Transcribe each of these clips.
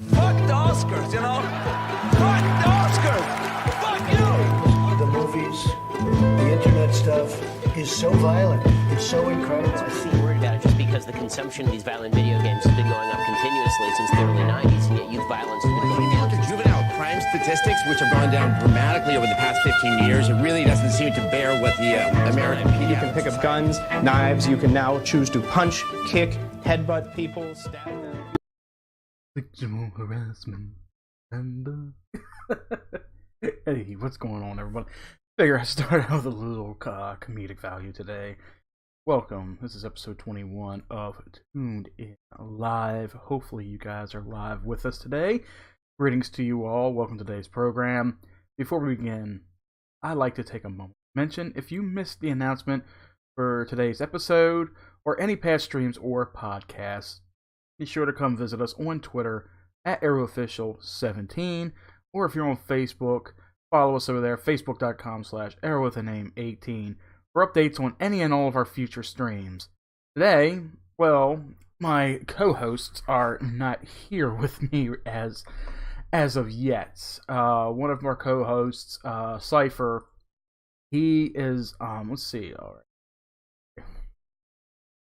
Fuck the Oscars, you know? Fuck the Oscars! Fuck you! The movies, the internet stuff is so violent. It's so incredible. I see you're worried about it just because the consumption of these violent video games has been going up continuously since the early 90s, and yet youth violence... When you look at juvenile crime statistics, which have gone down dramatically over the past 15 years, it really doesn't seem to bear what the American pediatrics... You can pick up guns, knives, you can now choose to punch, kick, headbutt people, stab them. Sexual harassment and Hey, what's going on, everybody? Figure I start out with a little comedic value today. Welcome. This is episode 21 of Tuned In Live. Hopefully you guys are live with us today. Greetings to you all. Welcome to today's program. Before we begin, I'd like to take a moment to mention if you missed the announcement for today's episode or any past streams or podcasts, be sure to come visit us on Twitter at ArrowOfficial17, or if you're on Facebook, follow us over there, facebook.com/arrowwithaname18 for updates on any and all of our future streams. Today, well, my co-hosts are not here with me as of yet. One of our co-hosts, Cypher, he is, let's see, alright.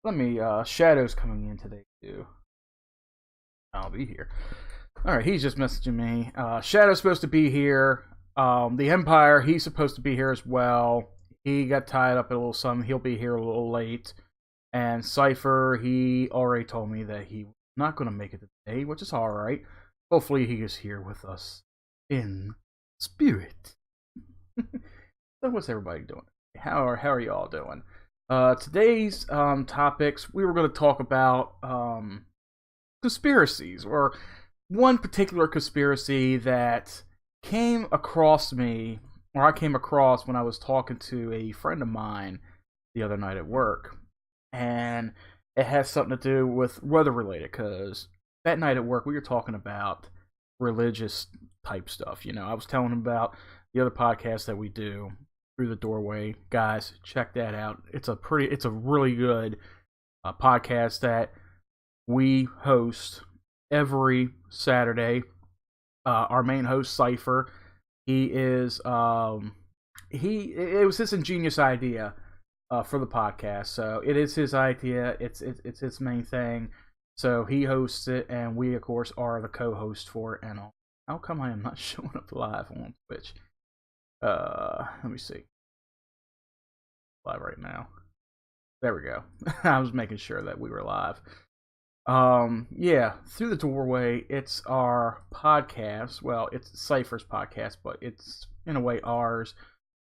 Let me, Shadow's coming in today too. I'll be here. Alright, he's just messaging me. Shadow's supposed to be here. The Empire, he's supposed to be here as well. He got tied up a little something. He'll be here a little late. And Cypher, he already told me that he's not going to make it today, which is alright. Hopefully he is here with us in spirit. So what's everybody doing? How are you all doing? Today's topics, we were going to talk about conspiracies, or one particular conspiracy that came across me, or I came across when I was talking to a friend of mine the other night at work, and it has something to do with weather related, because that night at work we were talking about religious type stuff. You know, I was telling him about the other podcast that we do, Through the Doorway. Guys, check that out. It's a really good podcast that we host every Saturday. Our main host, Cypher, it was his ingenious idea for the podcast. So it is his idea. It's his main thing. So he hosts it, and we, of course, are the co-host for it. And how come I am not showing up live on Twitch? Let me see. Live right now. There we go. I was making sure that we were live. Yeah, Through the Doorway, it's our podcast. Well, it's Cypher's podcast, but it's in a way ours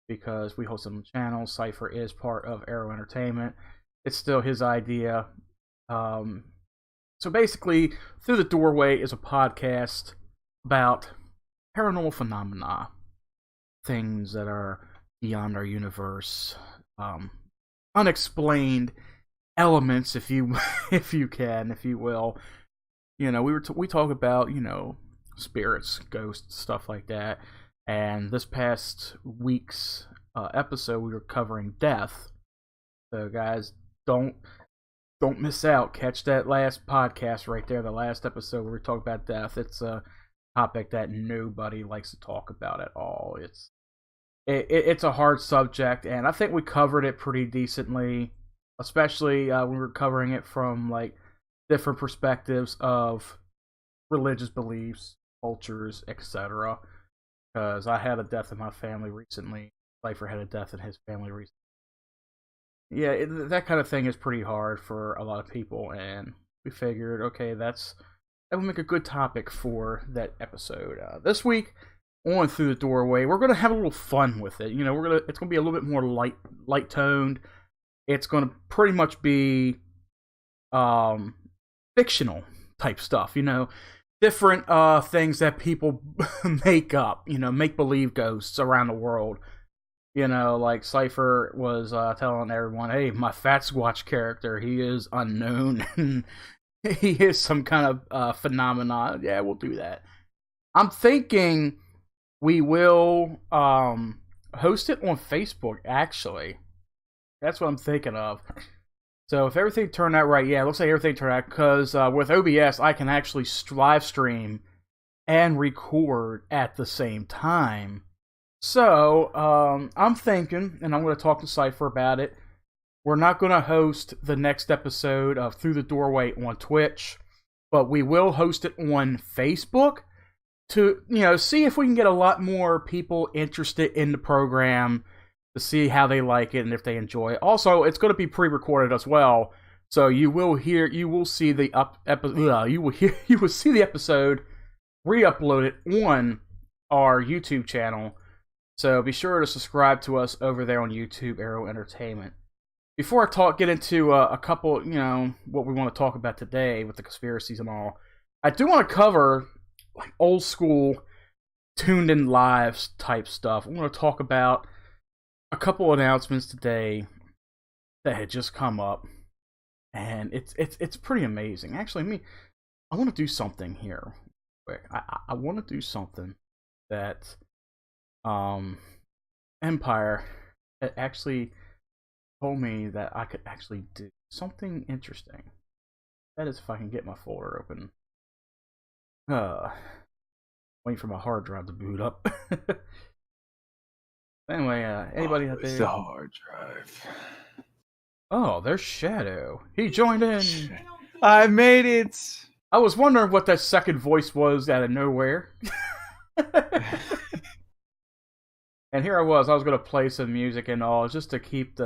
because we host it on the channel. Cypher is part of Arrow Entertainment. It's still his idea. So basically, Through the Doorway is a podcast about paranormal phenomena, things that are beyond our universe, unexplained elements, if you will. You know, we talk about, you know, spirits, ghosts, stuff like that. And this past week's episode, we were covering death. So guys, don't miss out. Catch that last podcast right there, the last episode where we talk about death. It's a topic that nobody likes to talk about at all. It's a hard subject, and I think we covered it pretty decently. Especially when we were covering it from like different perspectives of religious beliefs, cultures, etc. Because I had a death in my family recently. Cypher had a death in his family recently. Yeah, that kind of thing is pretty hard for a lot of people, and we figured, okay, that would make a good topic for that episode. This week on Through the Doorway, we're gonna have a little fun with it. You know, it's gonna be a little bit more light toned. It's going to pretty much be fictional type stuff, you know, different things that people make up, you know, make-believe ghosts around the world. You know, like Cypher was telling everyone, hey, my Fat Squatch character, he is unknown, and he is some kind of phenomenon. Yeah, we'll do that. I'm thinking we will host it on Facebook, actually. That's what I'm thinking of. So if everything turned out right, yeah, it looks like everything turned out, because with OBS, I can actually live stream and record at the same time. So, I'm thinking, and I'm going to talk to Cypher about it, we're not going to host the next episode of Through the Doorway on Twitch, but we will host it on Facebook to, see if we can get a lot more people interested in the program, to see how they like it and if they enjoy it. Also, it's going to be pre-recorded as well, so you will see the episode re-uploaded on our YouTube channel. So be sure to subscribe to us over there on YouTube, Arrow Entertainment. Before I get into a couple, what we want to talk about today with the conspiracies and all, I do want to cover like old school, tuned in live type stuff. I want to talk about a couple announcements today that had just come up, and it's pretty amazing. Actually, I want to do something here. Quick, I want to do something that Empire had actually told me that I could actually do something interesting. That is, if I can get my folder open. Waiting for my hard drive to boot up. Anyway, anybody out there? It's the hard drive. Oh, there's Shadow. He joined in. I made it. I was wondering what that second voice was out of nowhere. And here I was going to play some music and all, just to keep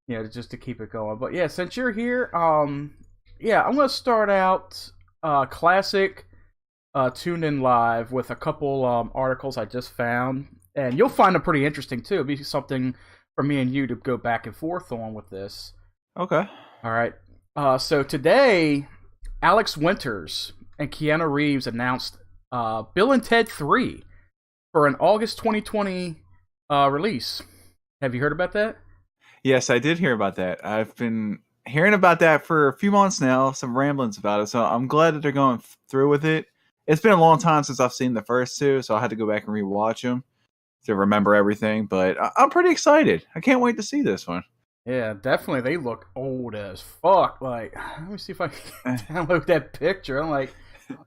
just to keep it going. But yeah, since you're here, I'm going to start out classic tuned in live with a couple articles I just found, and you'll find them pretty interesting too. It'll be something for me and you to go back and forth on with this. Okay. All right. So today, Alex Winters and Keanu Reeves announced Bill and Ted 3 for an August 2020 release. Have you heard about that? Yes, I did hear about that. I've been hearing about that for a few months now, some ramblings about it, so I'm glad that they're going through with it. It's been a long time since I've seen the first two, so I had to go back and rewatch them to remember everything, but I'm pretty excited. I can't wait to see this one. Yeah, definitely. They look old as fuck. Like, let me see if I can download that picture. I'm like,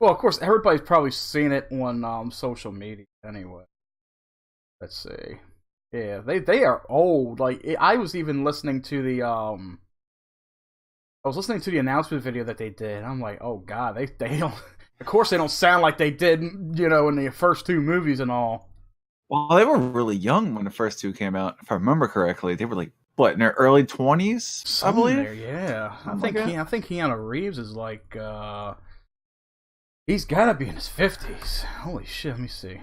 well, of course, everybody's probably seen it on social media anyway. Let's see. Yeah, they are old. Like, I was even listening to the announcement video that they did. I'm like, oh god, they don't. Of course, they don't sound like they did, in the first two movies and all. Well, they were really young when the first two came out. If I remember correctly, they were like in their early 20s, I believe. There, yeah, I think Keanu Reeves is like, he's got to be in his 50s. Holy shit! Let me see.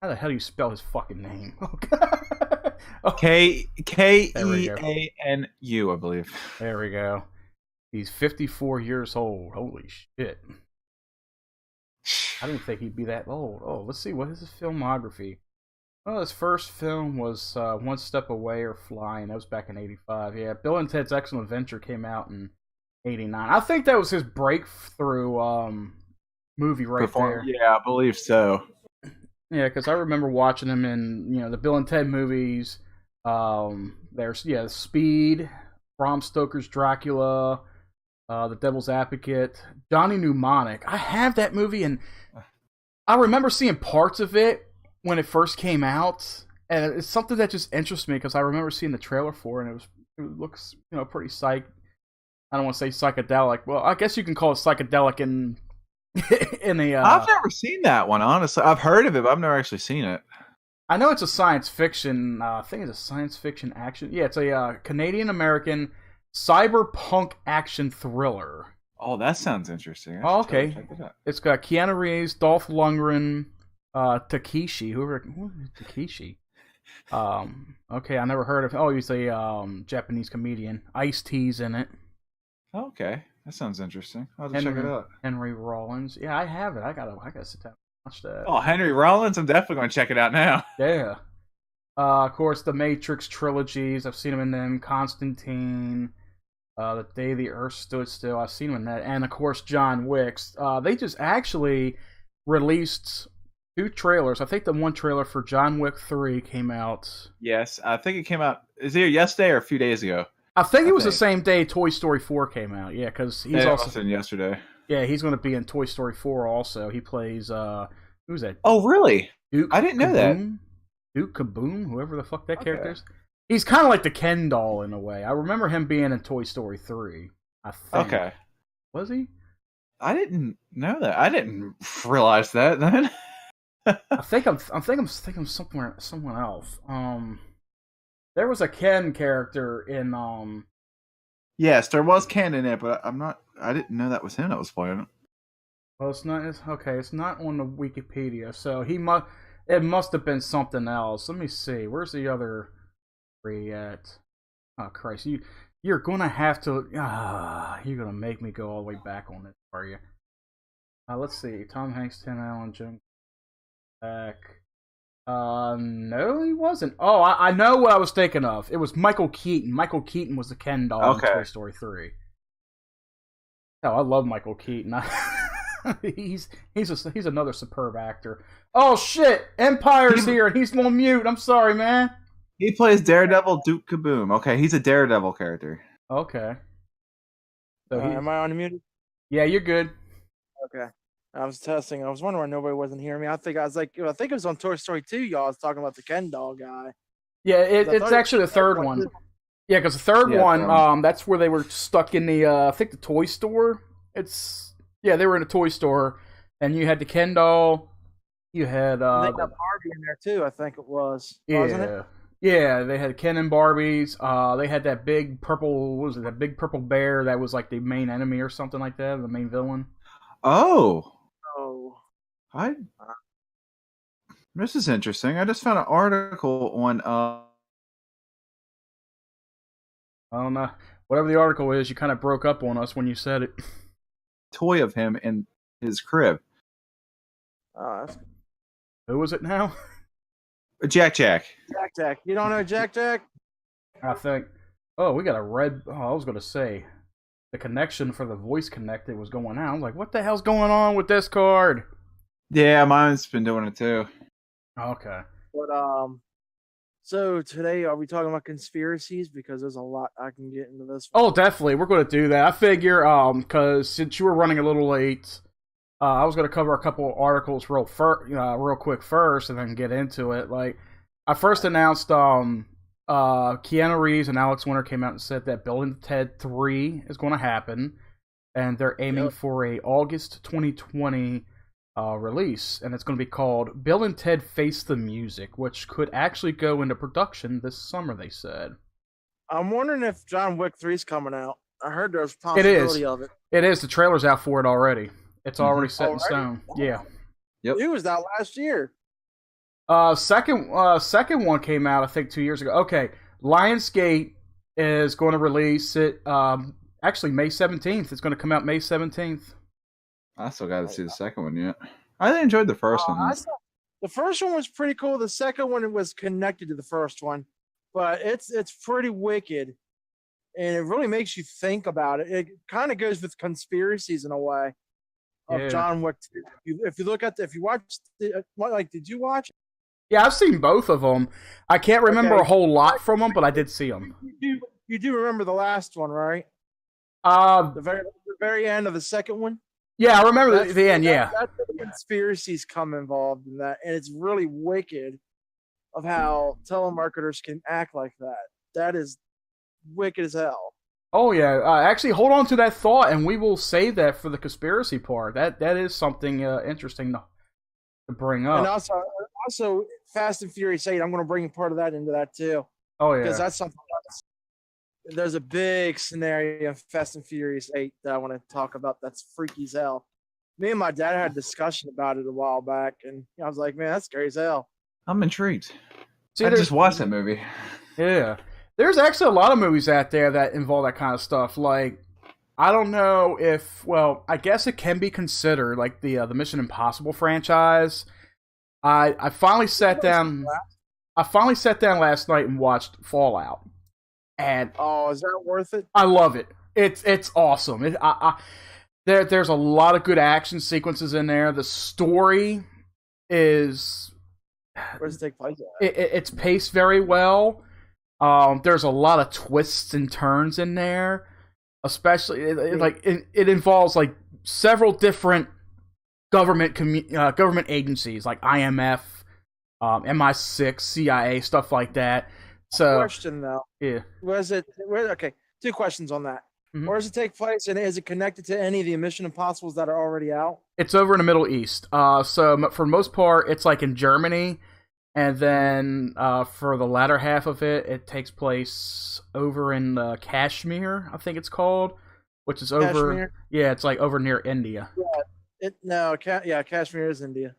How the hell do you spell his fucking name? Oh, God. Oh. Keanu, I believe. There we go. He's 54 years old. Holy shit. I didn't think he'd be that old. Oh, let's see. What is his filmography? Well, his first film was One Step Away or Flying. That was back in 85. Yeah, Bill and Ted's Excellent Adventure came out in 89. I think that was his breakthrough movie there. Yeah, I believe so. Yeah, because I remember watching him in the Bill and Ted movies. There's Speed, Bram Stoker's Dracula, The Devil's Advocate, Johnny Mnemonic. I have that movie, and I remember seeing parts of it when it first came out, and it's something that just interests me because I remember seeing the trailer for it, and it looks pretty I don't want to say psychedelic. Well, I guess you can call it psychedelic in the. I've never seen that one, honestly. I've heard of it, but I've never actually seen it. I know it's a science fiction. I think it's a science fiction action. Yeah, it's a Canadian-American cyberpunk action thriller. Oh, that sounds interesting. Oh, okay. It's got Keanu Reeves, Dolph Lundgren, Takeshi. Who is Takeshi? Okay, I never heard of. Oh, he's a Japanese comedian. Ice-T's in it. Okay, that sounds interesting. I'll have to check it out. Henry Rollins. Yeah, I have it. I gotta sit down and watch that. Oh, Henry Rollins. I'm definitely going to check it out now. Yeah. Of course, the Matrix trilogies. I've seen him in them. Constantine. The Day the Earth Stood Still. I've seen him in that. And, of course, John Wick's. They just actually released 2 trailers. I think the one trailer for John Wick 3 came out. Yes, I think it came out. Is it yesterday or a few days ago? I think it was the same day Toy Story 4 came out. Yeah, because he's also yesterday. Yeah, he's going to be in Toy Story 4 also. He plays Who's that? Oh, really? Duke I didn't know that. Duke Kaboom, whoever the fuck that Okay. character is. He's kind of like the Ken doll in a way. I remember him being in Toy Story 3. I think. Okay. Was he? I didn't know that. I didn't realize that then. I think I'm thinking someone else. There was a Ken character in Yes, there was Ken in it, but I didn't know that was him that was playing it. Well, it's not. It's not on the Wikipedia, so it must have been something else. Let me see. Where's the other three at? Oh Christ, you're gonna have to. You're gonna make me go all the way back on this, are you? Let's see. Tom Hanks, Tim Allen, Jim back. No, he wasn't. Oh, I know what I was thinking of. It was Michael Keaton. Michael Keaton was the Ken doll in Toy Story 3. Oh, I love Michael Keaton. He's another superb actor. Oh shit! Empire's here and he's on mute. I'm sorry, man. He plays Daredevil Duke Kaboom. Okay, he's a Daredevil character. Okay. So Am I on mute? Yeah, you're good. Okay. I was testing. I was wondering why nobody wasn't hearing me. I think it was on Toy Story 2. Y'all was talking about the Ken doll guy. Yeah, it's actually the third one. Yeah, because the third one, that's where they were stuck in the I think the toy store. They were in a toy store, and you had the Ken doll. You had they got Barbie in there too. I think it was. Yeah. Wasn't it? Yeah, they had Ken and Barbies. They had that big purple. What was it? That big purple bear that was like the main enemy or something like that. The main villain. Oh. Oh. This is interesting. I just found an article on. I don't know. Whatever the article is, you kind of broke up on us when you said it. Toy of him in his crib. Who was it now? Jack. Jack. You don't know Jack? I think. Oh, we got a red. Oh, I was going to say the connection for the voice connected was going out. I was like, what the hell's going on with this card? Yeah, mine's been doing it too. Okay. But so today are we talking about conspiracies? Because there's a lot I can get into this. Oh, definitely. We're going to do that. I figure, because since you were running a little late, I was going to cover a couple articles real quick first, and then get into it. Like, I first announced, Keanu Reeves and Alex Winter came out and said that Bill and Ted 3 is going to happen, and they're aiming for a August 2020 release, and it's going to be called Bill and Ted Face the Music, which could actually go into production this summer, they said. I'm wondering if John Wick 3 is coming out. I heard there's a possibility of it. It is. The trailer's out for it already. It's already set in stone. Wow. Yeah. Yep. It was out last year. Second one came out, I think, 2 years ago. Okay, Lionsgate is going to release it. Actually, May 17th. It's going to come out May 17th. I still got to see the second one yet. I enjoyed the first one. The first one was pretty cool. The second one was connected to the first one, but it's pretty wicked, and it really makes you think about it. It kind of goes with conspiracies in a way of John Wick 2. If you watched did you watch? Yeah, I've seen both of them. I can't remember a whole lot from them, but I did see them. You do remember the last one, right? The very end of the second one. Yeah, I remember the end. Yeah, that's the conspiracies come involved in that, and it's really wicked of how telemarketers can act like that. That is wicked as hell. Oh yeah, actually, hold on to that thought, and we will save that for the conspiracy part. That is something interesting to bring up. And also, Fast and Furious 8. I'm going to bring part of that into that too. Oh yeah, because that's something. There's a big scenario in Fast and Furious 8 that I want to talk about. That's freaky as hell. Me and my dad had a discussion about it a while back, and I was like, "Man, that's scary as hell." I'm intrigued. See, I just watched that movie. Yeah. There's actually a lot of movies out there that involve that kind of stuff. Like, I don't know if, well, I guess it can be considered like the Mission Impossible franchise. I finally sat down. I finally sat down last night and watched Fallout. And is that worth it? I love it. It's awesome. There's a lot of good action sequences in there. The story is. Where does it take place at? It's paced very well. There's a lot of twists and turns in there, especially it involves like several different government agencies like IMF, MI6, CIA, stuff like that. So, Question though, yeah. okay? 2 questions on that. Where does it take place, and is it connected to any of the Mission Impossibles that are already out? It's over in the Middle East. So for the most part, it's like in Germany, and then for the latter half of it, it takes place over in Kashmir, I think it's called, which is over. Kashmir? Yeah, it's like over near India. Kashmir is India.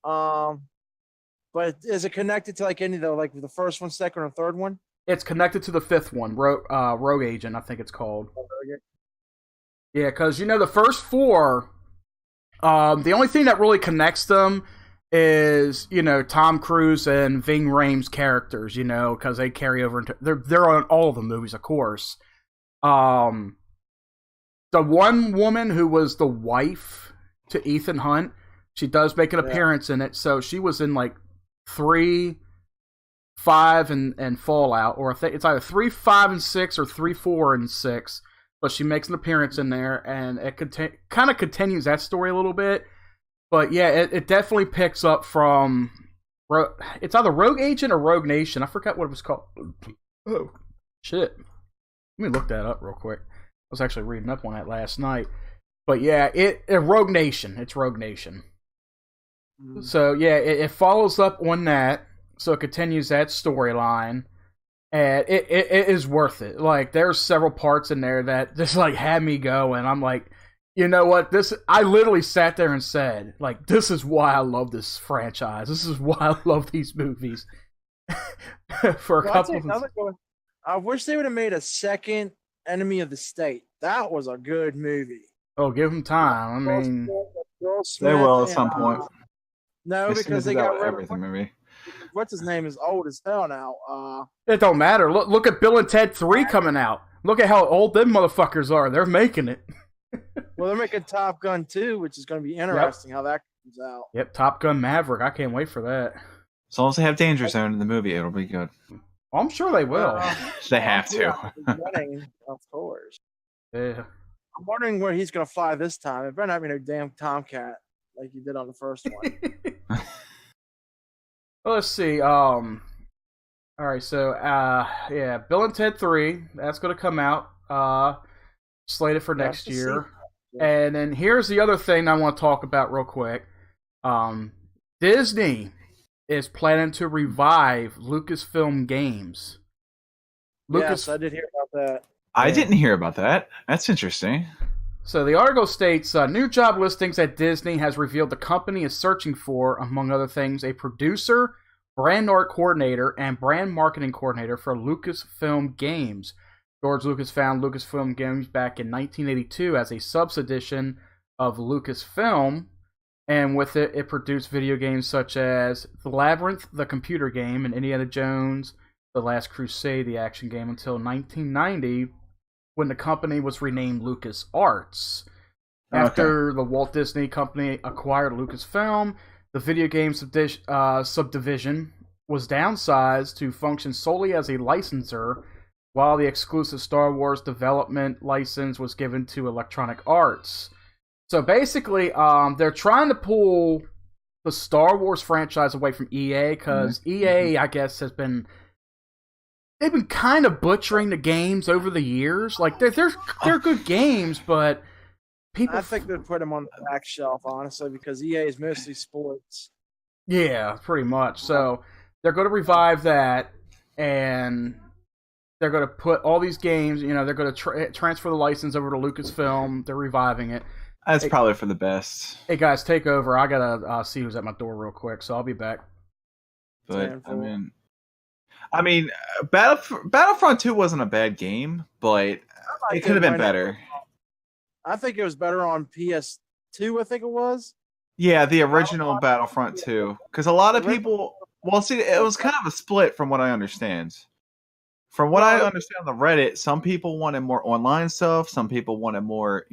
But is it connected to like any of the like the first one, second, or third one? It's connected to the 5th one, Rogue Agent, I think it's called. Yeah, because the first 4, the only thing that really connects them is Tom Cruise and Ving Rhames characters, because they carry over into they're on all of the movies, of course. The one woman who was the wife to Ethan Hunt, she does make an appearance in it, so she was in like 3, 5, and Fallout, or I think it's either 3, 5, and 6, or 3, 4, and 6. But she makes an appearance in there, and it kind of continues that story a little bit. But yeah, it definitely picks up from. It's either Rogue Agent or Rogue Nation. I forgot what it was called. Oh shit! Let me look that up real quick. I was actually reading up on that last night. But yeah, Rogue Nation. It's Rogue Nation. So yeah, it follows up on that. So it continues that storyline, and it is worth it. Like, there's several parts in there that just like had me going. I'm like, you know what? I literally sat there and said, like, this is why I love this franchise. This is why I love these movies. For a couple of I wish they would have made a second Enemy of the State. That was a good movie. Oh, give them time. I mean, they will at some point. No, because they got rid of everything. Maybe. What's his name is old as hell now. It don't matter. Look at Bill and Ted 3 coming out. Look at how old them motherfuckers are. They're making it. Well, they're making Top Gun 2, which is going to be interesting how that comes out. Yep, Top Gun Maverick. I can't wait for that. As long as they have Danger Zone in the movie, it'll be good. I'm sure they will. They have to. Running, of course. Yeah. I'm wondering where he's going to fly this time. It better not be no damn Tomcat like he did on the first one. Well, let's see. All right, so yeah, Bill and Ted 3. That's going to come out. Slated for next year. And then here's the other thing I want to talk about real quick. Disney is planning to revive Lucasfilm games. Yes, I did hear about that. I didn't hear about that. That's interesting. So the article states, new job listings at Disney has revealed the company is searching for, among other things, a producer, brand art coordinator, and brand marketing coordinator for Lucasfilm Games. George Lucas found Lucasfilm Games back in 1982 as a subsidiation of Lucasfilm, and with it, it produced video games such as The Labyrinth, the computer game, and Indiana Jones, The Last Crusade, the action game, until 1990, when the company was renamed LucasArts. After the Walt Disney Company acquired Lucasfilm, the video game subdivision was downsized to function solely as a licensor, while the exclusive Star Wars development license was given to Electronic Arts. So basically, they're trying to pull the Star Wars franchise away from EA, because EA, I guess, they've been kind of butchering the games over the years. Like, they're good games, but people... I think they'd put them on the back shelf, honestly, because EA is mostly sports. Yeah, pretty much. So they're going to revive that, and they're going to put all these games, they're going to transfer the license over to Lucasfilm. They're reviving it. That's probably for the best. Hey guys, take over. I got to see who's at my door real quick, so I'll be back. But, I mean, Battlefront 2 wasn't a bad game, but it could have been better. I think it was better on PS2, I think it was. Yeah, the original Battlefront 2. Because a lot of people... Well, see, it was kind of a split from what I understand. From what I understand on the Reddit, some people wanted more online stuff. Some people wanted more,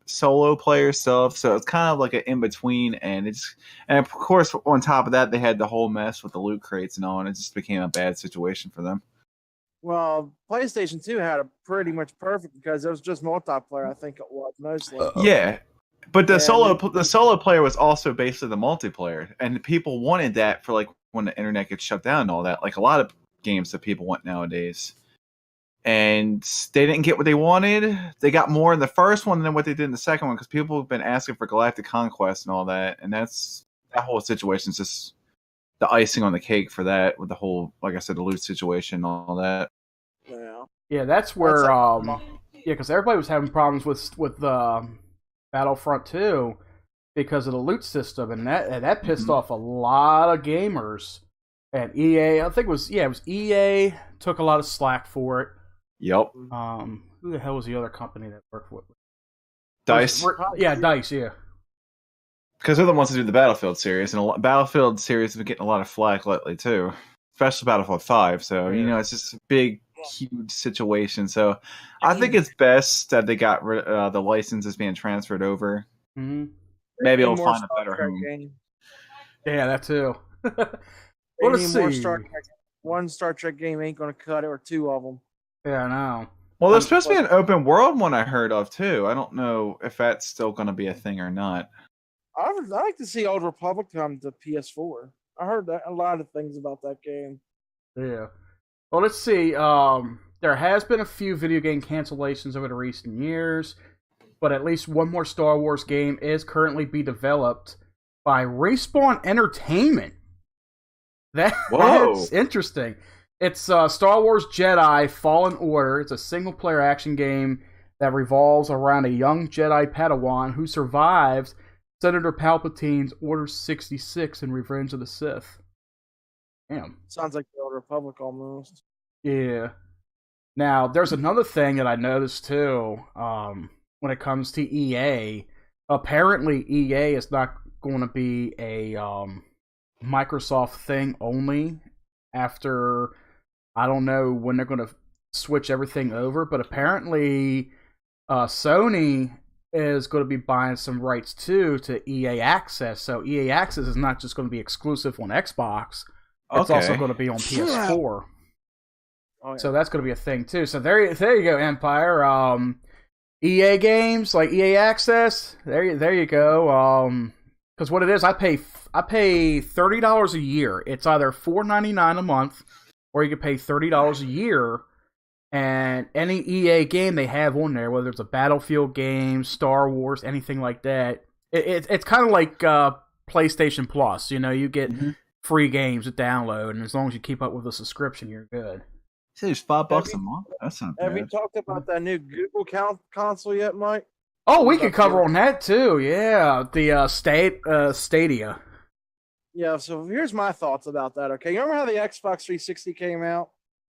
solo player stuff. So it's kind of like an in-between. And of course, on top of that, they had the whole mess with the loot crates and all. And it just became a bad situation for them. Well, PlayStation 2 had a pretty much perfect because it was just multiplayer, I think it was, mostly. Yeah. But the Yeah, solo player was also basically the multiplayer, and people wanted that for like when the internet gets shut down and all that. Like a lot of games that people want nowadays, and they didn't get what they wanted. They got more in the first one than what they did in the second one because people have been asking for Galactic Conquest and all that, and that whole situation is just the icing on the cake for that with the whole, like I said, the loot situation and all that. yeah. Yeah, that's where yeah, because everybody was having problems with Battlefront 2 because of the loot system, and that pissed off a lot of gamers. And EA, I think it was EA took a lot of slack for it. Yep. Who the hell was the other company that worked with? DICE. Yeah, DICE. Yeah. Because they're the ones that do the Battlefield series, and Battlefield series have been getting a lot of flack lately too, especially Battlefield 5. So it's just a big, huge situation. So I think it's best that they got the licenses being transferred over. Mm-hmm. Maybe it'll find a better home. Game. Yeah, that too. Well, let's see. One Star Trek game ain't gonna cut it, or two of them. Yeah, I know. Well, there's supposed to be an open world one I heard of too. I don't know if that's still going to be a thing or not. I like to see Old Republic come to PS4. I heard that a lot of things about that game. Yeah. Well, let's see. There has been a few video game cancellations over the recent years, but at least one more Star Wars game is currently being developed by Respawn Entertainment. That's interesting. It's Star Wars Jedi Fallen Order. It's a single-player action game that revolves around a young Jedi Padawan who survived Senator Palpatine's Order 66 in Revenge of the Sith. Damn. Sounds like the Old Republic almost. Yeah. Now, there's another thing that I noticed too when it comes to EA. Apparently, EA is not going to be a Microsoft thing only after... I don't know when they're going to switch everything over, but apparently Sony is going to be buying some rights too to EA Access. So EA Access is not just going to be exclusive on Xbox. It's also going to be on PS4. Oh, yeah. So that's going to be a thing too. So there you go, Empire. EA games like EA Access. There you go. Because what it is, I pay $30 a year. It's either $4.99 a month, or you can pay $30 a year, and any EA game they have on there, whether it's a Battlefield game, Star Wars, anything like that, it's kind of like PlayStation Plus. You get free games to download, and as long as you keep up with the subscription, you're good. Say it's $5 a month. That's not bad. Have we talked about that new Google console yet, Mike? Oh, we could cover on that too. Yeah, the Stadia. Yeah, so here's my thoughts about that, okay? You remember how the Xbox 360 came out?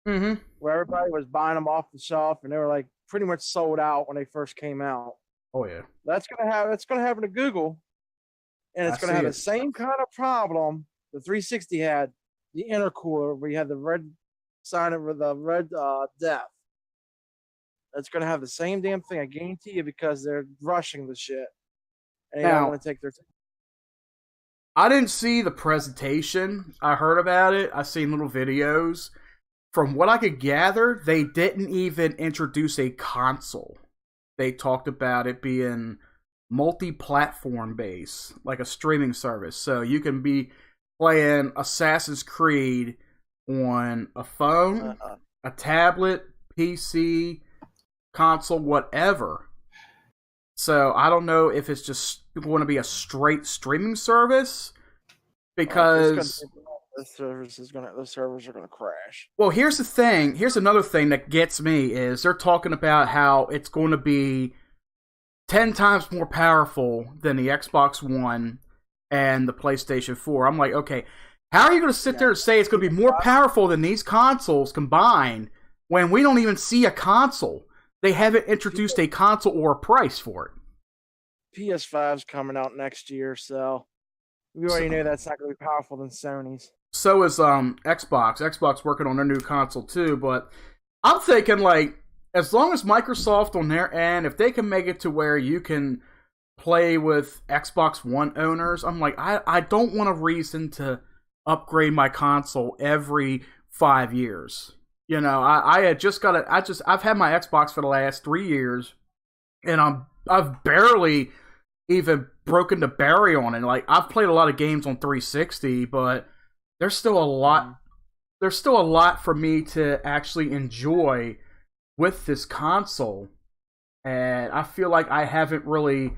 Mm-hmm. Where everybody was buying them off the shelf, and they were like pretty much sold out when they first came out. Oh yeah. That's gonna happen to Google, and it's gonna have the same kind of problem the 360 had, the intercooler where you had the red sign over the red death. That's gonna have the same damn thing, I guarantee you, because they're rushing the shit. And they don't want to take their time. I didn't see the presentation. I heard about it. I seen little videos. From what I could gather, they didn't even introduce a console. They talked about it being multi-platform based, like a streaming service. So you can be playing Assassin's Creed on a phone, a tablet, PC, console, whatever. So I don't know if it's just going to be a straight streaming service, because the servers are gonna crash. Well, here's the thing. Here's another thing that gets me is they're talking about how it's going to be 10 times more powerful than the Xbox One and the PlayStation 4. I'm like, okay, how are you going to sit there and say it's going to be more powerful than these consoles combined when we don't even see a console? They haven't introduced a console or a price for it. PS5's coming out next year, so we already know that's not going to be powerful than Sony's. So is Xbox. Xbox working on their new console too, but I'm thinking, like, as long as Microsoft on their end, if they can make it to where you can play with Xbox One owners, I'm like, I don't want a reason to upgrade my console every 5 years. I've had my Xbox for the last 3 years, and I've barely even broken the barrier on it. Like, I've played a lot of games on 360, but there's still a lot. There's still a lot for me to actually enjoy with this console, and I feel like I haven't really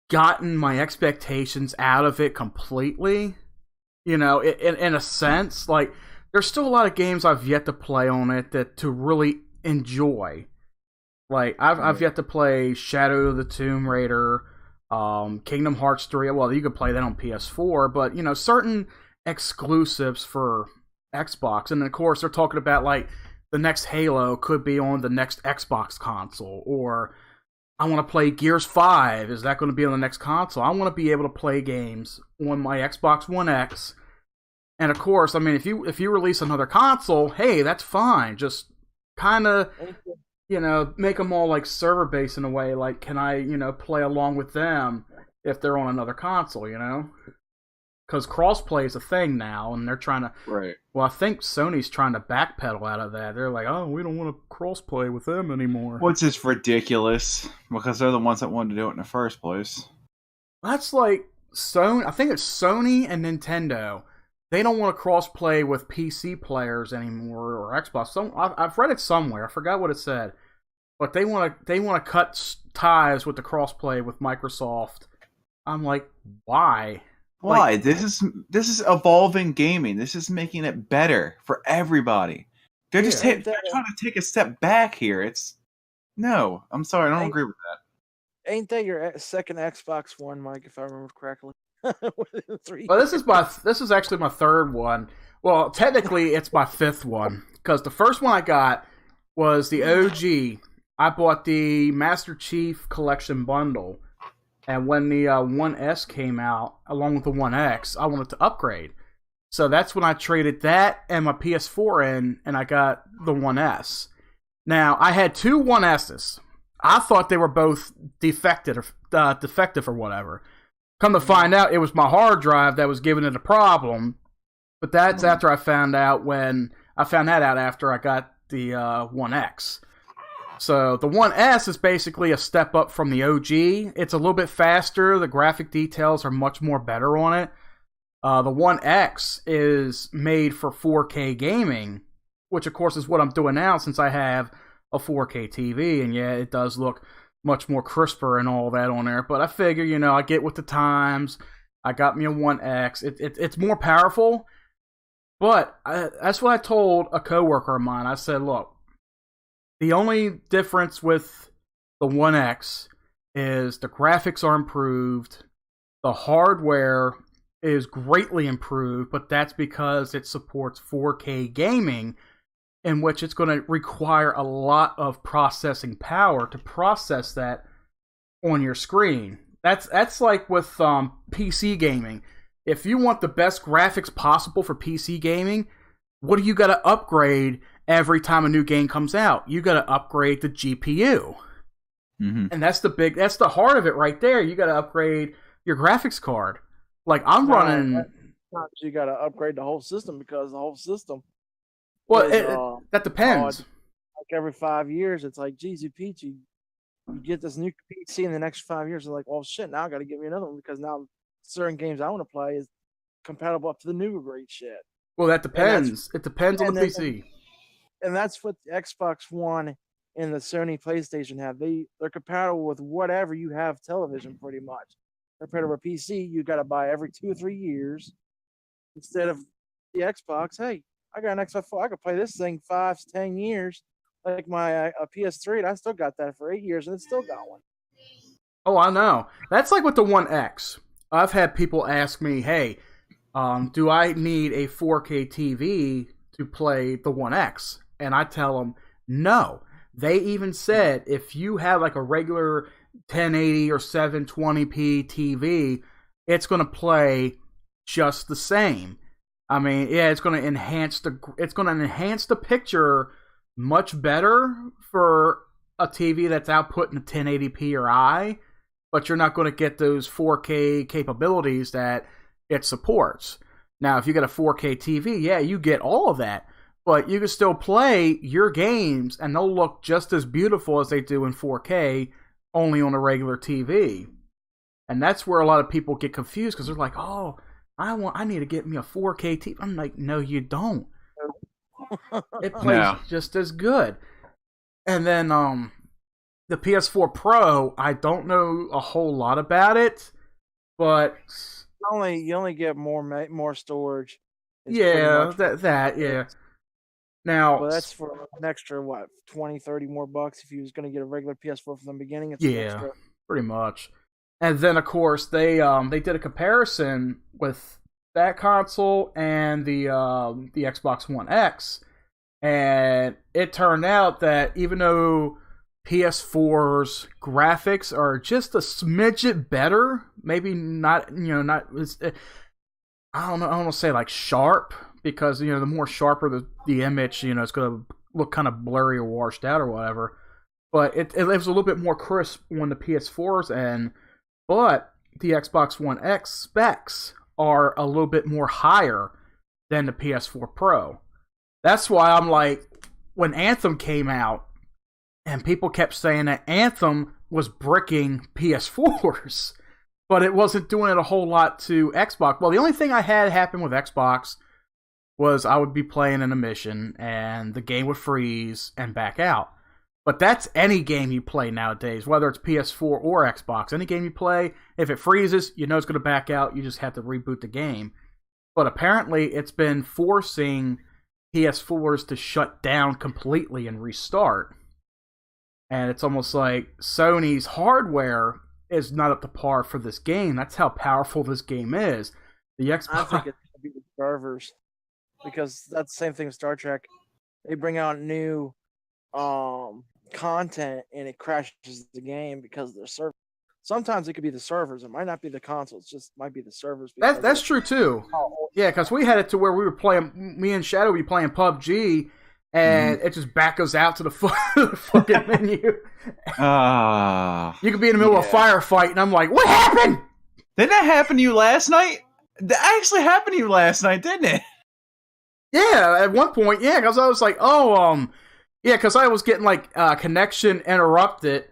gotten my expectations out of it completely. You know, in a sense, like, there's still a lot of games I've yet to play on it that to really enjoy. Like, I've yet to play Shadow of the Tomb Raider, Kingdom Hearts 3. Well, you could play that on PS4, but, you know, certain exclusives for Xbox. And, of course, they're talking about, like, the next Halo could be on the next Xbox console. Or, I want to play Gears 5. Is that going to be on the next console? I want to be able to play games on my Xbox One X. And, of course, I mean, if you release another console, hey, that's fine. Just kind of, you know, make them all, like, server-based in a way. Like, can I, you know, play along with them if they're on another console, you know? Because crossplay is a thing now, and they're trying to... Right. Well, I think Sony's trying to backpedal out of that. They're like, oh, we don't want to crossplay with them anymore. Which is ridiculous, because they're the ones that wanted to do it in the first place. That's like Sony. I think it's Sony and Nintendo. They don't want to crossplay with PC players anymore, or Xbox. I've read it somewhere. I forgot what it said. But they want to cut ties with the crossplay with Microsoft. I'm like, why? Why? Like, this is evolving gaming. This is making it better for everybody. They're just they're trying to take a step back here. No, I'm sorry, I don't agree with that. Ain't that your second Xbox One, Mike? If I remember correctly. Well, this is actually my third one. Well, technically, it's my fifth one, because the first one I got was the OG. I bought the Master Chief Collection bundle. And when the 1S came out, along with the 1X, I wanted to upgrade. So that's when I traded that and my PS4 in, and I got the 1S. Now, I had two 1Ss. I thought they were both defective or whatever. Come to find out, it was my hard drive that was giving it a problem. But that's after I found out after I got the 1X. So the 1S is basically a step up from the OG. It's a little bit faster. The graphic details are much more better on it. The 1X is made for 4K gaming, which of course is what I'm doing now since I have a 4K TV. And yeah, it does look much more crisper and all that on there. But I figure, you know, I get with the times. I got me a 1X. It's more powerful. But that's what I told a coworker of mine. I said, look, the only difference with the 1X is the graphics are improved, the hardware is greatly improved, but that's because it supports 4K gaming, in which it's going to require a lot of processing power to process that on your screen. That's like with PC gaming. If you want the best graphics possible for PC gaming, what do you got to upgrade every time a new game comes out? You got to upgrade the GPU. Mm-hmm. And that's the heart of it right there. You got to upgrade your graphics card. Like, I'm running... You got to upgrade the whole system, because the whole system... Well, that depends. Like every 5 years, it's like, geez, you get this new PC in the next 5 years. They're like, well, shit, now I got to get me another one, because now certain games I want to play is compatible up to the new great shit. Well, that depends. It depends on the PC. And that's what the Xbox One and the Sony PlayStation have. They're compatible with whatever you have television, pretty much. Compared to a PC, you got to buy every 2 or 3 years. Instead of the Xbox, hey, I got an Xbox 4. I could play this thing 5 to 10 years. Like my PS3, and I still got that for 8 years, and it's still got one. Oh, I know. That's like with the 1X. I've had people ask me, hey, do I need a 4K TV to play the 1X? And I tell them, no. They even said if you have like a regular 1080 or 720p TV, it's going to play just the same. I mean, yeah, it's going to enhance the picture much better for a TV that's outputting a 1080p or I, but you're not going to get those 4K capabilities that it supports. Now, if you get a 4K TV, yeah, you get all of that, but you can still play your games, and they'll look just as beautiful as they do in 4K, only on a regular TV. And that's where a lot of people get confused because they're like, "Oh, I need to get me a 4K TV." I'm like, "No, you don't. It plays just as good." And then the PS4 Pro, I don't know a whole lot about it, but You only get more storage. It's yeah, pretty much yeah. Now, well, that's for an extra, what, 20, 30 more bucks if you was going to get a regular PS4 from the beginning. It's an extra. Pretty much. And then, of course, they did a comparison with that console and the Xbox One X, and it turned out that even though PS4's graphics are just a smidget better, maybe not, not. I don't know. I don't want to say like sharp because the more sharper the image, it's going to look kind of blurry or washed out or whatever. But it was a little bit more crisp on the PS4's end. But the Xbox One X specs are a little bit more higher than the PS4 Pro. That's why I'm like, when Anthem came out, and people kept saying that Anthem was bricking PS4s, but it wasn't doing it a whole lot to Xbox. Well, the only thing I had happen with Xbox was I would be playing in a mission, and the game would freeze and back out. But that's any game you play nowadays, whether it's PS4 or Xbox. Any game you play, if it freezes, it's going to back out. You just have to reboot the game. But apparently, it's been forcing PS4s to shut down completely and restart. And it's almost like Sony's hardware is not up to par for this game. That's how powerful this game is. The Xbox. I think it's going to be the servers, because that's the same thing with Star Trek. They bring out new content and it crashes the game because of their server. Sometimes it could be the servers. It might not be the consoles. It just might be the servers. That's true too. Yeah, because we had it to where we were playing. Me and Shadow would be playing PUBG, and it just back us out to the fucking menu. You could be in the middle of a firefight, and I'm like, "What happened?" Didn't that happen to you last night? That actually happened to you last night, didn't it? Yeah, at one point, yeah, because I was like, yeah, because I was getting like connection interrupted,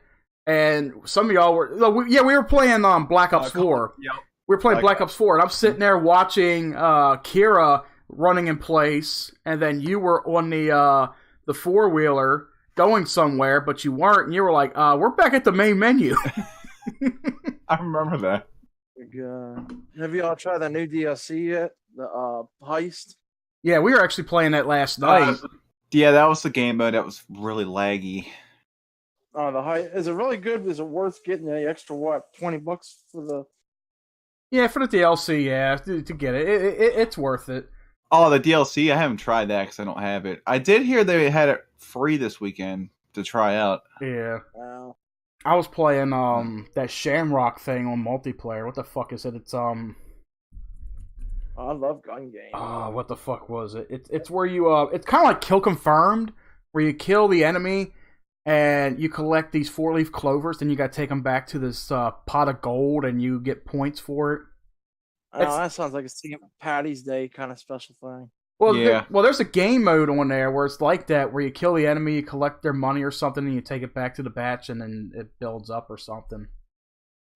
and some of y'all were, we were playing Black Ops 4. Yep. We were playing Black Ops 4, and I'm sitting there watching Kira running in place, and then you were on the four-wheeler going somewhere, but you weren't, and you were like, we're back at the main menu. I remember that. Have you all tried the new DLC yet? The Heist? Yeah, we were actually playing that last night. Yeah, that was the game mode that was really laggy. Oh, the Heist. Is it really good? Is it worth getting the extra, $20 for the... Yeah, for the DLC, yeah, to get it. It's worth it. Oh, the DLC? I haven't tried that because I don't have it. I did hear they had it free this weekend to try out. Yeah. Wow. I was playing that Shamrock thing on multiplayer. What the fuck is it? It's I love gun games. Oh, what the fuck was it? It's where you it's kind of like Kill Confirmed, where you kill the enemy and you collect these 4-leaf clovers, then you got to take them back to this pot of gold and you get points for it. Oh, that sounds like a St. Patty's Day kind of special thing. Well, yeah. There's a game mode on there where it's like that, where you kill the enemy, you collect their money or something, and you take it back to the batch, and then it builds up or something.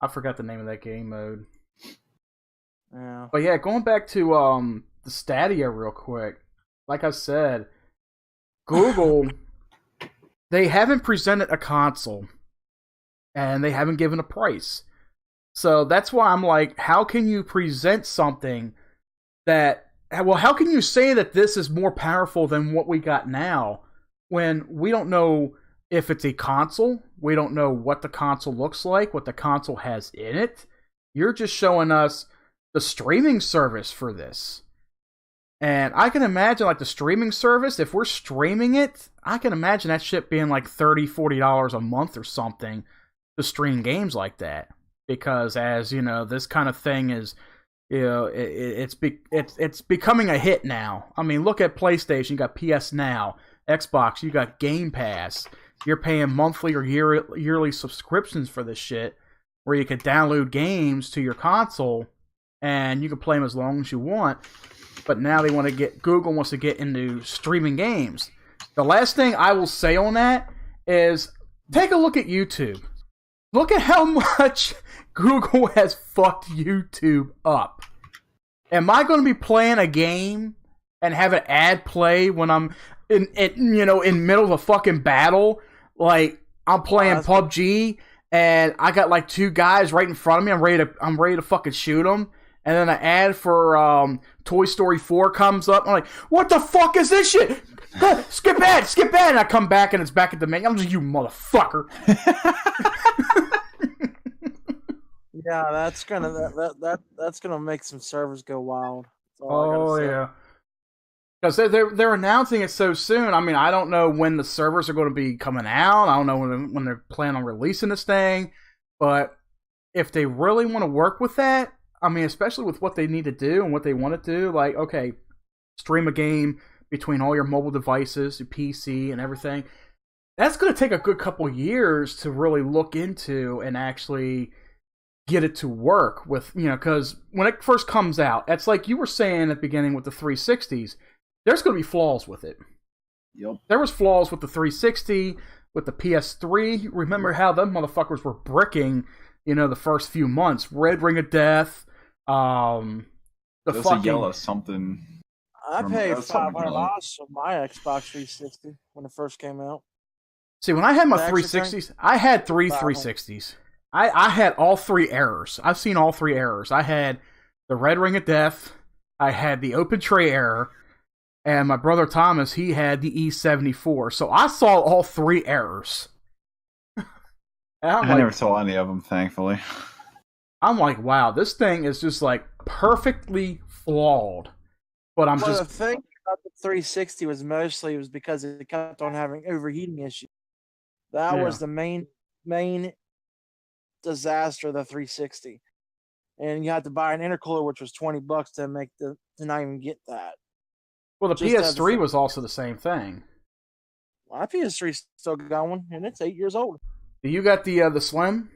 I forgot the name of that game mode. Yeah. But yeah, going back to the Stadia real quick. Like I said, Google, they haven't presented a console, and they haven't given a price. So that's why I'm like, how can you present something that... Well, how can you say that this is more powerful than what we got now when we don't know if it's a console? We don't know what the console looks like, what the console has in it. You're just showing us the streaming service for this. And I can imagine, like, the streaming service, if we're streaming it, I can imagine that shit being like $30, $40 a month or something to stream games like that. Because, as you know, this kind of thing is... it's becoming a hit now. I mean, look at PlayStation. You got PS Now, Xbox. You got Game Pass. You're paying monthly or yearly subscriptions for this shit, where you can download games to your console and you can play them as long as you want. But now Google wants to get into streaming games. The last thing I will say on that is take a look at YouTube. Look at how much Google has fucked YouTube up. Am I going to be playing a game and have an ad play when I'm in middle of a fucking battle? Like, I'm playing PUBG and I got like two guys right in front of me. I'm ready to fucking shoot them. And then an ad for Toy Story 4 comes up. I'm like, what the fuck is this shit? Skip ad. And I come back and it's back at the menu. I'm just, you motherfucker. Yeah, that's gonna make some servers go wild. Oh yeah, because they're announcing it so soon. I mean, I don't know when the servers are going to be coming out. I don't know when they're planning on releasing this thing. But if they really want to work with that, I mean, especially with what they need to do and what they want to do, like, okay, stream a game between all your mobile devices, your PC, and everything. That's going to take a good couple years to really look into and actually get it to work with, because when it first comes out, it's like you were saying at the beginning with the 360s, there's going to be flaws with it. Yep. There was flaws with the 360, with the PS3. Remember how them motherfuckers were bricking, the first few months. Red Ring of Death, the There's fucking a yellow something. I paid That's something $500 for my Xbox 360 when it first came out. See, when I had my The extra 360s, I had three 360s. I had all three errors. I've seen all three errors. I had the Red Ring of Death, I had the Open Tray error, and my brother Thomas, he had the E74. So I saw all three errors. I never saw any of them, thankfully. I'm like, wow, this thing is just like perfectly flawed. But The thing about the 360 was because it kept on having overheating issues. That was the main disaster of the 360, and you had to buy an intercooler, which was $20 to not even get that. Well, the Just PS3 was also the same thing. My PS3's still going, and it's 8 years old. You got the Slim?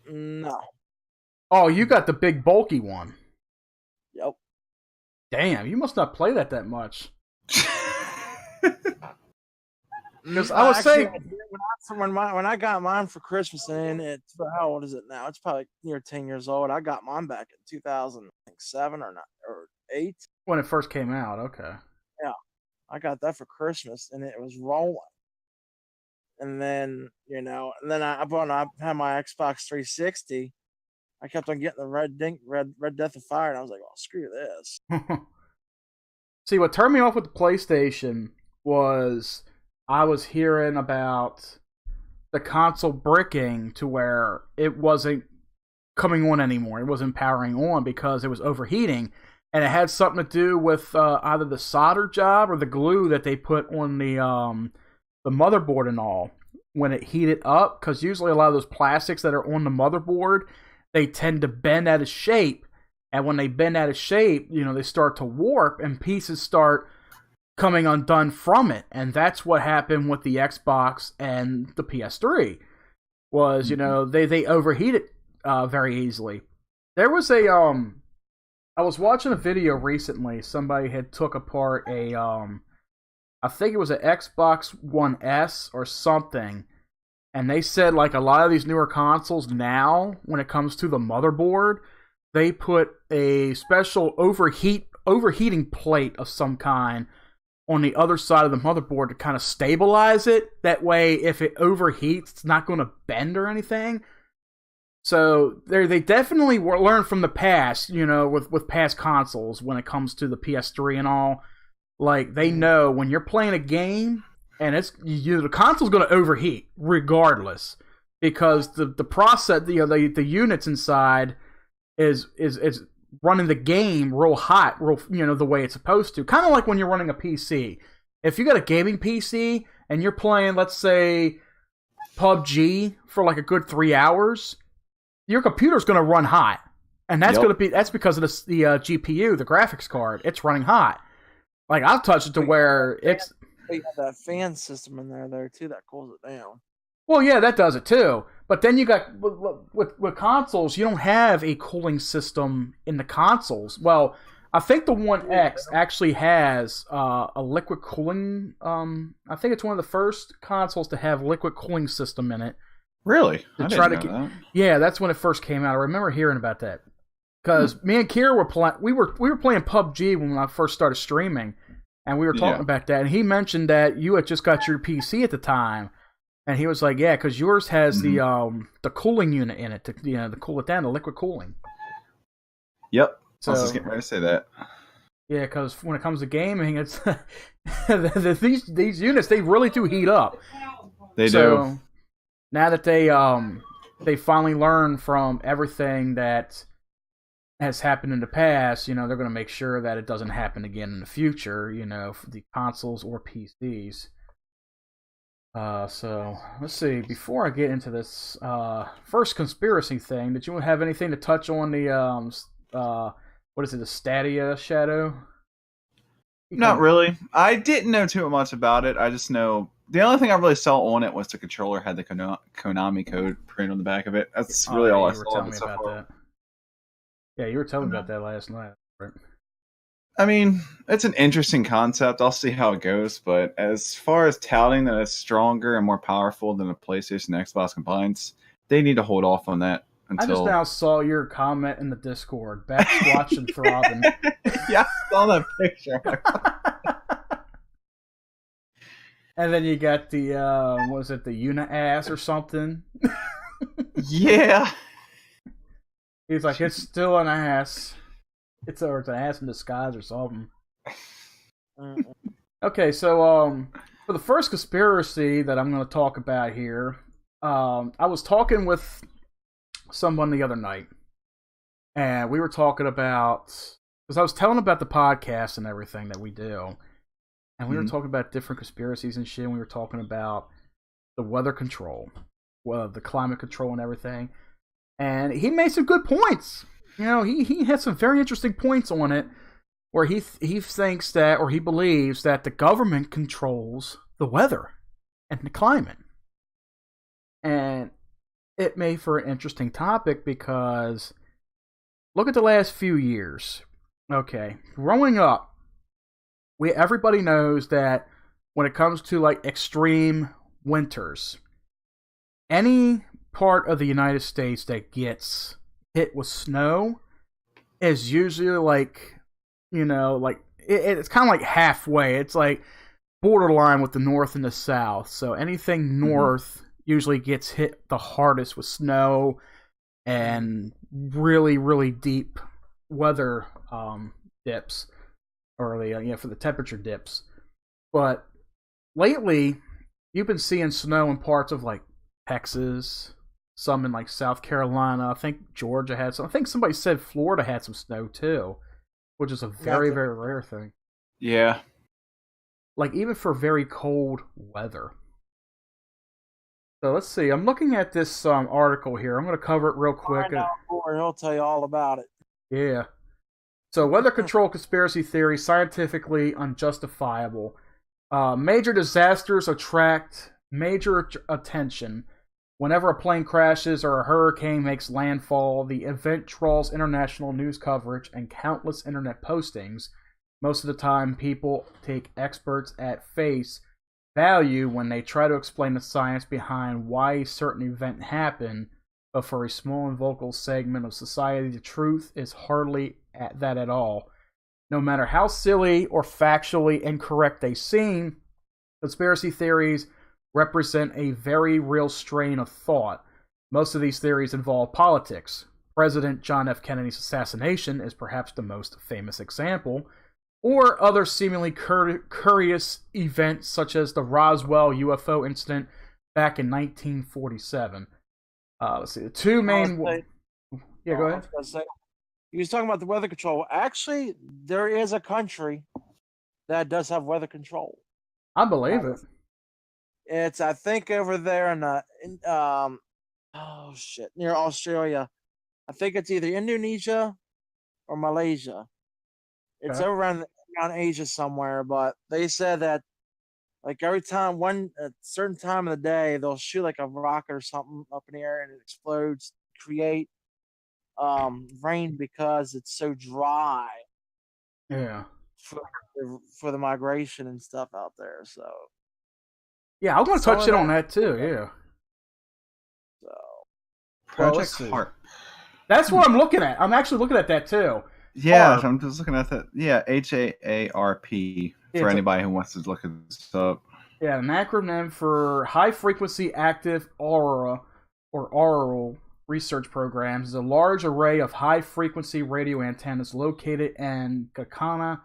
No. Oh, you got the big bulky one. Yep. Damn, you must not play that much. Because I was saying, when I got mine for Christmas, and it's how old is it now? It's probably near 10 years old. I got mine back in 2007 or 8 when it first came out. Okay. Yeah, I got that for Christmas, and it was rolling. And then I had my Xbox 360. I kept on getting the Red Death of Fire, and I was like, "Oh, screw this." See, what turned me off with the PlayStation was I was hearing about the console bricking to where it wasn't coming on anymore. It wasn't powering on because it was overheating. And it had something to do with either the solder job or the glue that they put on the motherboard and all when it heated up. Because usually a lot of those plastics that are on the motherboard, they tend to bend out of shape. And when they bend out of shape, they start to warp and pieces start coming undone from it. And that's what happened with the Xbox and the PS3 was, they overheated very easily. There was I was watching a video recently. Somebody had took apart I think it was an Xbox One S or something. And they said like a lot of these newer consoles now, when it comes to the motherboard, they put a special overheating plate of some kind on the other side of the motherboard to kind of stabilize it. That way, if it overheats, it's not going to bend or anything. So they definitely learned from the past, with past consoles when it comes to the PS3 and all. Like, they know when you're playing a game and the console's going to overheat regardless because the process, the units inside is running the game real hot, the way it's supposed to. Kind of like when you're running a PC. If you got a gaming PC and you're playing, let's say, PUBG for like a good 3 hours, your computer's going to run hot. And that's that's because of the GPU, the graphics card. It's running hot. Like, I've touched it to where it's... You have that fan system in there too that cools it down. Well, yeah, that does it too. But then you got with consoles, you don't have a cooling system in the consoles. Well, I think the One X actually has a liquid cooling. I think it's one of the first consoles to have liquid cooling system in it. Really? To I try didn't to know get, that. yeah, that's when it first came out. I remember hearing about that because me and Kira were playing PUBG when I first started streaming, and we were talking Yeah. about that. And he mentioned that you had just got your PC at the time, and he was like, "Yeah, because yours has the cooling unit in it to cool it down, the liquid cooling." Yep. I was So just getting ready to say that. yeah, because when it comes to gaming, it's these units, they really do heat up. They So do. now that they finally learned from everything that has happened in the past, they're going to make sure that it doesn't happen again in the future, for the consoles or PCs. So let's see. Before I get into this first conspiracy thing, did you have anything to touch on the what is it, the Stadia Shadow? Not really. I didn't know too much about it. I just know the only thing I really saw on it was the controller had the Konami code printed on the back of it. That's really all I You were saw telling of it me so about far. that. Yeah, you were telling me about that last night. Right? I mean, it's an interesting concept. I'll see how it goes, but as far as touting that it's stronger and more powerful than the PlayStation and Xbox combines, they need to hold off on that I just until. now saw your comment in the Discord. Back squatch and throbbing. Yeah, I saw that picture. And then you got the was it the Una ass or something? Yeah. He's like, it's still an ass. It's an ass in disguise or something. Okay, so for the first conspiracy that I'm going to talk about here, I was talking with someone the other night, and we were talking about, because I was telling about the podcast and everything that we do, and we were talking about different conspiracies and shit. And we were talking about the weather control, the climate control, and everything. And he made some good points. He had some very interesting points on it, where he thinks that, or he believes that the government controls the weather and the climate. And it made for an interesting topic because look at the last few years. Okay, growing up, everybody knows that when it comes to like extreme winters, any part of the United States that gets hit with snow is usually like, it's kind of like halfway. It's like borderline with the north and the south. So anything north usually gets hit the hardest with snow and really, really deep weather dips, or for the temperature dips. But lately, you've been seeing snow in parts of like Texas, some in like South Carolina. I think Georgia had some. I think somebody said Florida had some snow too, which is a very, very rare thing. Yeah. Like even for very cold weather. So let's see. I'm looking at this article here. I'm going to cover it real quick. He'll tell you all about it. Yeah. So weather control conspiracy theory, scientifically unjustifiable. Major disasters attract major attention. Whenever a plane crashes or a hurricane makes landfall, the event draws international news coverage and countless internet postings. Most of the time, people take experts at face value when they try to explain the science behind why a certain event happened, but for a small and vocal segment of society, the truth is hardly that at all. No matter how silly or factually incorrect they seem, conspiracy theories represent a very real strain of thought. Most of these theories involve politics. President John F. Kennedy's assassination is perhaps the most famous example, or other seemingly curious events such as the Roswell UFO incident back in 1947. Let's see, the two main... Yeah, go ahead. He was talking about the weather control. Actually, there is a country that does have weather control. I believe it. It's, I think, over there near Australia. I think it's either Indonesia or Malaysia. It's over around Asia somewhere, but they said that like every time a certain time of the day, they'll shoot like a rocket or something up in the air and it explodes, create rain because it's so dry. Yeah. For the migration and stuff out there. So yeah, I want to touch in on that too. Yeah. So Well, Project let's see. Heart. That's what I'm looking at. I'm actually looking at that too. Yeah, HAARP. I'm just looking at that. Yeah, HAARP Yeah, for it's anybody who wants to look this up. Yeah, an acronym for High Frequency Active Aurora or Auroral Research Programs is a large array of high frequency radio antennas located in Gakana,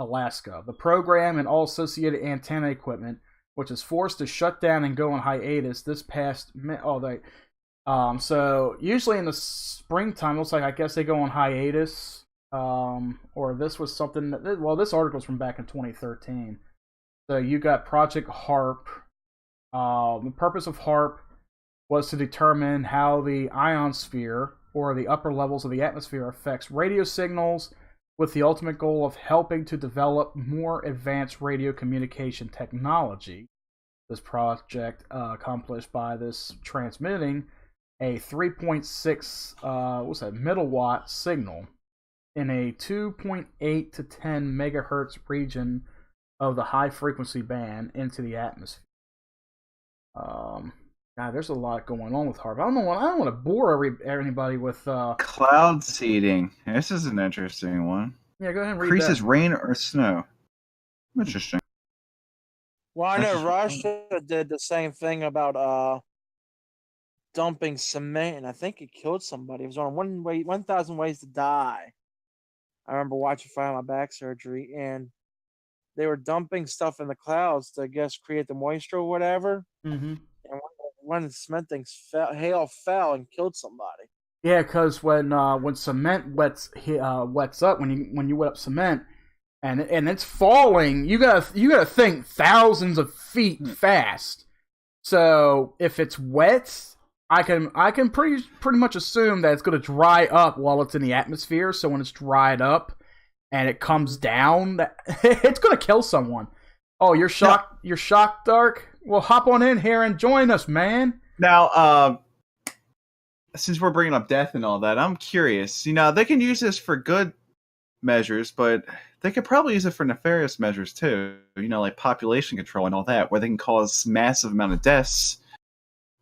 Alaska. The program and all associated antenna equipment, which is forced to shut down and go on hiatus this past so usually in the springtime, looks like I guess they go on hiatus. Or this was something that, well, this article's from back in 2013. So you got Project HAARP. The purpose of HAARP was to determine how the ionosphere or the upper levels of the atmosphere affects radio signals, with the ultimate goal of helping to develop more advanced radio communication technology. This project accomplished by this transmitting a 3.6 milliwatt signal in a 2.8 to 10 megahertz region of the high frequency band into the atmosphere. God, there's a lot going on with HAARP. I don't want to bore anybody with Cloud seeding. This is an interesting one. Yeah, go ahead and read Increases that. rain or snow. Interesting. well, I know Russia did the same thing about dumping cement, and I think it killed somebody. It was on 1,000 Ways to Die. I remember watching for my back surgery, and they were dumping stuff in the clouds to, I guess, create the moisture or whatever. Mm-hmm. And one of the cement things hail fell and killed somebody. Yeah, because when cement wets up, when you wet up cement and it's falling, you gotta think thousands of feet fast. So if it's wet, I can pretty much assume that it's gonna dry up while it's in the atmosphere. So when it's dried up and it comes down, it's gonna kill someone. Oh, you're shocked? You're shocked, Dark? Well, hop on in here and join us, man. Now, since we're bringing up death and all that, I'm curious. They can use this for good measures, but they could probably use it for nefarious measures too. Like population control and all that, where they can cause massive amount of deaths.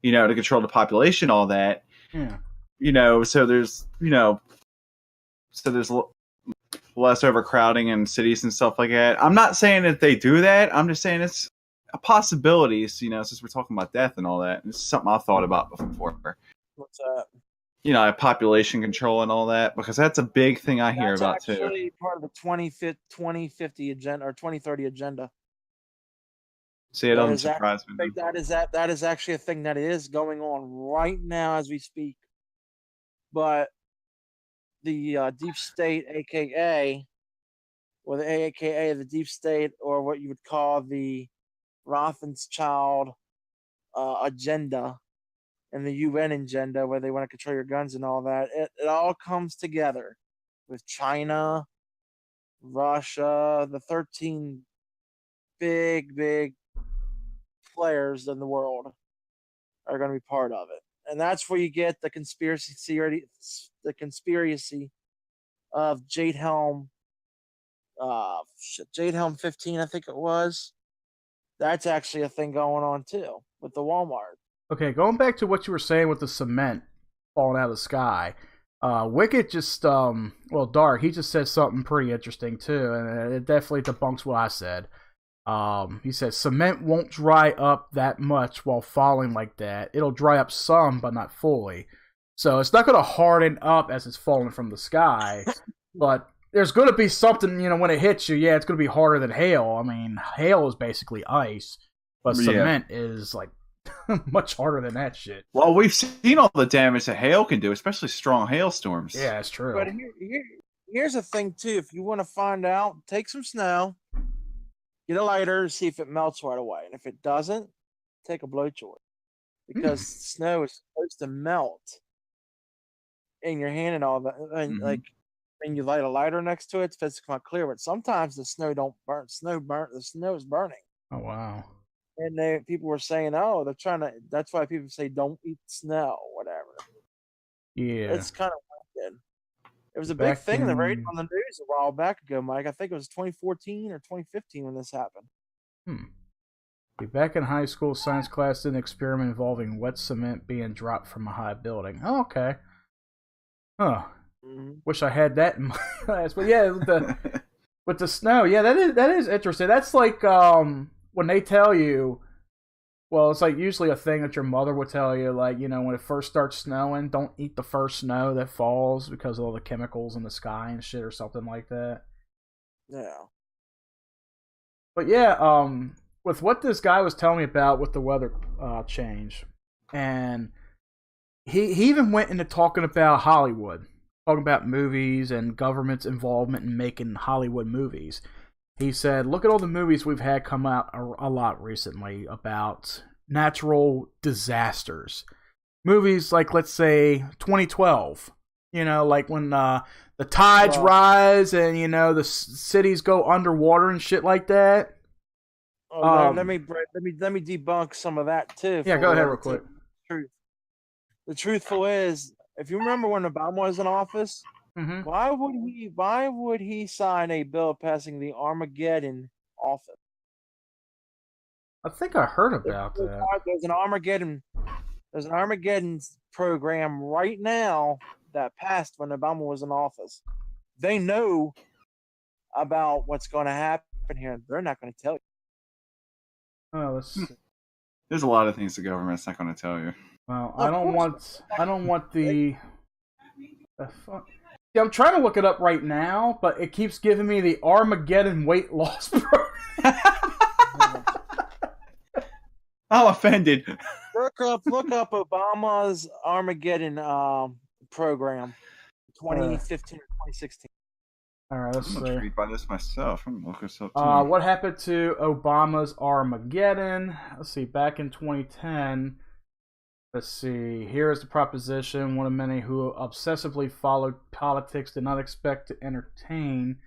To control the population, all that. Yeah. So there's less overcrowding in cities and stuff like that. I'm not saying that they do that. I'm just saying it's a possibility. Since we're talking about death and all that, it's something I've thought about before. What's that? Population control and all that, because that's a big thing I hear about too. That's actually part of the 2050 agenda or 2030 agenda. See, it doesn't surprise me. That is actually a thing that is going on right now as we speak. But the deep state, aka the deep state, or what you would call the Rothschild agenda and the UN agenda, where they want to control your guns and all that, it all comes together with China, Russia, the 13 big players in the world are going to be part of it. And that's where you get the conspiracy of Jade Helm 15, I think it was. That's actually a thing going on too with the Walmart. Okay, going back to what you were saying with the cement falling out of the sky. Wicked just Dark, he just said something pretty interesting too, and it definitely debunks what I said. He says cement won't dry up that much while falling like that. It'll dry up some, but not fully. So it's not going to harden up as it's falling from the sky, but there's going to be something, when it hits you. Yeah, it's going to be harder than hail. I mean, hail is basically ice, but cement is like much harder than that shit. Well, we've seen all the damage that hail can do, especially strong hailstorms. Yeah, that's true. But here's the thing too. If you want to find out, take some snow, get a lighter, see if it melts right away. And if it doesn't, take a blowtorch. Because snow is supposed to melt in your hand and all that. And like when you light a lighter next to it, it's supposed to come out clear. But sometimes the snow don't burn. The snow is burning. Oh wow. And people were saying, oh, they're trying to. That's why people say don't eat snow, whatever. Yeah, it's kind of wicked. It was a big thing on the news a while back ago, Mike. I think it was 2014 or 2015 when this happened. Back in high school, science class did an experiment involving wet cement being dropped from a high building. Oh, okay. Huh. Wish I had that in my class. But yeah, with the snow, yeah, that is interesting. That's like when they tell you, well, it's like usually a thing that your mother would tell you, like, you know, when it first starts snowing, don't eat the first snow that falls because of all the chemicals in the sky and shit or something like that. Yeah. But yeah, with what this guy was telling me about with the weather change, and he even went into talking about Hollywood, talking about movies and government's involvement in making Hollywood movies. He said, look at all the movies we've had come out a lot recently about natural disasters. Movies like, let's say, 2012. You know, like when the tides rise and, you know, the cities go underwater and shit like that. Oh, let me debunk some of that too. Yeah, go ahead real quick. The truthful is, if you remember when Obama was in office, why would he sign a bill passing the Armageddon office? I think I heard about that. There's an Armageddon program right now that passed when Obama was in office. They know about what's going to happen here. They're not going to tell you. Oh, let's see. There's a lot of things the government's not going to tell you. Well, I don't want the fuck. Yeah, I'm trying to look it up right now, but it keeps giving me the Armageddon weight loss program. I'm offended. Look up Obama's Armageddon program, 2015 or 2016. All right, let's I'm see. intrigued by this myself. I'm gonna look this up too. What happened to Obama's Armageddon? Let's see. Back in 2010. Let's see. Here is the proposition. One of many who obsessively followed politics did not expect to entertain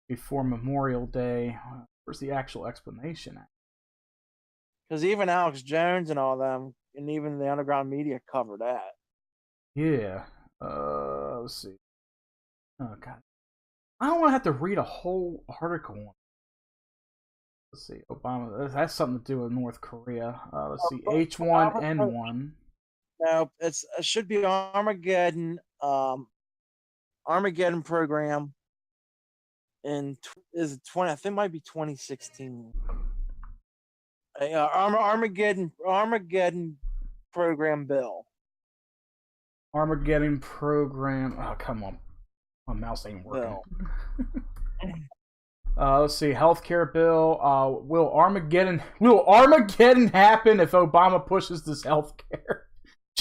before Memorial Day. Where's the actual explanation at? Because even Alex Jones and all them, and even the underground media cover that. Yeah. Let's see. Oh, God. I don't want to have to read a whole article. Let's see. Obama. That has something to do with North Korea. Let's see. H1N1. No, it should be Armageddon. Armageddon program. Is it 20? I think it might be 2016. Armageddon program bill. Armageddon program. Oh, come on. My mouse ain't working. Let's see. Healthcare bill. Will Armageddon happen if Obama pushes this healthcare?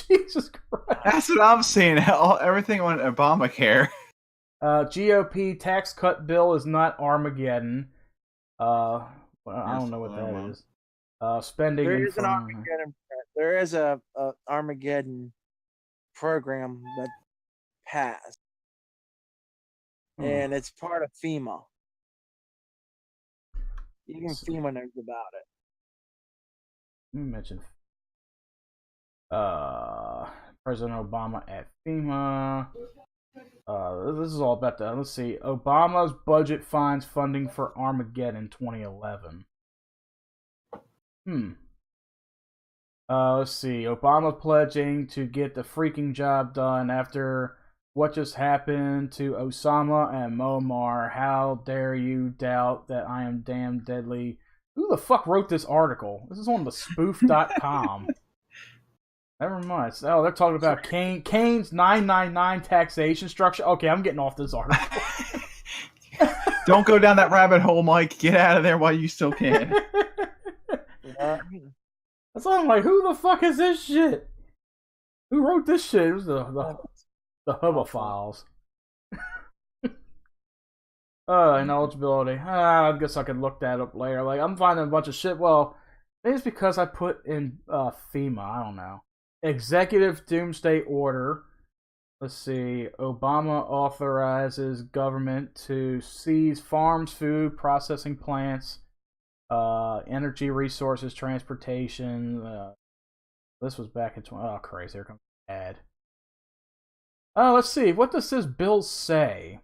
Jesus Christ. That's what I'm saying. Everything on Obamacare. GOP tax cut bill is not Armageddon. I don't know what that is. Spending. There is an Armageddon. There is a Armageddon program that passed, and it's part of FEMA. Even FEMA knows about it. Let me mention President Obama at FEMA. This is all about that. Let's see. Obama's budget finds funding for Armageddon 2011. Let's see. Obama pledging to get the freaking job done after what just happened to Osama and Muammar. How dare you doubt that I am damn deadly? Who the fuck wrote this article? This is on the spoof.com. Never mind. Oh, they're talking about Kane's 999 taxation structure. Okay, I'm getting off this article. Don't go down that rabbit hole, Mike. Get out of there while you still can. That's why I'm like, who the fuck is this shit? Who wrote this shit? It was the Hubba files. Ineligibility. I guess I could look that up later. Like, I'm finding a bunch of shit. Well, maybe it's because I put in FEMA. I don't know. Executive Doomsday Order. Let's see. Obama authorizes government to seize farms, food, processing plants, energy resources, transportation. This was back in oh, crazy. Here comes the ad. Let's see. What does this bill say?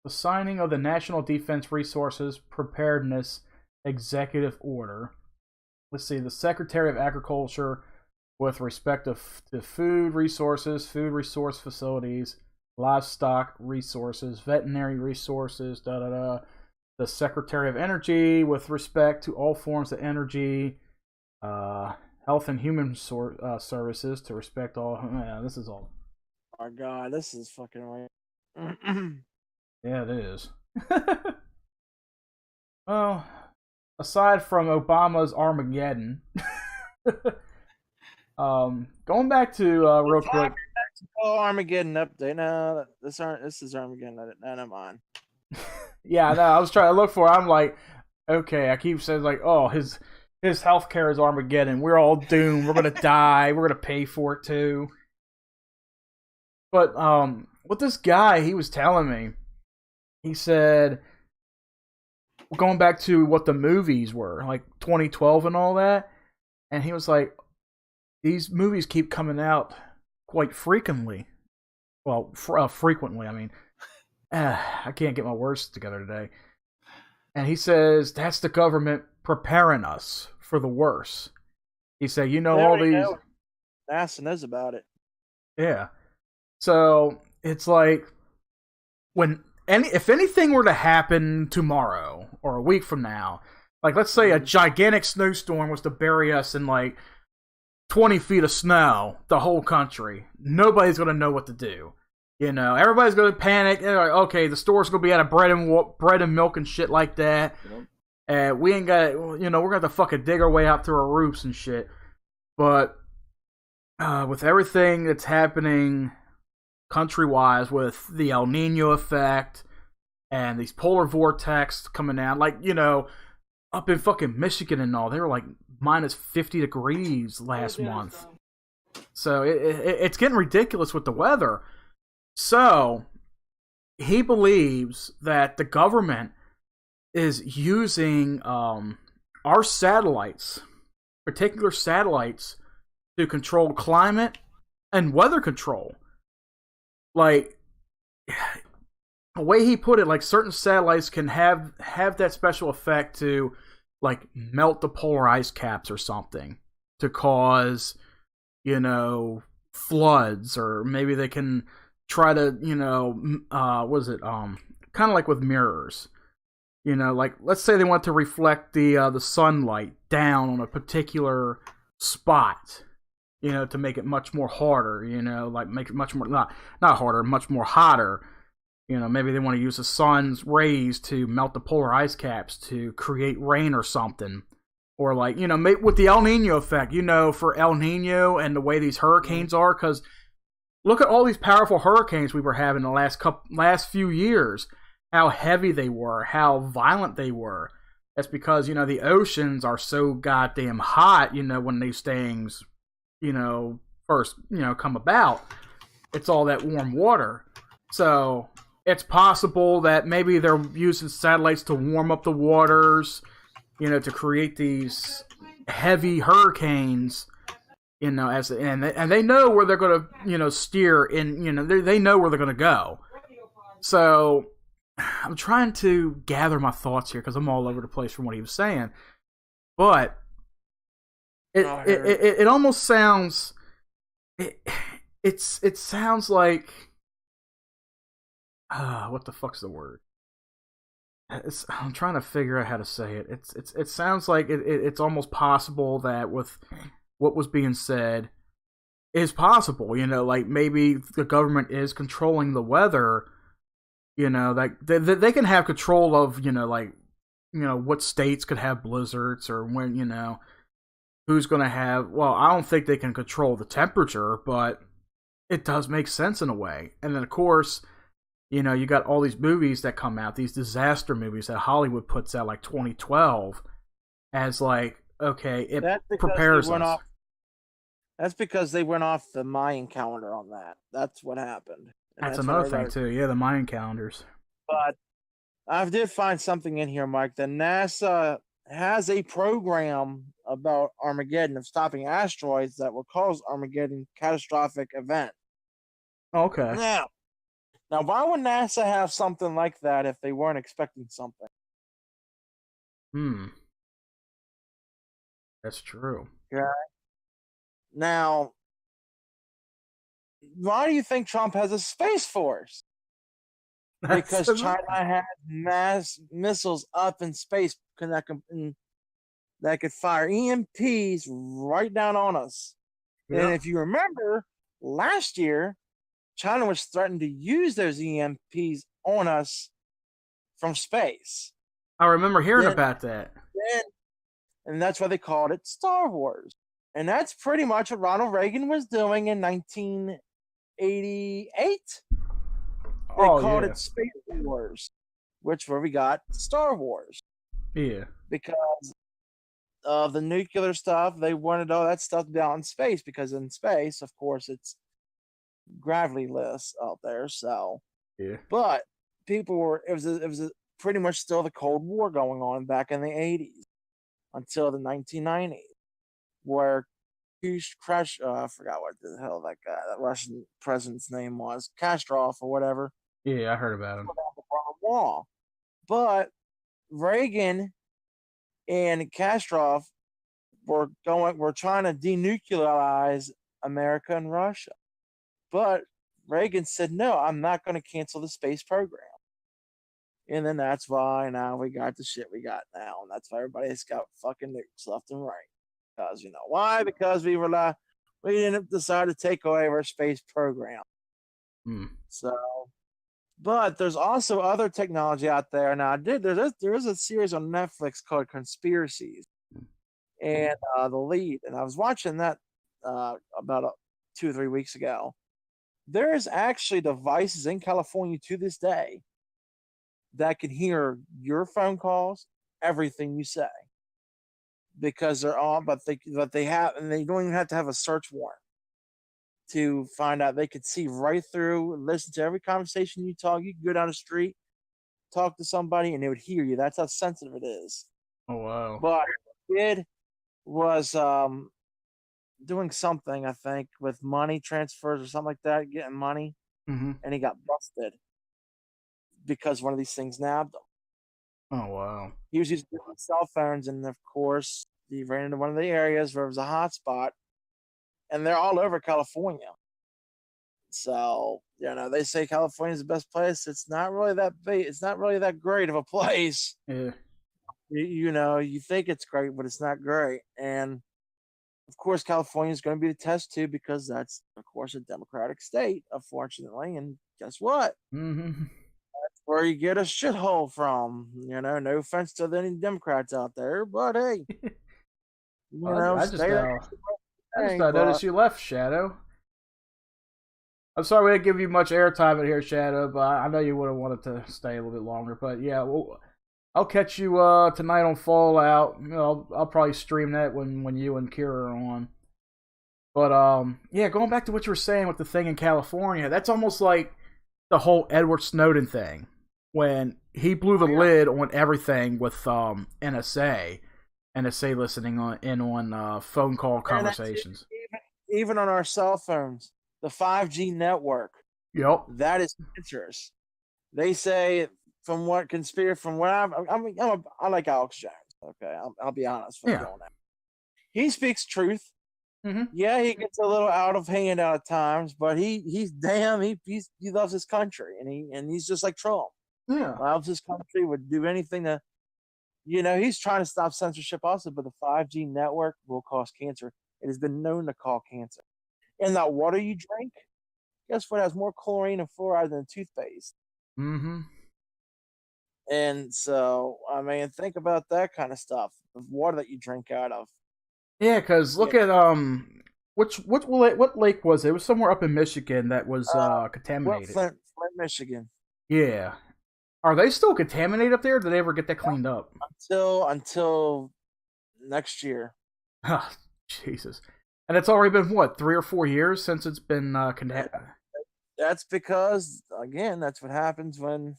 The signing of the National Defense Resources Preparedness Executive Order. let's see, the Secretary of Agriculture with respect to food resources, food resource facilities, livestock resources, veterinary resources, da da da. The Secretary of Energy with respect to all forms of energy, health and human services to respect all. Yeah, this is all. Oh my God, this is fucking right. Yeah, it is. Well, aside from Obama's Armageddon, going back to real quick. Oh, Armageddon update. No, this is Armageddon. No, never mind. Yeah, no, I was trying to look for it. I'm like, okay, I keep saying like, oh, his healthcare is Armageddon. We're all doomed. We're gonna die. We're gonna pay for it too. But what this guy, he was telling me, he said, going back to what the movies were, like 2012 and all that, and he was like, these movies keep coming out quite frequently. Well, frequently, I mean. I can't get my words together today. And he says, that's the government preparing us for the worst. He said, all these... Know. NASA knows about it. Yeah. So, it's like, if anything were to happen tomorrow, or a week from now, like, let's say a gigantic snowstorm was to bury us in, like, 20 feet of snow, the whole country, nobody's going to know what to do. Everybody's going to panic. They're like, okay, the store's going to be out of bread and milk and shit like that. Yep. We ain't got, we're going to have to fucking dig our way out through our roofs and shit. But with everything that's happening country-wise with the El Nino effect and these polar vortex coming out, like, up in fucking Michigan and all, they were like minus 50 degrees last month. So it's getting ridiculous with the weather. So, he believes that the government is using our satellites, particular satellites, to control climate and weather control. Like, the way he put it, like, certain satellites can have that special effect to, like, melt the polar ice caps or something to cause, floods, or maybe they can try to, kind of like with mirrors, like, let's say they want to reflect the sunlight down on a particular spot, to make it much more harder, like make it much more, not harder, much more hotter. Maybe they want to use the sun's rays to melt the polar ice caps to create rain or something. Or like, with the El Nino effect, for El Nino and the way these hurricanes are, because look at all these powerful hurricanes we were having the last few years. How heavy they were, how violent they were. That's because, the oceans are so goddamn hot, when these things, first, come about. It's all that warm water. So, it's possible that maybe they're using satellites to warm up the waters, to create these heavy hurricanes. And they know where they're going to, steer in, they know where they're going to go. So, I'm trying to gather my thoughts here because I'm all over the place from what he was saying. But, it almost sounds, it sounds like, what the fuck's the word? I'm trying to figure out how to say it. It sounds like it's almost possible that with what was being said is possible, like maybe the government is controlling the weather, like they can have control of, what states could have blizzards or when, who's going to have, well, I don't think they can control the temperature, but it does make sense in a way. And then of course, you got all these movies that come out, these disaster movies that Hollywood puts out, like 2012, as like, okay, it prepares us. That's because they went off the Mayan calendar on that. That's what happened. That's another thing too. Yeah, the Mayan calendars. But I did find something in here, Mike, that NASA has a program about Armageddon, of stopping asteroids that will cause Armageddon catastrophic event. Okay. Now, why would NASA have something like that if they weren't expecting something? That's true. Okay. Now, why do you think Trump has a space force? Because That's- China has mass missiles up in space that could fire EMPs right down on us. Yeah. And if you remember, last year, China was threatening to use those EMPs on us from space. I remember hearing Then- about that. And that's why they called it Star Wars. And that's pretty much what Ronald Reagan was doing in 1988. They called it Space Wars, which where we got Star Wars. Yeah. Because of the nuclear stuff, they wanted all that stuff to be out in space, because in space, of course, it's gravityless out there. So, Yeah. but people were it was pretty much still the Cold War going on back in the 80s until the 1990s, where I forgot what the hell that Russian president's name was, Kastrov or whatever. Yeah, I heard about him. Wall. But Reagan and Kastrov were trying to denuclearize America and Russia. But Reagan said, no, I'm not going to cancel the space program. And then that's why now we got the shit we got now. And that's why everybody's got fucking nukes left and right. Because, you know, why? Because we didn't decide to take away our space program. So, but there's also other technology out there. Now, there is a series on Netflix called Conspiracies, and the lead, and I was watching that about 2 or 3 weeks ago. There is actually devices in California to this day that can hear your phone calls, everything you say, because they're on. But they don't even have to have a search warrant to find out. They could see right through, listen to every conversation you talk. You could go down the street, talk to somebody, and they would hear you. That's how sensitive it is. Oh wow! But the kid was doing something, I think, with money transfers or something like that, getting money, and he got busted because one of these things nabbed him. Oh wow! He was using cell phones, and of course, he ran into one of the areas where it was a hot spot, and they're all over California. So, you know, they say California is the best place. It's not really that big. It's not really that great of a place. Yeah. You know, you think it's great, but it's not great. And of course, California is going to be the test too, because that's, of course, a Democratic state, unfortunately. And guess what? That's where you get a shithole from. You know, no offense to any Democrats out there, but hey, I just noticed you left, Shadow. I'm sorry we didn't give you much airtime in here, Shadow, but I know you would have wanted to stay a little bit longer. But yeah, I'll catch you tonight on Fallout. You know, I'll probably stream that when you and Kira are on. But yeah, going back to what you were saying with the thing in California, that's almost like the whole Edward Snowden thing, when he blew the lid on everything with NSA listening on phone call conversations. Even on our cell phones, the 5G network. Yep. That is dangerous. They say, from what I like Alex Jones. Okay, I'll be honest with you on that. He speaks truth. Yeah, he gets a little out of hand at times, but he loves his country, and he's just like Trump. Yeah, loves his country, would do anything to, you know, he's trying to stop censorship also. But the 5G network will cause cancer. It has been known to cause cancer. And that water you drink, guess what, has more chlorine and fluoride than toothpaste. And so, I mean, think about that kind of stuff. The water that you drink out of. Yeah, because look at what lake was it? It was somewhere up in Michigan that was contaminated. Flint, Michigan. Yeah, are they still contaminated up there? Did they ever get that cleaned up? Until next year. Oh, Jesus! And it's already been what, 3 or 4 years since it's been contaminated. That's because, again, that's what happens when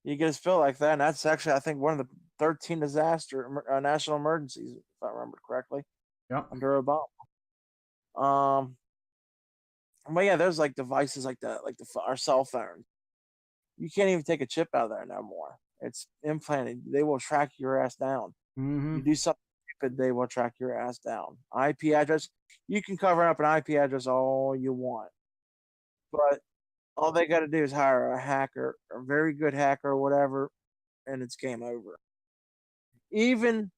you get a spill like that. And that's actually, I think, one of the 13 national emergencies, if I remember correctly. Yep. Under Obama. But yeah, there's like devices like that, like our cell phone. You can't even take a chip out of there no more. It's implanted. They will track your ass down. You do something stupid, they will track your ass down. IP address, you can cover up an IP address all you want, but all they got to do is hire a hacker, a very good hacker or whatever, and it's game over. Even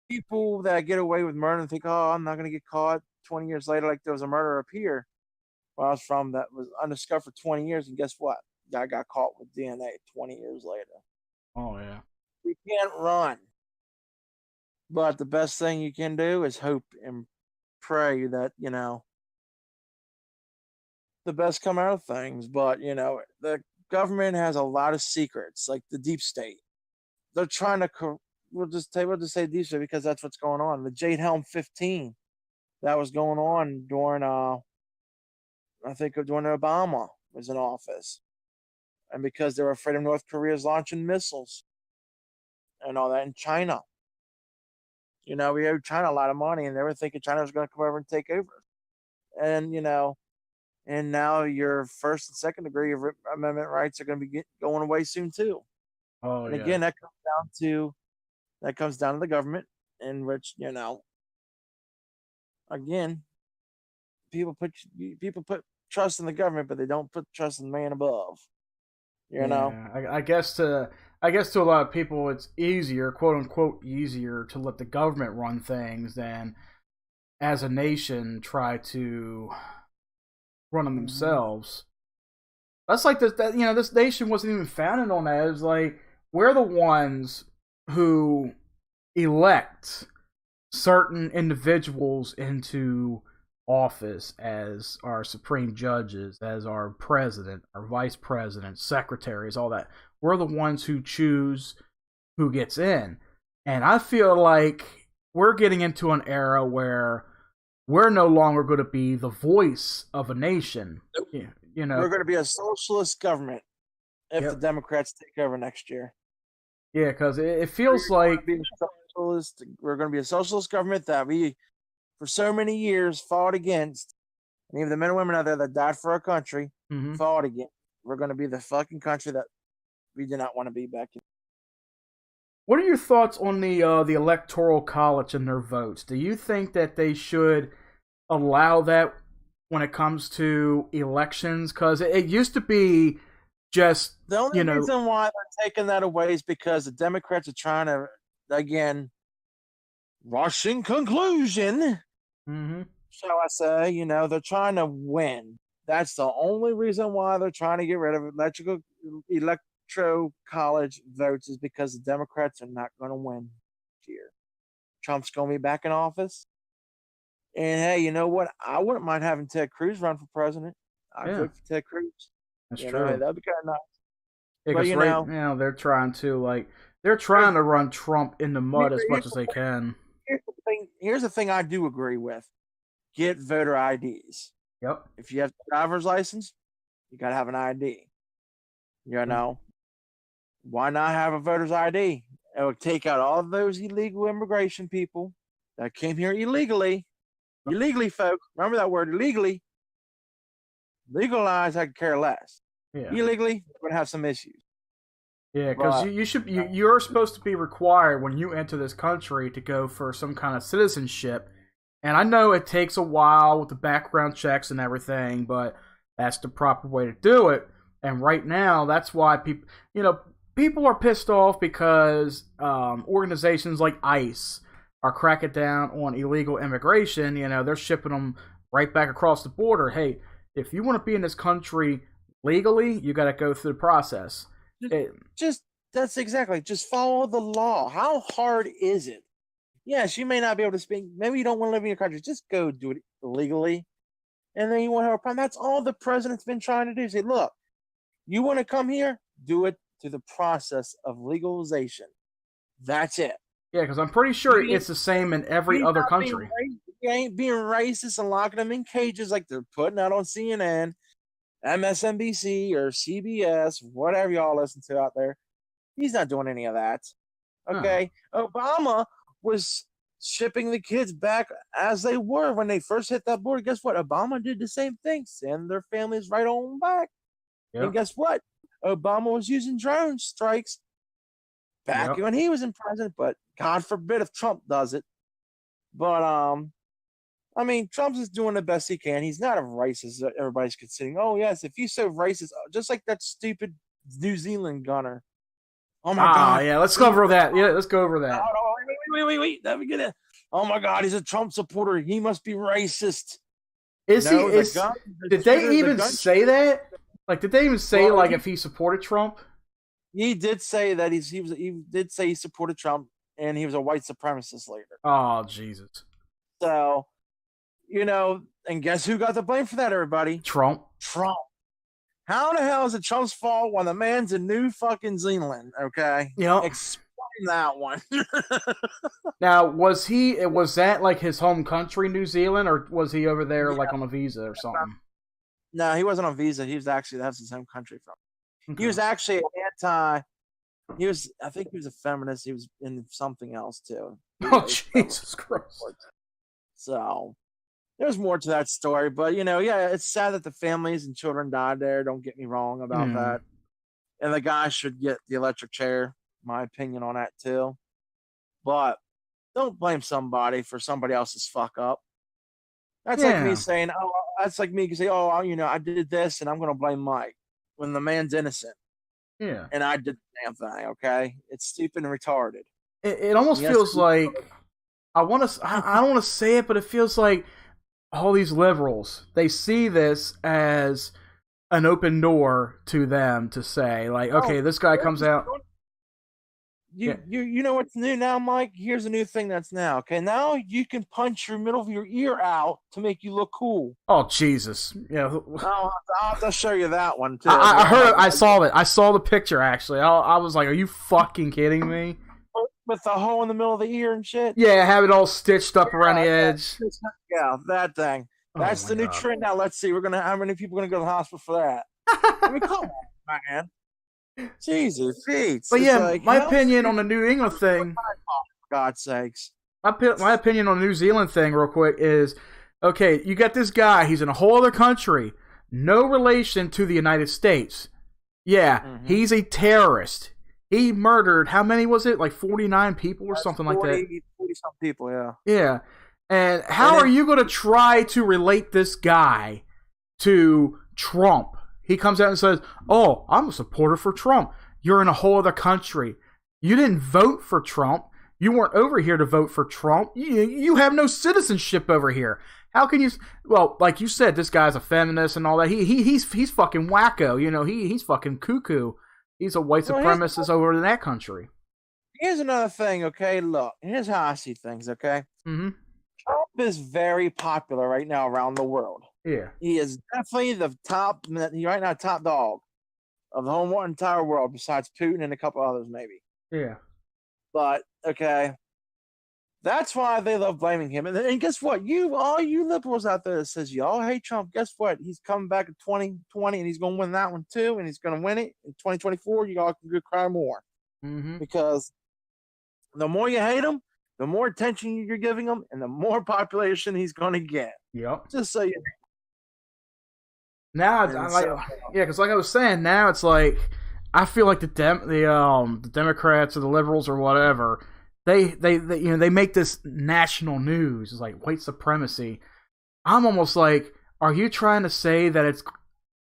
people that get away with murder and think, oh, I'm not going to get caught 20 years later, like there was a murder up here where I was from that was undiscovered for 20 years. And guess what? Guy got caught with DNA 20 years later. Oh, yeah. You can't run. But the best thing you can do is hope and pray that, the best come out of things. But, the government has a lot of secrets, like the deep state. They're trying to, we'll just say deep state because that's what's going on. The Jade Helm 15 that was going on during, I think during Obama was in office. And because they were afraid of North Korea's launching missiles and all that in China. We owed China a lot of money, and they were thinking China was going to come over and take over. And, and now your first and second degree of amendment rights are going to be going away soon, too. Oh, and yeah. again, that comes down to the government, in which, again, people put trust in the government, but they don't put trust in the man above. I guess to a lot of people, it's easier, quote unquote, easier to let the government run things than, as a nation, try to run them themselves. That's like this. This nation wasn't even founded on that. It's like we're the ones who elect certain individuals into office as our supreme judges, as our president, our vice president, secretaries, all that. We're the ones who choose who gets in. And I feel like we're getting into an era where we're no longer going to be the voice of a nation. Nope. We're going to be a socialist government if the Democrats take over next year. Yeah, because it feels like we're going to be a socialist government that we, for so many years, fought against. And even the men and women out there that died for our country fought against. We're going to be the fucking country that we did not want to be back in. What are your thoughts on the Electoral College and their votes? Do you think that they should allow that when it comes to elections? Because it used to be just, the only reason why they're taking that away is because the Democrats are trying to, again, rushing conclusion, shall I say, they're trying to win. That's the only reason why they're trying to get rid of electoral college votes, is because the Democrats are not going to win here. Trump's going to be back in office. And hey, you know what? I wouldn't mind having Ted Cruz run for president. I'd vote for Ted Cruz. That's true. That'd be kind of nice. Yeah, because right now they're trying to run Trump in the mud as much as they can. Here's the thing I do agree with. Get voter IDs. Yep. If you have a driver's license, you got to have an ID. Why not have a voter's ID? It would take out all of those illegal immigration people that came here illegally. Illegally, folks. Remember that word, illegally. Legalized, I could care less. Yeah. Illegally, we're going to have some issues. Yeah, because you're supposed to be required when you enter this country to go for some kind of citizenship. And I know it takes a while with the background checks and everything, but that's the proper way to do it. And right now, that's why people are pissed off because organizations like ICE are cracking down on illegal immigration. They're shipping them right back across the border. Hey, if you want to be in this country legally, you got to go through the process. That's exactly. Just follow the law. How hard is it? Yes, you may not be able to speak. Maybe you don't want to live in your country. Just go do it legally, and then you won't have a problem. That's all the president's been trying to do. Say, look, you want to come here? Do it through the process of legalization. That's it. Yeah, because I'm pretty sure it's the same in every other country. You ain't being racist and locking them in cages like they're putting out on CNN, MSNBC, or CBS, whatever y'all listen to out there. He's not doing any of that. Okay? Obama was shipping the kids back as they were when they first hit that border. Guess what? Obama did the same thing. Send their families right on back. Yep. And guess what? Obama was using drone strikes back when he was in president, but God forbid if Trump does it. But I mean, Trump's is doing the best he can. He's not a racist. Everybody's considering. Oh yes, if he's so racist, just like that stupid New Zealand gunner. Oh my God! Yeah, let's go over that. Yeah, let's go over that. Oh, wait! Let me get it. Oh my God, he's a Trump supporter. He must be racist. Is No, he? the Is gun- the did they shooter- the even gun say shooter- that? Like, did they even say Well, like he- if he supported Trump? He did say that he did say he supported Trump and he was a white supremacist leader. Oh Jesus, So, and guess who got the blame for that, everybody? Trump. Trump. How the hell is it Trump's fault when the man's in New fucking Zealand? Okay. Yep. Explain that one. Now, was that like his home country, New Zealand, or was he over there like on a visa or something? No, he wasn't on visa. He was actually, that's his home country from. Okay. He was actually I think he was a feminist. He was in something else too. Oh Jesus Christ. So there's more to that story, but it's sad that the families and children died there. Don't get me wrong about that. And the guy should get the electric chair. My opinion on that too. But don't blame somebody for somebody else's fuck up. That's like me saying, that's like me saying, I did this and I'm going to blame Mike when the man's innocent. Yeah. And I did the damn thing. Okay. It's stupid and retarded. It almost feels like I don't want to say it, but it feels like all these liberals, they see this as an open door to them to say, like, okay, this guy comes out. You know what's new now, Mike? Here's a new thing that's now. Okay, now you can punch your middle of your ear out to make you look cool. Oh Jesus! Yeah, I'll have to show you that one too. I heard. I saw it. I saw the picture actually. I was like, "Are you fucking kidding me?" With the hole in the middle of the ear and shit. Yeah, have it all stitched up around the edge. Yeah, that thing. That's the new trend now. Let's see. How many people are gonna go to the hospital for that? I mean, come on, man. Jesus, Pete. But yeah, my opinion on the New England thing. For God's sakes. My opinion on the New Zealand thing, real quick, is okay. You got this guy. He's in a whole other country, no relation to the United States. Yeah, he's a terrorist. He murdered, how many was it? Like 49 people or something like that? 40-some people, yeah. Yeah. And how are you going to try to relate this guy to Trump? He comes out and says, "Oh, I'm a supporter for Trump." You're in a whole other country. You didn't vote for Trump. You weren't over here to vote for Trump. You have no citizenship over here. How can you? Well, like you said, this guy's a feminist and all that. He's fucking wacko. He's fucking cuckoo. He's a white supremacist over in that country. Here's another thing, okay? Look, here's how I see things, okay? Mm-hmm. Trump is very popular right now around the world. Yeah. He is definitely the top dog of the whole entire world, besides Putin and a couple others, maybe. Yeah. But, okay, that's why they love blaming him. And guess what? All you liberals out there that says y'all hate Trump, guess what? He's coming back in 2020 and he's going to win that one too, and he's going to win it in 2024. You all can go cry more. Mm-hmm. Because the more you hate him, the more attention you're giving him, and the more population he's going to get. Yep. Just so you know. Now, because like I was saying, now it's like I feel like the Democrats or the liberals or whatever, they make this national news. It's like white supremacy. I'm almost like, are you trying to say that it's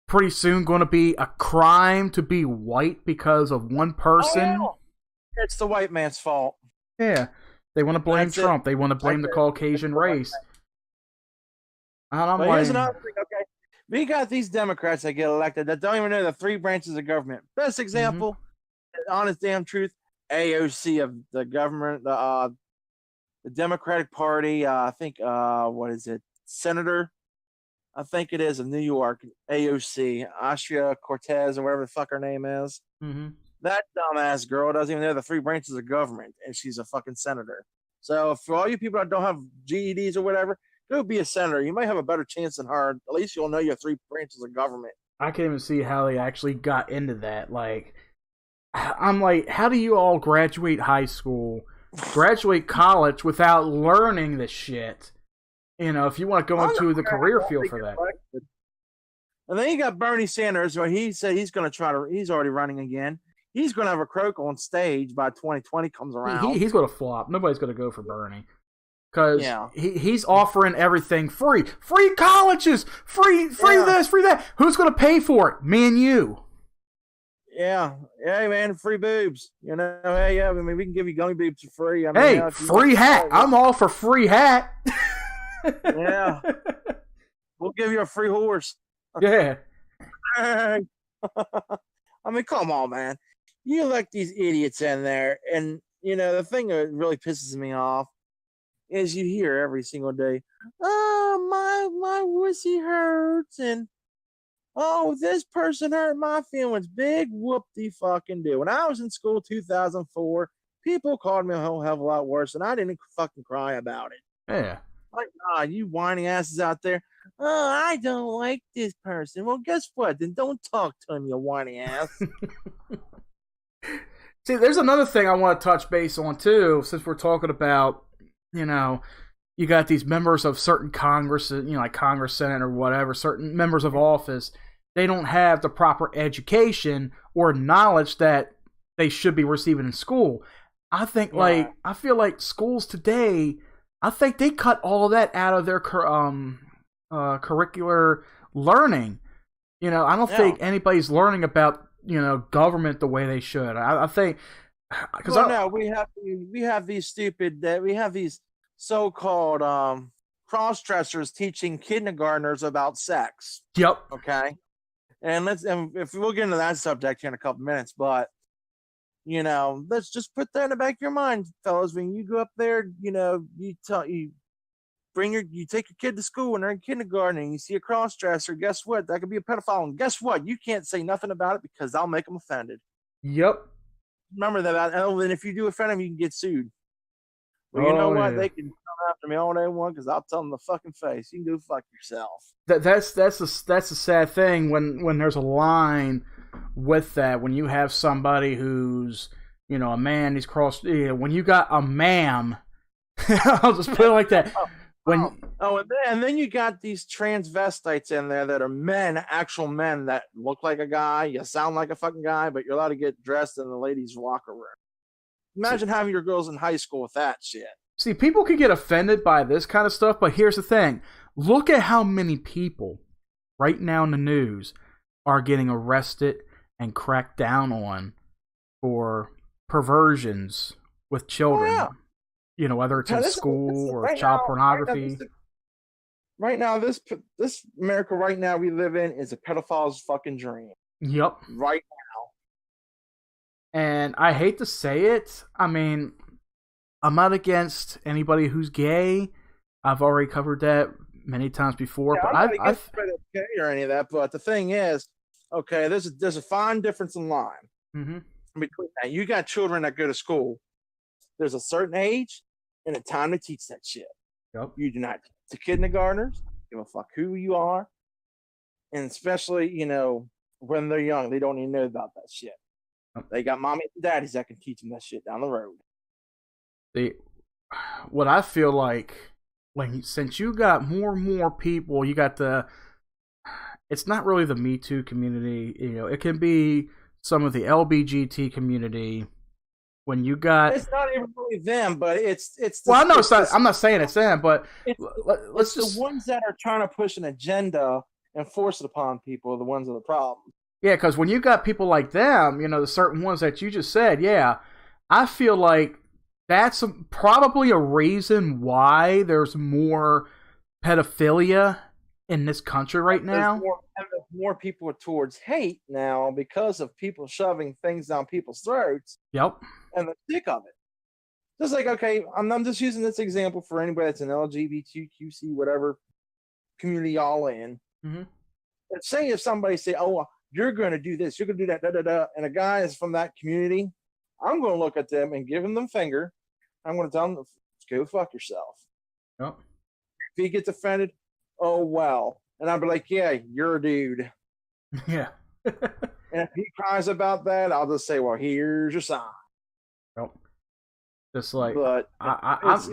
pretty soon going to be a crime to be white because of one person? Oh, yeah. It's the white man's fault. Yeah, they want to blame Trump. They want to blame the Caucasian race. But here's another thing, okay? We got these Democrats that get elected that don't even know the three branches of government. Best example, honest damn truth, AOC of the government, the Democratic Party. I think what is it, Senator? I think it is of New York, AOC, Austria Cortez, or whatever the fuck her name is. Mm-hmm. That dumbass girl doesn't even know the three branches of government, and she's a fucking senator. So for all you people that don't have GEDs or whatever, go be a senator. You might have a better chance than her. At least you'll know your three branches of government. I can't even see how they actually got into that. Like, I'm like, how do you all graduate high school, graduate college without learning this shit? If you want to go into the career field for that. And then you got Bernie Sanders, where he said he's going to he's already running again. He's going to have a croak on stage by 2020 comes around. He's going to flop. Nobody's going to go for Bernie. because Yeah. he's offering everything free colleges, free this, free that. Who's going to pay for it? Me and you. Yeah. Hey, man, free boobs. You know, hey, yeah, I mean, we can give you gummy boobs for free. I mean, Hey, yeah, if you free want- hat. I'm all for free hat. Yeah. We'll give you a free horse. Yeah. I mean, come on, man. You elect these idiots in there, and you know the thing that really pisses me off is you hear every single day, "Oh, my wussy hurts," and "Oh, this person hurt my feelings." Big whoop-de fucking do. When I was in school, 2004, people called me a whole hell of a lot worse, and I didn't fucking cry about it. Yeah. Like, you whiny asses out there. "Oh, I don't like this person." Well, guess what? Then don't talk to him, you whiny ass. See, there's another thing I want to touch base on too, since we're talking about, you know, you got these members of certain Congress, you know, like Congress, Senate, or whatever, certain members of office, they don't have the proper education or knowledge that they should be receiving in school. I think, I feel like schools today, I think they cut all of that out of their curricular learning. You know, I don't think anybody's learning about, you know, government the way they should. I think because we have these so-called cross-dressers teaching kindergartners about sex. Yep. Okay, and if we'll get into that subject here in a couple minutes, but you know, let's just put that in the back of your mind, fellas. When you go up there, you know, you take your kid to school when they're in kindergarten and you see a cross-dresser, guess what? That could be a pedophile. And guess what? You can't say nothing about it because I'll make them offended. Yep. Remember that. And if you do offend them, you can get sued. Well, you know what? Yeah. They can come after me all they want because I'll tell them the fucking face. You can go fuck yourself. That's the sad thing when there's a line with that. When you have somebody who's, you know, a man, he's crossed. You know, when you got a ma'am, I'll just put it like that. And then you got these transvestites in there that are men, actual men that look like a guy. You sound like a fucking guy, but you're allowed to get dressed in the ladies' locker room. Imagine having your girls in high school with that shit. See, people can get offended by this kind of stuff, but here's the thing. Look at how many people right now in the news are getting arrested and cracked down on for perversions with children. Oh, yeah. You know, whether it's in school or child pornography. Right now, this America right now we live in is a pedophile's fucking dream. Yep. Right now. And I hate to say it. I mean, I'm not against anybody who's gay. I've already covered that many times before. Yeah, but I'm not against gay or any of that. But the thing is, okay, there's a fine difference in line between that. You got children that go to school. There's a certain age and a time to teach that shit. Yep. You do not teach the kindergartners. Give a fuck who you are, and especially, you know, when they're young, they don't even know about that shit. Yep. They got mommy and daddies that can teach them that shit down the road. What I feel like since you got more and more people, you got it's not really the Me Too community. You know, it can be some of the LBGT community. When you got, it's not even really them, but it's. Well, I know it's not. I'm not saying it's them, but it's the ones that are trying to push an agenda and force it upon people are the ones that are the problem. Yeah, because when you got people like them, you know, the certain ones that you just said, yeah, I feel like that's probably a reason why there's more pedophilia in this country right now. There's more people towards hate now because of people shoving things down people's throats. Yep. And the sick of it. Just like, okay, I'm just using this example for anybody that's an LGBTQC whatever community y'all in. Mm-hmm. Let's say if somebody say, "Oh, you're going to do this, you're going to do that, da da da," and a guy is from that community, I'm going to look at them and give them the finger. I'm going to tell them, "Go fuck yourself." Yep. If he gets offended, oh well, and I'll be like, "Yeah, you're a dude." Yeah. And if he cries about that, I'll just say, "Well, here's your sign." Nope. Just like, but it's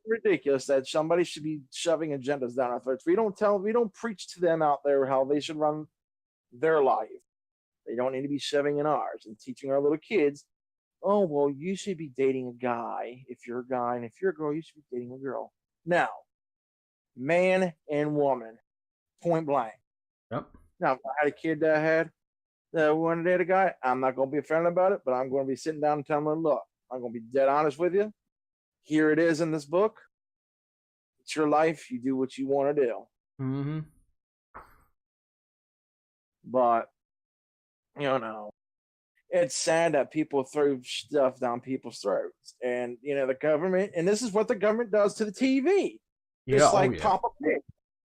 ridiculous that somebody should be shoving agendas down our throats. We don't preach to them out there how they should run their life. They don't need to be shoving in ours and teaching our little kids oh, well, you should be dating a guy if you're a guy, and if you're a girl, you should be dating a girl. Now, man and woman, point blank. Yep. Now, if I had a kid that I had that wanted to date a guy, I'm not going to be offended about it, but I'm going to be sitting down and telling them, look, I'm going to be dead honest with you. Here it is in this book. It's your life. You do what you want to do. Mm-hmm. But, it's sad that people throw stuff down people's throats. And, the government, and this is what the government does to the TV. Yeah, Just like Papa Pig.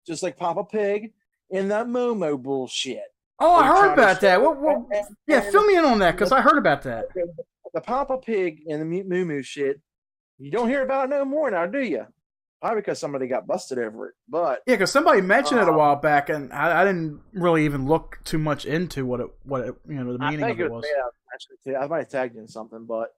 Just like Papa Pig in that Momo bullshit. Oh, I They heard try to about that. show- Yeah, fill me in on that because I heard about that. The Papa Pig and the Moo shit, you don't hear about it no more now, do you? Probably because somebody got busted over it. But Yeah, because somebody mentioned it a while back, and I didn't really even look too much into what it the meaning of it was. Yeah, actually, I might have tagged you in something, but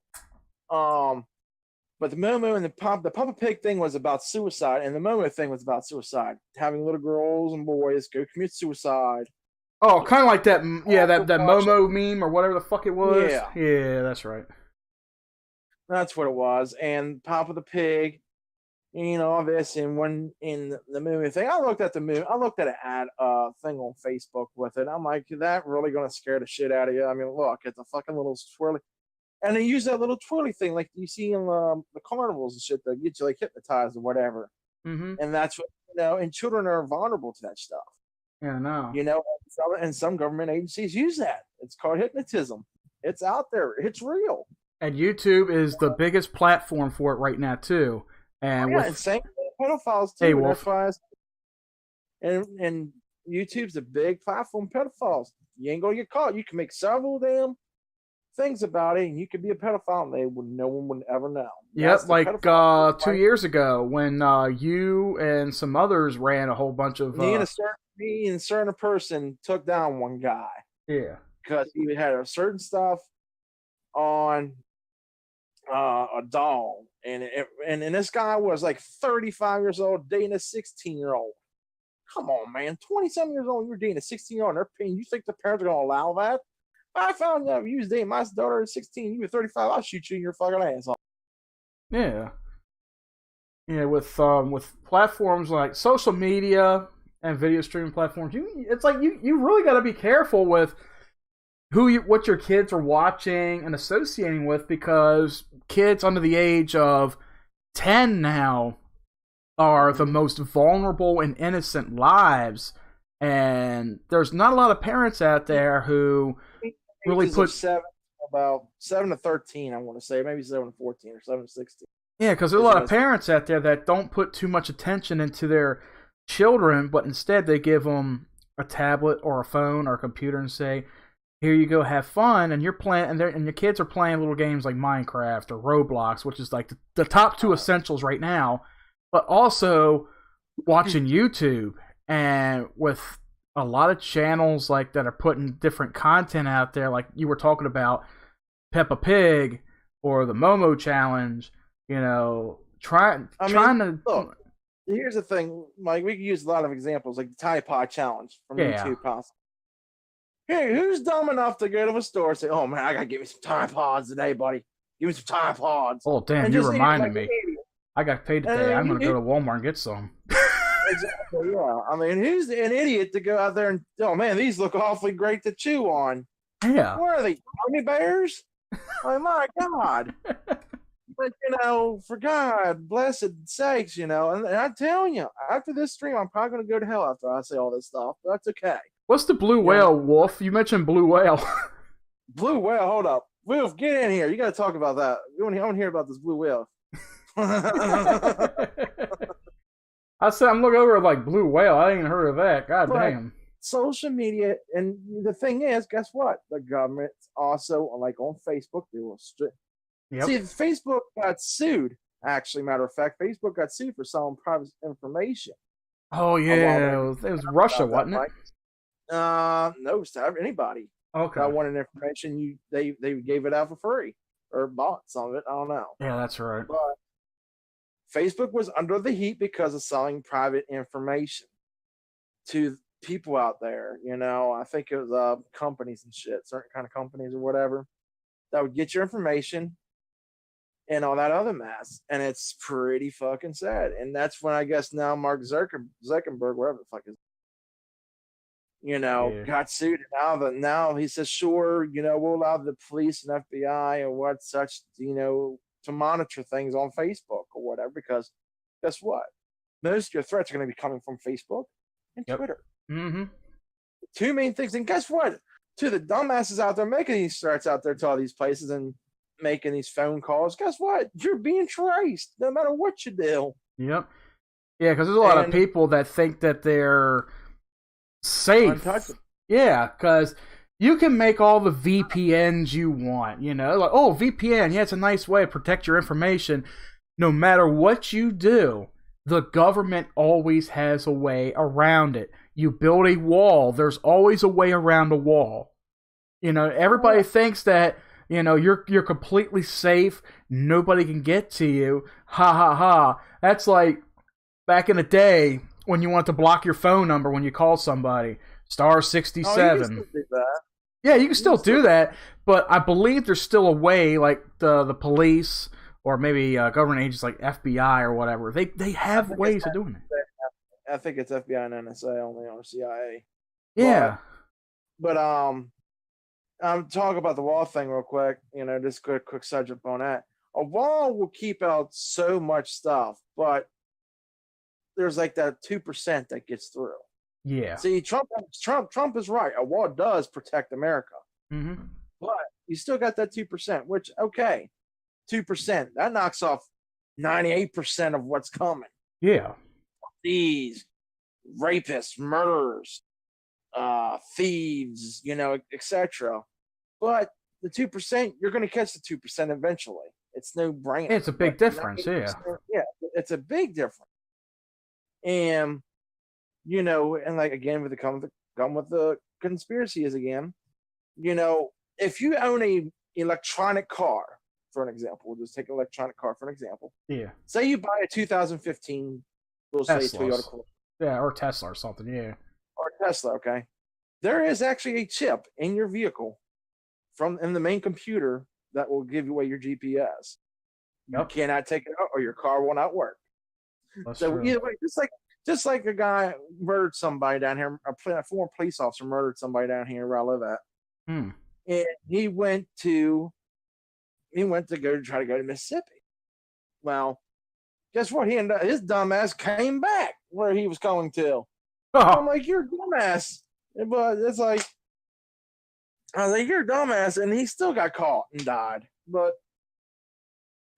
the Momo and the Papa Pig thing was about suicide, and the Momo thing was about suicide, having little girls and boys go commit suicide. Oh, kind of like that. Yeah, that Momo meme or whatever the fuck it was. Yeah, that's right. That's what it was. And Papa the Pig, all this, and when in the movie thing, I looked at an ad thing on Facebook with it. I'm like, is that really gonna scare the shit out of you? I mean, look, it's a fucking little swirly, and they use that little twirly thing like you see in the carnivals and shit that get you like hypnotized or whatever. Mm-hmm. And that's what and children are vulnerable to that stuff. Yeah, no. And some government agencies use that. It's called hypnotism. It's out there. It's real. And YouTube is the biggest platform for it right now too. And and same pedophiles too. Hey, and Wolf. that's why and YouTube's a big platform for pedophiles. You ain't gonna get caught. You can make several damn things about it, and you could be a pedophile, and no one would ever know. Yep, like 2 years ago when you and some others ran a whole bunch of. Me and a certain person took down one guy. Yeah. Because he had a certain stuff on a doll, and this guy was like 35 years old dating a 16-year-old. Come on, man, 27 years old, you're dating a 16-year-old, and they're paying. You think the parents are gonna allow that? If I found out you was dating my daughter at 16, you were 35, I'll shoot you in your fucking ass off. Yeah. Yeah, with platforms like social media and video streaming platforms, it's like you really got to be careful with what your kids are watching and associating with, because kids under the age of 10 now are the most vulnerable and innocent lives, and there's not a lot of parents out there who really put about 7 to 13, I want to say, maybe 7 to 14 or 7 to 16. Yeah, because there's a lot of parents out there that don't put too much attention into their children, but instead they give them a tablet or a phone or a computer and say, "Here you go, have fun." And you're playing, and your kids are playing little games like Minecraft or Roblox, which is like the top two essentials right now. But also watching YouTube, and with a lot of channels like that are putting different content out there, like you were talking about Peppa Pig or the Momo Challenge. Trying to look. Here's the thing, Mike. We could use a lot of examples, like the Tide Pod Challenge from YouTube. Possible. Hey, who's dumb enough to go to a store and say, "Oh man, I gotta get me some Tide Pods today, buddy. Give me some Tide Pods." Oh damn, and you reminded me. I got paid today. I'm gonna go to Walmart and get some. Exactly. Yeah. I mean, who's an idiot to go out there and, oh man, these look awfully great to chew on. Yeah. What are they? Gummy bears? Oh my God. But for God blessed sakes, and I'm telling you, after this stream, I'm probably gonna go to hell after I say all this stuff. But that's okay. What's the blue whale, Wolf? You mentioned blue whale. Blue whale, hold up. Wolf, get in here. You gotta talk about that. I want to hear about this blue whale. I said I'm looking over like blue whale. I ain't even heard of that. God damn. Social media, and the thing is, guess what? The government also, like on Facebook, they will strict. Yep. See, Facebook got sued. Actually, matter of fact, Facebook got sued for selling private information. Oh yeah, it was Russia, wasn't it? No, it's to anybody. Okay. That wanted information, they gave it out for free or bought some of it. I don't know. Yeah, that's right. But Facebook was under the heat because of selling private information to people out there. I think it was companies and shit, certain kind of companies or whatever. that would get your information and all that other mess. And it's pretty fucking sad. And that's when I guess now Mark Zuckerberg, whatever the fuck is, got sued. And now he says, sure, we'll allow the police and FBI and what such, to monitor things on Facebook or whatever, because guess what? Most of your threats are going to be coming from Facebook and Twitter. Mm-hmm. The two main things. And guess what? To the dumbasses out there making these threats out there to all these places and making these phone calls, guess what? You're being traced no matter what you do. Yep. Yeah, because there's a lot of people that think that they're safe. Untouchable. Yeah, because you can make all the VPNs you want, like, oh, VPN, yeah, it's a nice way to protect your information. No matter what you do, the government always has a way around it. You build a wall, there's always a way around a wall. Everybody thinks that, you're completely safe, nobody can get to you. Ha ha ha. That's like back in the day when you want to block your phone number when you call somebody. Star 67. Oh, you can still do that. Yeah, you can still do that, but I believe there's still a way, like the police or maybe government agents like FBI or whatever. They have ways of doing it. I think it's FBI and NSA only, or CIA. Yeah. But talk about the wall thing real quick. Just quick subject on that. A wall will keep out so much stuff, but there's like that 2% that gets through. Yeah. See, Trump is right. A wall does protect America, but you still got that 2%. Which 2% that knocks off 98% of what's coming. Yeah. These rapists, murderers, thieves, etc. But the 2%, you're going to catch the 2% eventually. It's no brainer. It's a big difference, yeah. Yeah, it's a big difference. And and like again with the conspiracy is again, if you own a electronic car, for an example, we'll just take an electronic car for an example. Yeah. Say you buy a 2015, we'll say Toyota Corolla. Yeah, or Tesla or something, yeah. Or Tesla, okay. There is actually a chip in your vehicle in the main computer that will give away your GPS. You cannot take it out or your car will not work. That's so true. either way, just like a guy murdered somebody down here, a former police officer murdered somebody down here where I live at. And he went to try to go to Mississippi. Well, guess what? His dumbass came back where he was going to. I'm like, you're a dumbass. But it's like, I was like, you're a dumbass, and he still got caught and died. But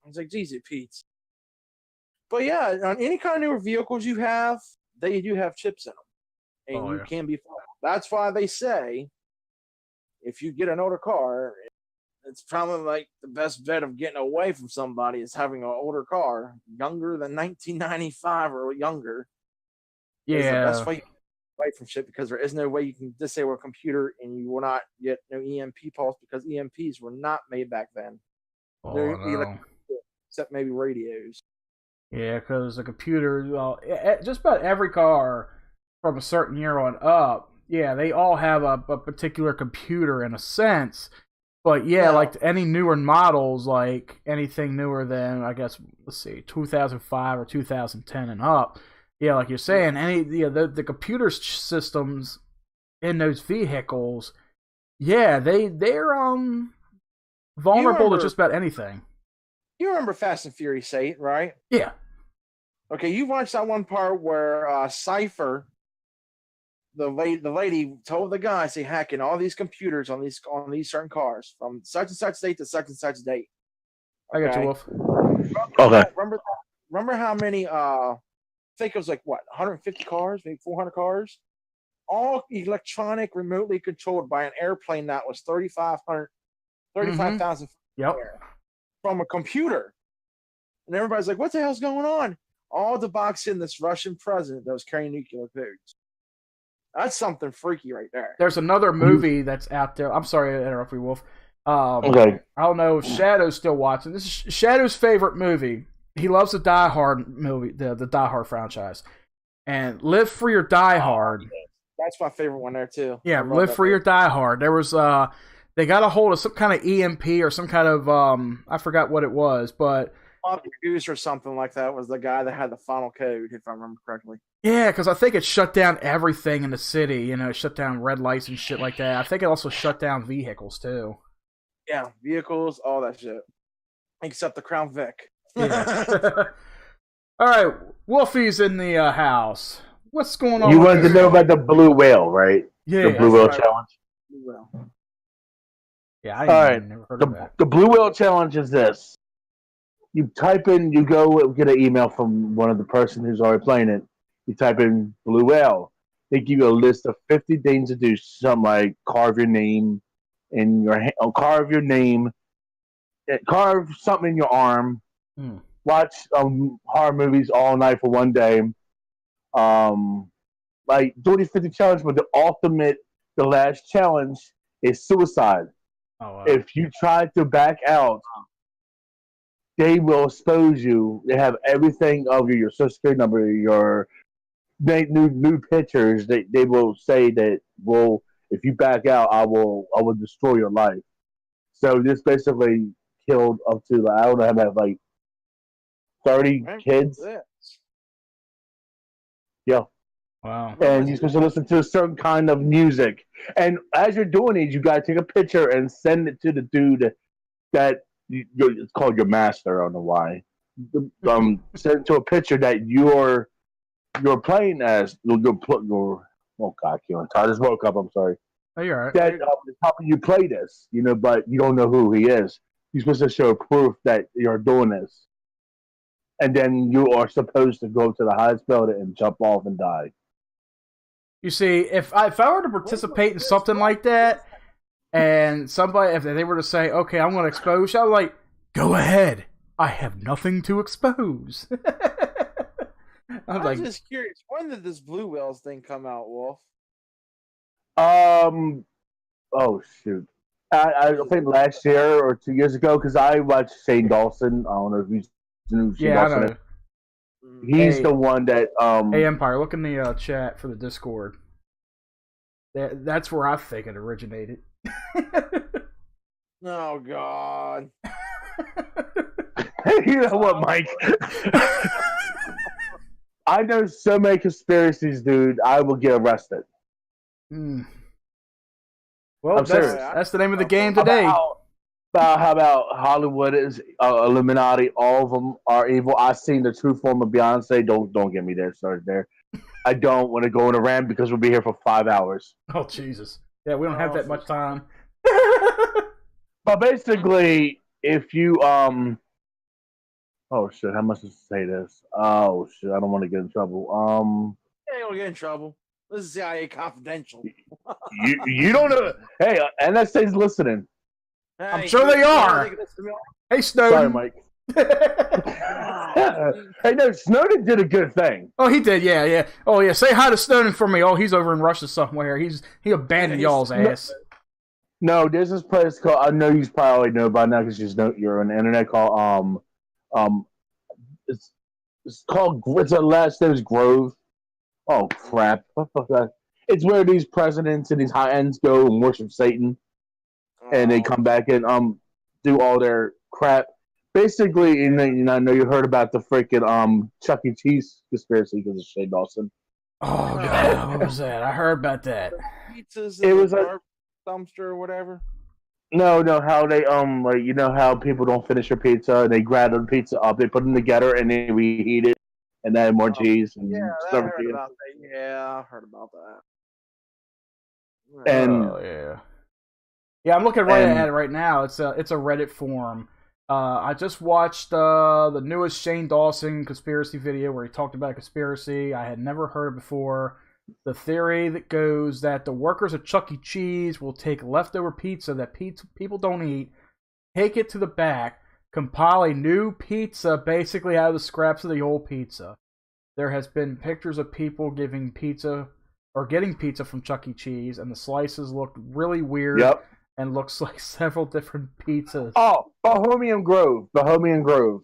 I was like, geez, it Pete. But yeah, on any kind of newer vehicles you have, they do have chips in them, and you can be fooled. That's why they say if you get an older car, it's probably like the best bet of getting away from somebody is having an older car, younger than 1995 or younger. Yeah, is the best way to get away from shit, because there is no way you can disable a computer and you will not get no EMP pulse, because EMPs were not made back then. No. Except maybe radios. Yeah, because the computer, well, just about every car from a certain year on up, yeah, they all have a particular computer in a sense. But yeah, like any newer models, like anything newer than, I guess, let's see, 2005 or 2010 and up, yeah, like you're saying, the computer systems in those vehicles, yeah, they're vulnerable to just about anything. You remember Fast and Furious 8, right? Yeah. Okay, you watched that one part where Cypher, the lady told the guy, say, hacking all these computers on these certain cars from such and such date to such and such date. Okay? I got you, Wolf. Okay. Remember how many? I think it was like what, 150 cars, maybe 400 cars, all electronic, remotely controlled by an airplane that was 35,000 Yep. from a computer. And everybody's like, what the hell's going on? All to box in this Russian president that was carrying nuclear codes. That's something freaky right there. There's another movie that's out there. I'm sorry to interrupt you, Wolf. Okay. I don't know if Shadow's still watching. This is Shadow's favorite movie. He loves the Die Hard movie, the Die Hard franchise. And Live Free or Die Hard. That's my favorite one there, too. Yeah, Live Free or Die Hard. There was they got a hold of some kind of EMP or some kind of I forgot what it was, but Bobby Goose or something like that was the guy that had the final code, if I remember correctly. yeah, because I think it shut down everything in the city. You know, it shut down red lights and shit like that. I think it also shut down vehicles too. Yeah, vehicles, all that shit, except the Crown Vic. Yeah. All right, Wolfie's in the house. What's going on? You with wanted to this? know about the blue whale, right? Yeah, The blue whale right. challenge. Well, yeah. I All right. never heard of that. The blue whale challenge is this. You type in, you go get an email from one of the person who's already playing it. You type in blue whale. They give you a list of 50 things to do. Something like carve your name in your carve your name, carve something in your arm. Watch horror movies all night for one day. Like do these 50 challenges, but the last challenge is suicide. Oh, wow. If you try to back out, they will expose you. They have everything of your social security number, your new pictures. They will say that, well, if you back out, I will destroy your life. So this basically killed up to I don't know how about like 30 kids. Yeah. Wow. And you're supposed to listen to a certain kind of music. And as you're doing it, you got to take a picture and send it to the dude that it's called your master. I don't know why. Send it to a picture that you're playing as. Oh God, I just woke up. I'm sorry. Oh, you're all right. That is helping you play this, but you don't know who he is. You're supposed to show proof that you're doing this. And then you are supposed to go to the highest building and jump off and die. You see, if I were to participate in something like that, and somebody, if they were to say, "Okay, I'm going to expose you," I'm like, "Go ahead. I have nothing to expose." I'm just curious. When did this Blue Whales thing come out, Wolf? Oh shoot. I think last year or 2 years ago, because I watched Shane Dawson. I don't know if you knew Shane Yeah, Dawson. I know. He's the one that Hey, Empire, look in the chat for the Discord. That's where I think it originated. Oh God. You know what, Mike? I know so many conspiracies, dude. I will get arrested. Well, that's the name of the game today. How about Hollywood is Illuminati? All of them are evil. I've seen the true form of Beyonce. Don't get me there started there. I don't want to go on a rant because we'll be here for 5 hours. Oh Jesus! Yeah, we don't have that much time. But basically, if you oh shit, how much to say this? Oh shit, I don't want to get in trouble. Yeah, you'll get in trouble. This is CIA confidential. you don't know. Hey, NSA's listening. Hey, I'm sure they are. Hey, Snowden. Sorry, Mike. Hey, no, Snowden did a good thing. Oh, he did, yeah. Oh, yeah. Say hi to Snowden for me. Oh, he's over in Russia somewhere. He abandoned y'all's ass. No, there's this place called. I know you probably know by now because you're on the internet called it's called. It's a last name's Grove. Oh crap! It's where these presidents and these high ends go and worship Satan, and they come back and do all their crap. Basically, I know you heard about the freaking Chuck E. Cheese conspiracy because of Shane Dawson. Oh God, what was that? I heard about that. Pizzas It was a dumpster or whatever. No, how they like how people don't finish their pizza and they grab the pizza up, they put them together and they reheat it and add more cheese and stuff. I heard about that. And yeah, I'm looking at it right now. It's a Reddit forum. I just watched the newest Shane Dawson conspiracy video where he talked about a conspiracy I had never heard before. The theory that goes that the workers at Chuck E. Cheese will take leftover pizza that people don't eat, take it to the back, compile a new pizza basically out of the scraps of the old pizza. There has been pictures of people getting pizza from Chuck E. Cheese, and the slices look really weird. Yep. And looks like several different pizzas. Oh, Bohemian Grove. Bohemian Grove.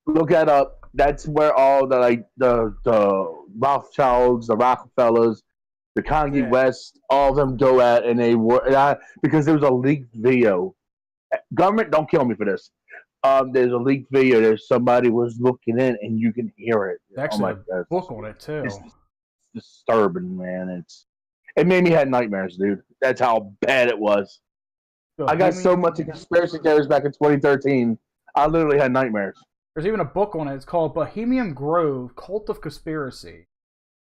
Look that up. That's where all the Rothschilds, the Rockefellers, the Kanye Yeah. West, all of them go at, and they were because there was a leaked video. Government, don't kill me for this. There's a leaked video. There's somebody was looking in, and you can hear it. There's actually a book on it too. It's disturbing, man. It made me have nightmares, dude. That's how bad it was. I got so much of conspiracy theories back in 2013. I literally had nightmares. There's even a book on it. It's called Bohemian Grove: Cult of Conspiracy.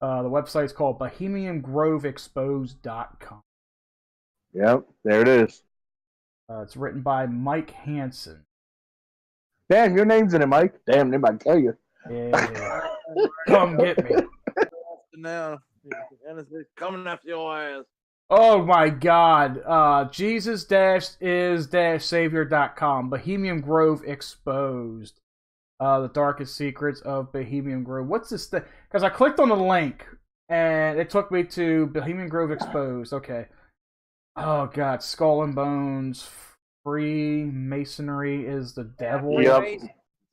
The website's called BohemianGroveExposed.com. Yep, there it is. It's written by Mike Hansen. Damn, your name's in it, Mike. Damn, they might kill you. Yeah. Come get me. Now, and it's coming after your ass. Oh my God. Jesus-is-savior.com. Bohemian Grove Exposed. The darkest secrets of Bohemian Grove. What's this thing? Because I clicked on the link and it took me to Bohemian Grove Exposed. Okay. Oh God. Skull and Bones. Freemasonry is the devil. Yep.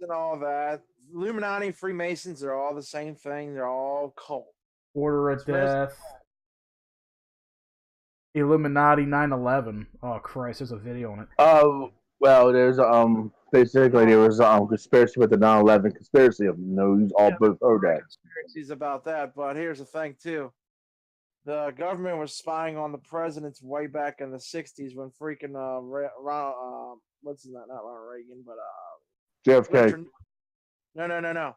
And all that. Illuminati, Freemasons are all the same thing. They're all cult. Order of Death. Illuminati 9/11. Oh Christ, there's a video on it. Well, there's basically there was conspiracy with the 9/11 conspiracy. You all both heard that. Conspiracies about that, but here's the thing too. The government was spying on the presidents way back in the '60s when freaking what's his name? Not Ronald Reagan, but JFK. No.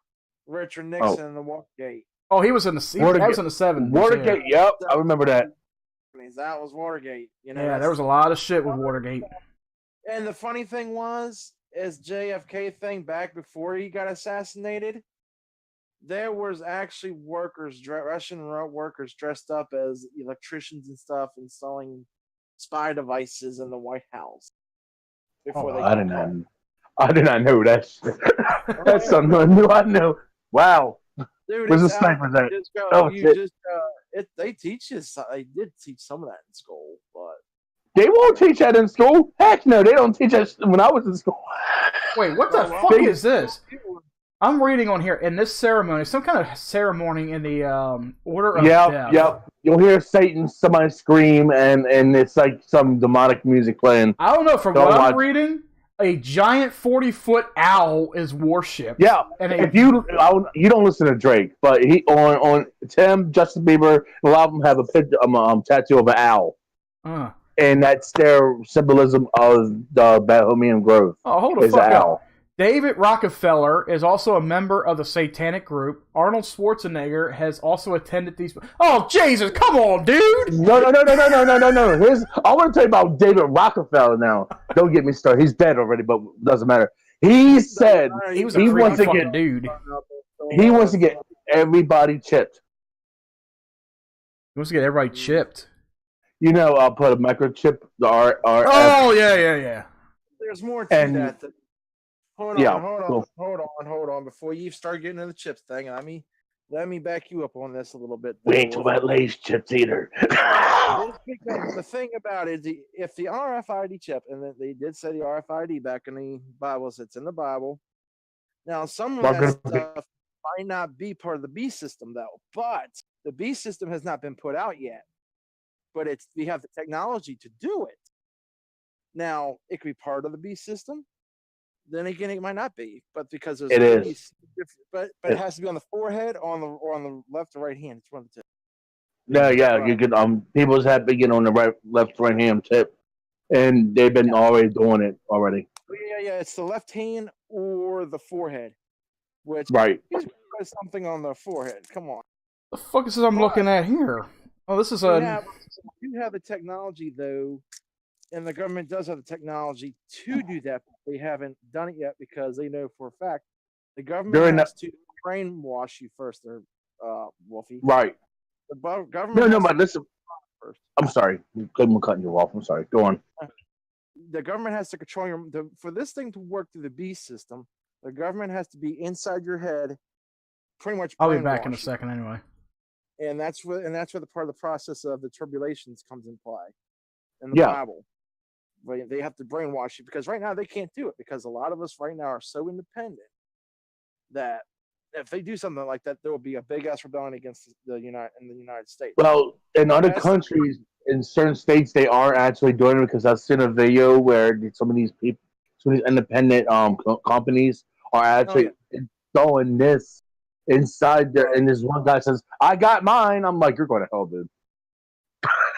Richard Nixon and the Watergate. Oh, he was in the that was in the 70s. Watergate. Yeah. Yep, I remember that. That was Watergate. Yeah, there was a lot of shit with Watergate. And the funny thing is JFK thing back before he got assassinated, there was actually Russian workers dressed up as electricians and stuff, installing spy devices in the White House. I did not know that shit. That's something new. I know. Wow. Dude, where's the sniper at? They teach us. They did teach some of that in school, but they won't teach that in school. Heck no, they don't teach that when I was in school. Wait, what the fuck is this? I'm reading on here in this ceremony, some kind of ceremony in the Order of Death. Yep. You'll hear somebody scream, and it's like some demonic music playing. I don't know. From what I'm reading, a giant 40-foot owl is worshipped. Yeah, and if you don't listen to Drake, but he on Tim, Justin Bieber, a lot of them have a picture, tattoo of an owl, and that's their symbolism of the Bohemian Grove. Oh, hold the fuck up. David Rockefeller is also a member of the Satanic Group. Arnold Schwarzenegger has also attended these. Oh, Jesus, come on, dude! No. I want to tell you about David Rockefeller now. Don't get me started. He's dead already, but doesn't matter. He said he wants to get dude. He wants to get everybody chipped. He wants to get everybody chipped. I'll put a microchip. Oh yeah. There's more to that. Hold on. Before you start getting into the chips thing, let me back you up on this a little bit. We ain't talking about Lay's chips either. The thing about it is, if the RFID chip, and they did say the RFID back in the Bibles, it's in the Bible. Now, some of that stuff might not be part of the B system, though. But the B system has not been put out yet. But we have the technology to do it. Now, it could be part of the B system. Then again, it might not be, but because there's but it has to be on the forehead, or on the left or right hand. It's one of the two. No, yeah, you can. People's have been on the left, right hand tip, and they've been already doing it already. Yeah, it's the left hand or the forehead, which right. Something on the forehead. Come on. The fuck is this I'm looking at here? Oh, this is You have the technology though. And the government does have the technology to do that, but they haven't done it yet because they know for a fact the government has to brainwash you first, Wolfie. Right. The government. No, but listen. First. I'm sorry. I'm cutting you off. I'm sorry. Go on. The government has to control for this thing to work through the beast system. The government has to be inside your head, pretty much. I'll be back in a second anyway. And that's where the part of the process of the tribulations comes in play in the Bible. They have to brainwash you because right now they can't do it because a lot of us right now are so independent that if they do something like that, there will be a big ass rebellion against the United States. Well, in other That's- countries, in certain states, they are actually doing it because I've seen a video where some of these people, some of these independent companies are actually installing this inside there. And this one guy says, "I got mine." I'm like, "You're going to hell, dude."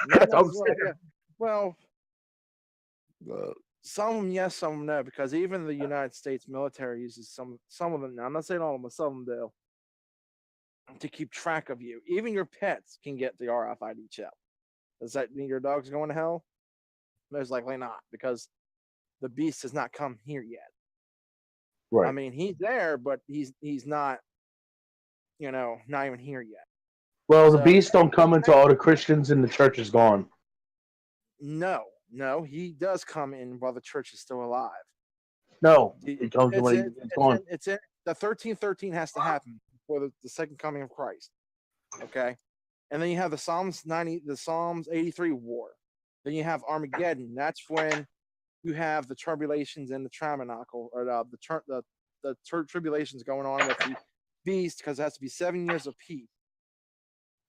That's what I'm saying. Well, some of them yes, some of them no, because even the United States military uses some of them. Now, I'm not saying all of them, but some of them do, to keep track of you. Even your pets can get the RFID chip. Does that mean your dog's going to hell? Most likely not, because the beast has not come here yet. Right. I mean, he's there, but he's not, not even here yet. Well, the beast don't come until all the Christians in the church is gone. No, he does come in while the church is still alive. No, it comes when it's gone. It's in the 1313 has to happen before the second coming of Christ. Okay, and then you have the Psalms 83 war. Then you have Armageddon. That's when you have the tribulations and the tabernacle, or the tribulations going on with the beast, because it has to be 7 years of peace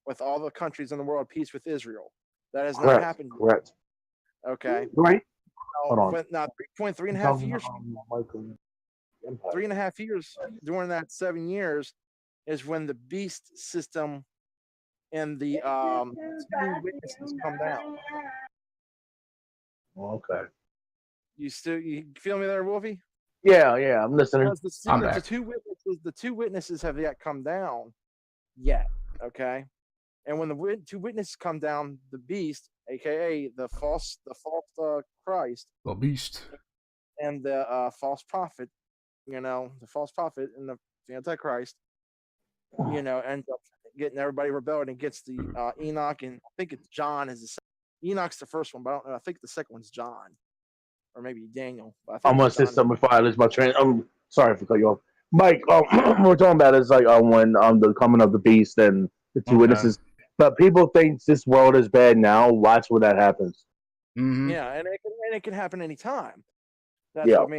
with all the countries in the world, peace with Israel. That has not happened yet. Correct. Okay. Right. Hold on. Now, 3.5 years. 3.5 years during that 7 years is when the beast system and the two witnesses come down. Okay. You feel me there, Wolfie? Yeah, I'm listening. Because the two witnesses have yet come down yet. Okay. And when the two witnesses come down, the beast, aka the false Christ, the beast, and the false prophet, the false prophet and the Antichrist, ends up getting everybody rebelling against the Enoch, and I think it's John is Enoch's the first one, but I don't know. I think the second one's John, or maybe Daniel. I'm gonna say something before I lose my train. I'm sorry for cutting you off, Mike. We're talking about is like when the coming of the beast and the two witnesses. But people think this world is bad now. Watch when that happens. Mm-hmm. Yeah, and it can happen anytime. That's what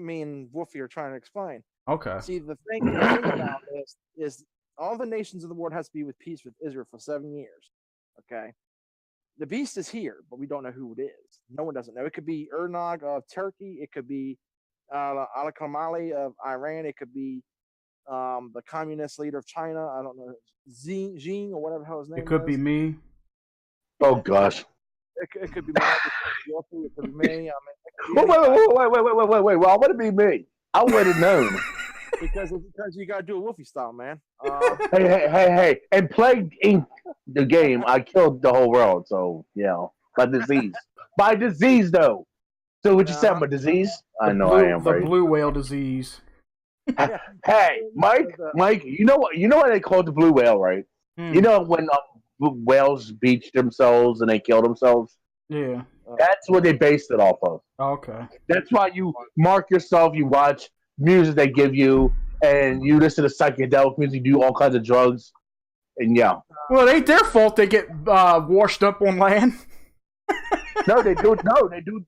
me and Wolfie are trying to explain. Okay. See, the thing about this is all the nations of the world has to be with peace with Israel for 7 years. Okay. The beast is here, but we don't know who it is. No one doesn't know. It could be Ernog of Turkey. It could be Ali Kamali of Iran. It could be the communist leader of China. I don't know, Xi or whatever the hell his name is. It could be me. Oh gosh. It could be me. It could be me. Wait. Why would it be me? I would have known. because you gotta do a Wolfie style, man. Hey! And Plague Inc. the game, I killed the whole world. So by disease. By disease, though. So what you said? I'm a disease? I know I am. The right? blue whale disease. Hey, Mike, you know what they call the blue whale, right? You know when whales beach themselves and they kill themselves? Yeah. That's what they based it off of. Okay. That's why you mark yourself, you watch music they give you, and you listen to psychedelic music, do all kinds of drugs, and Well, it ain't their fault they get washed up on land. No, they do.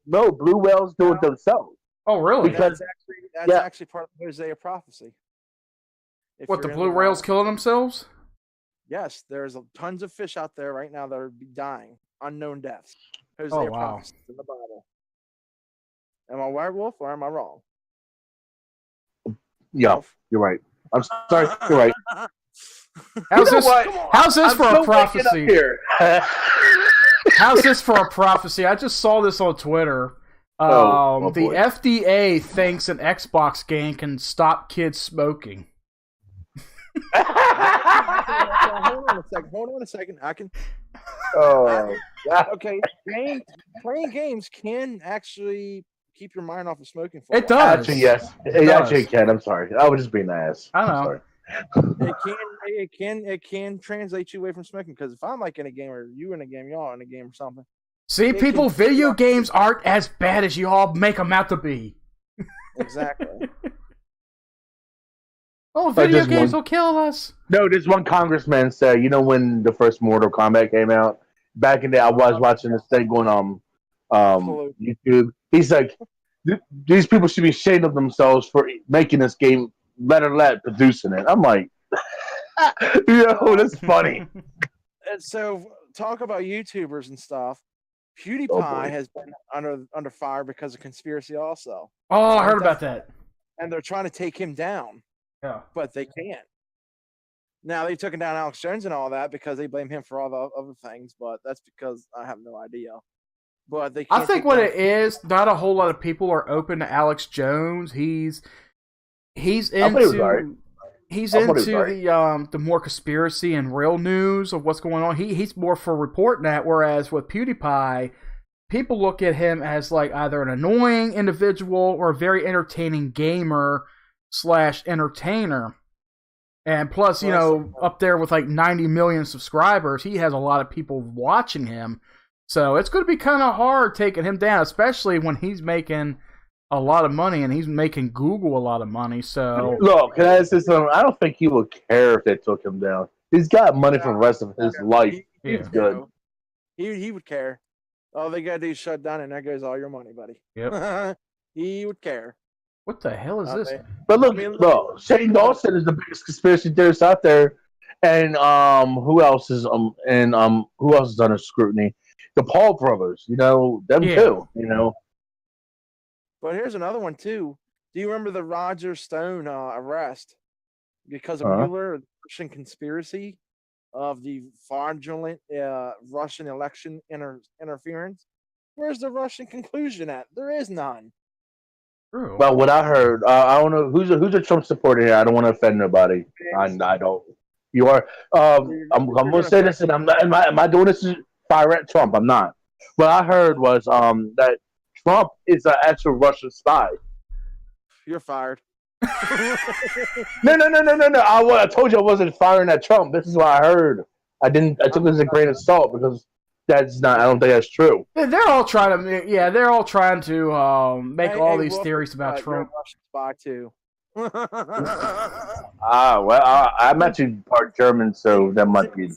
No, blue whales do it themselves. Oh, really? Because that's actually part of the Hosea prophecy. What, the blue whales killing themselves? Yes, there's tons of fish out there right now that are dying, unknown deaths. Hosea prophecy in the Bible. Am I right, Wolf, or am I wrong? Yeah, Wolf? You're right. I'm sorry. You're right. How's this for a prophecy? How's this for a prophecy? I just saw this on Twitter. The FDA thinks an Xbox game can stop kids smoking. Hold on a second. I can. Okay. Playing games can actually keep your mind off of smoking. It does. Actually, yes. It actually can. I'm sorry. I was just being an ass. I know. It can translate you away from smoking, because if I'm like in a game, or you in a game, y'all in a game or something. See, people, video games aren't as bad as you all make them out to be. Exactly. Oh, video games will kill us. No, this one congressman said, when the first Mortal Kombat came out, back in the day, I was watching this thing on YouTube. He's like, these people should be ashamed of themselves for making this game Better Let producing it. I'm like, that's funny. And so talk about YouTubers and stuff. PewDiePie Oh, boy. has been under fire because of conspiracy also. Oh, I heard about that. And they're trying to take him down, Yeah. but they can't. Now they took down Alex Jones and all that because they blame him for all the other things, but that's because I have no idea. But they can't I think what it is, not a whole lot of people are open to Alex Jones. He's into the more conspiracy and real news of what's going on. He's more for reporting that, whereas with PewDiePie, people look at him as like either an annoying individual or a very entertaining gamer / entertainer. And plus, up there with like 90 million subscribers, he has a lot of people watching him. So it's going to be kind of hard taking him down, especially when he's making a lot of money and he's making Google a lot of money. So look, can I say something? I don't think he would care if they took him down. He's got money for the rest of his life. He's good. He would care. All they got to do is shut down, and there goes all your money, buddy. Yep. He would care. What the hell is this? But look, Shane Dawson is the biggest conspiracy theorist out there, and who else is under scrutiny? The Paul brothers, them too, But here's another one too. Do you remember the Roger Stone arrest because of Mueller, the Russian conspiracy of the fraudulent Russian election interference? Where's the Russian conclusion at? There is none. True. Well, what I heard, I don't know who's a Trump supporter here. I don't want to offend nobody. I don't. You are. I'm going to say this, and I'm not. Am I doing this to fire at Trump? I'm not. What I heard was that Trump is an actual Russian spy. You're fired. No. I told you I wasn't firing at Trump. This is what I heard. I took this as a grain of salt because that's not. I don't think that's true. They're all trying to. They're all trying to make all these theories about Trump. You're a Russian spy too. I'm actually part German, so that might be.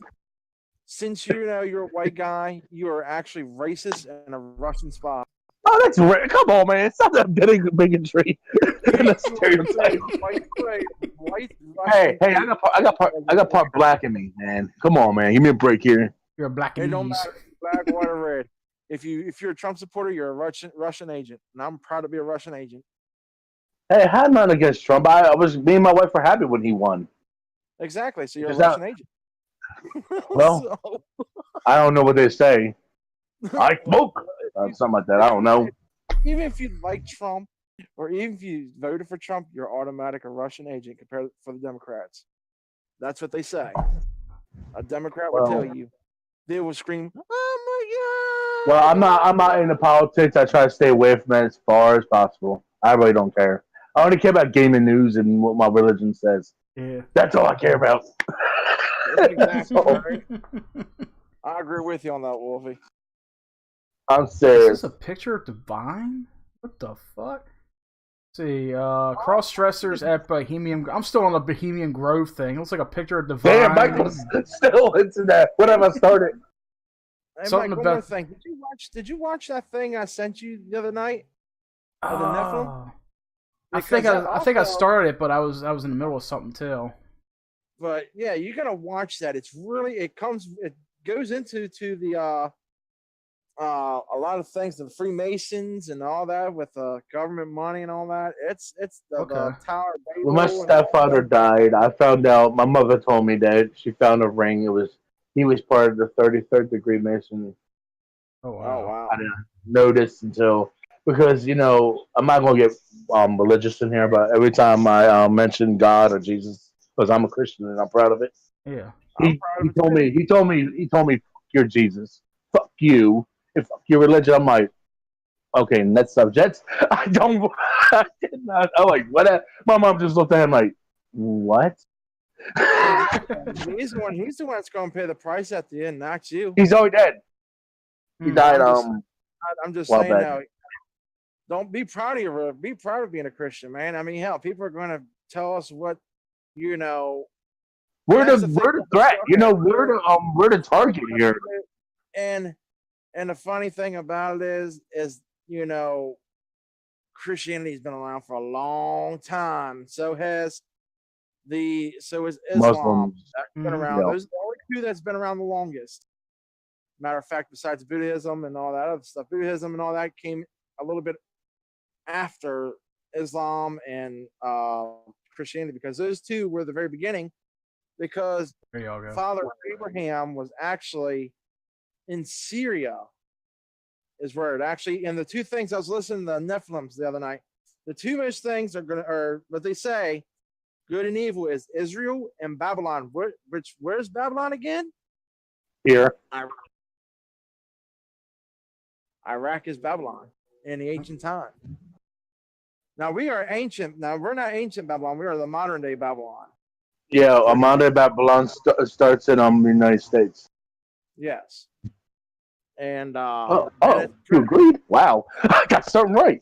Since you're a white guy, you are actually racist and a Russian spy. Oh, that's right. Come on, man! It's not that bigotry. Stereotype. Hey! I got part black in me, man. Come on, man. Give me a break here. You're a black It and don't matter, black, white, or red. If you're a Trump supporter, you're a Russian agent, and I'm proud to be a Russian agent. Hey, I had nothing against Trump. Me and my wife were happy when he won. Exactly. So you're a Russian agent. Well, I don't know what they say. I smoke. Something like that. I don't know. Even if you like Trump, or even if you voted for Trump, you're automatic a Russian agent compared for the Democrats. That's what they say. A Democrat will tell you. They will scream, "Oh my God!" Well, I'm not into politics. I try to stay away from it as far as possible. I really don't care. I only care about gaming news and what my religion says. Yeah. That's all I care about. Exactly right. I agree with you on that, Wolfie. I'm Is serious. this a picture of Divine? What the fuck? Let's see, cross dressers at Bohemian. I'm still on the Bohemian Grove thing. It looks like a picture of Divine. Damn, Michael's still into that. What have I started? Hey, Something Mike, one about- more thing. Did you watch that thing I sent you the other night? Of the Nephilim? I think I started it, but I was in the middle of something too. But yeah, you gotta watch that. It goes into the a lot of things, the Freemasons and all that with government money and all that. It's the Tower of Babel. When my stepfather died, I found out. My mother told me that she found a ring. He was part of the 33rd degree Mason. Oh wow! Oh wow! I didn't notice until because I'm not gonna get religious in here, but every time I mention God or Jesus, because I'm a Christian and I'm proud of it. Yeah. He told me, "You're Jesus. Fuck you. And fuck your religion." I'm like, okay, next subject. I did not. I'm like, what? My mom just looked at him like, what? He's the one that's going to pay the price at the end, not you. He's already dead. He died. I'm just saying back. now. Don't be proud of being a Christian, man. I mean, hell, people are going to tell us what We're the threat. We're the target here. And the funny thing about it is Christianity's been around for a long time. So has So is Islam. Muslims. That's been around. Yeah. Those are the only two that's been around the longest. Matter of fact, besides Buddhism and all that other stuff, Buddhism and all that came a little bit after Islam and Christianity, because those two were the very beginning. Because There y'all go. Father Abraham was actually in Syria, is where it actually. And the two things I was listening to the Nephilims the other night. The two most things are what they say, good and evil, is Israel and Babylon. Where's Babylon again? Here. Iraq is Babylon in the ancient time. Now we are ancient. Now we're not ancient Babylon. We are the modern day Babylon. Yeah, Amanda Babylon starts in the United States. Yes. And you agreed? Wow, I got something right.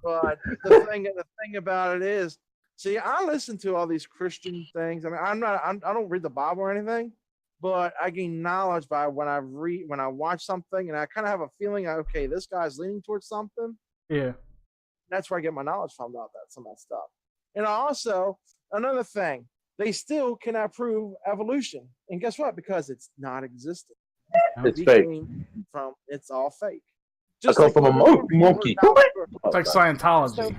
but the thing about it is, see, I listen to all these Christian things. I mean, I don't read the Bible or anything, but I gain knowledge by when I watch something, and I kind of have a feeling, okay, this guy's leaning towards something. Yeah. That's where I get my knowledge from about that, some of that stuff. And also, another thing, they still cannot prove evolution. And guess what? Because it's not existent. It's fake. It's all fake. I come from a monkey. It's like Scientology.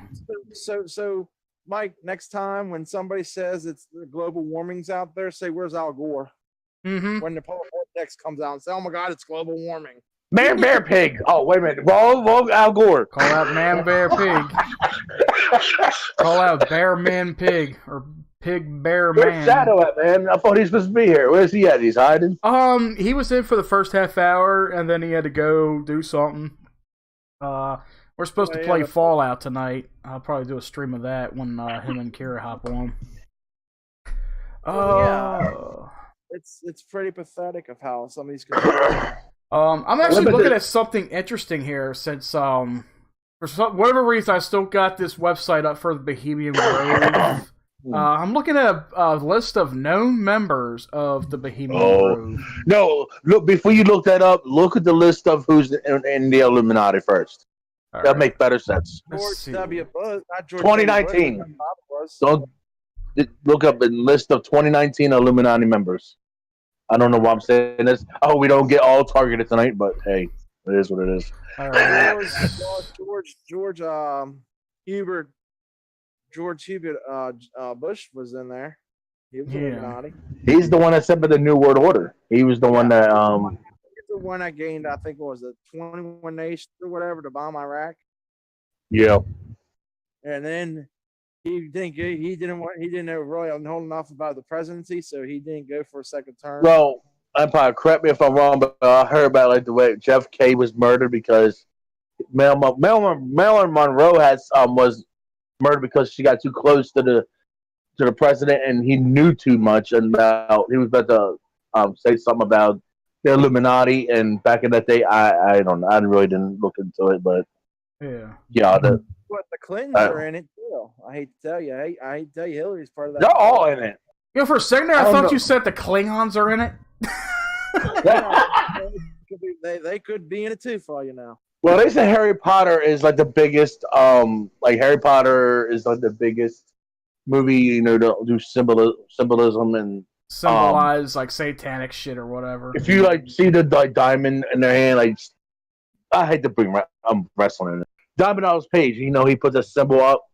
So, Mike, next time when somebody says it's global warming's out there, say, where's Al Gore? Mm-hmm. When the polar vortex comes out and say, oh my God, it's global warming. Man, bear, pig. Oh, wait a minute. Wrong Al Gore. Call out man, bear, pig. Call out bear, man, pig. Or pig, bear, man. Where's Shadow at, man? I thought he was supposed to be here. Where's he at? He's hiding? He was in for the first half hour, and then he had to go do something. We're supposed to play Fallout tonight. I'll probably do a stream of that when him and Kira hop on. Yeah. It's pretty pathetic of how some of these controls. I'm actually looking at something interesting here since for whatever reason I still got this website up for the Bohemian Grove. I'm looking at a list of known members of the Bohemian Grove. No, look, before you look that up, look at the list of who's in the Illuminati first. That'll make better sense. George W. Bush, not George 2019. W. Bush, Don't look up a list of 2019 Illuminati members. I don't know why I'm saying this. Oh, we don't get all targeted tonight, but hey, it is what it is. George Hubert Bush was in there. He was Illuminati. He's the one that set up the New World Order. He was the one that He's the one that gained, I think, what was it, 21 nations or whatever to bomb Iraq. Yeah. And then he didn't really know enough about the presidency, so he didn't go for a second term. Well, Empire, correct me if I'm wrong, but I heard about like the way Jeff K was murdered because Marilyn Monroe was murdered because she got too close to the president, and he knew too much about. He was about to say something about the Illuminati, and back in that day, I don't know. I really didn't look into it, but yeah, the Clintons are in it too. I hate to tell you. I hate to tell you, Hillary's part of that. They're all in it. You know, for a second there, I thought you said the Klingons are in it. They could be in it too, for all you know. Well, they say Harry Potter is like the biggest. Like Harry Potter is like the biggest movie, to do symbolism and symbolize like satanic shit or whatever. If you like see the diamond in their hand, like I hate to bring wrestling in it. Diamond on his page, he puts a symbol up.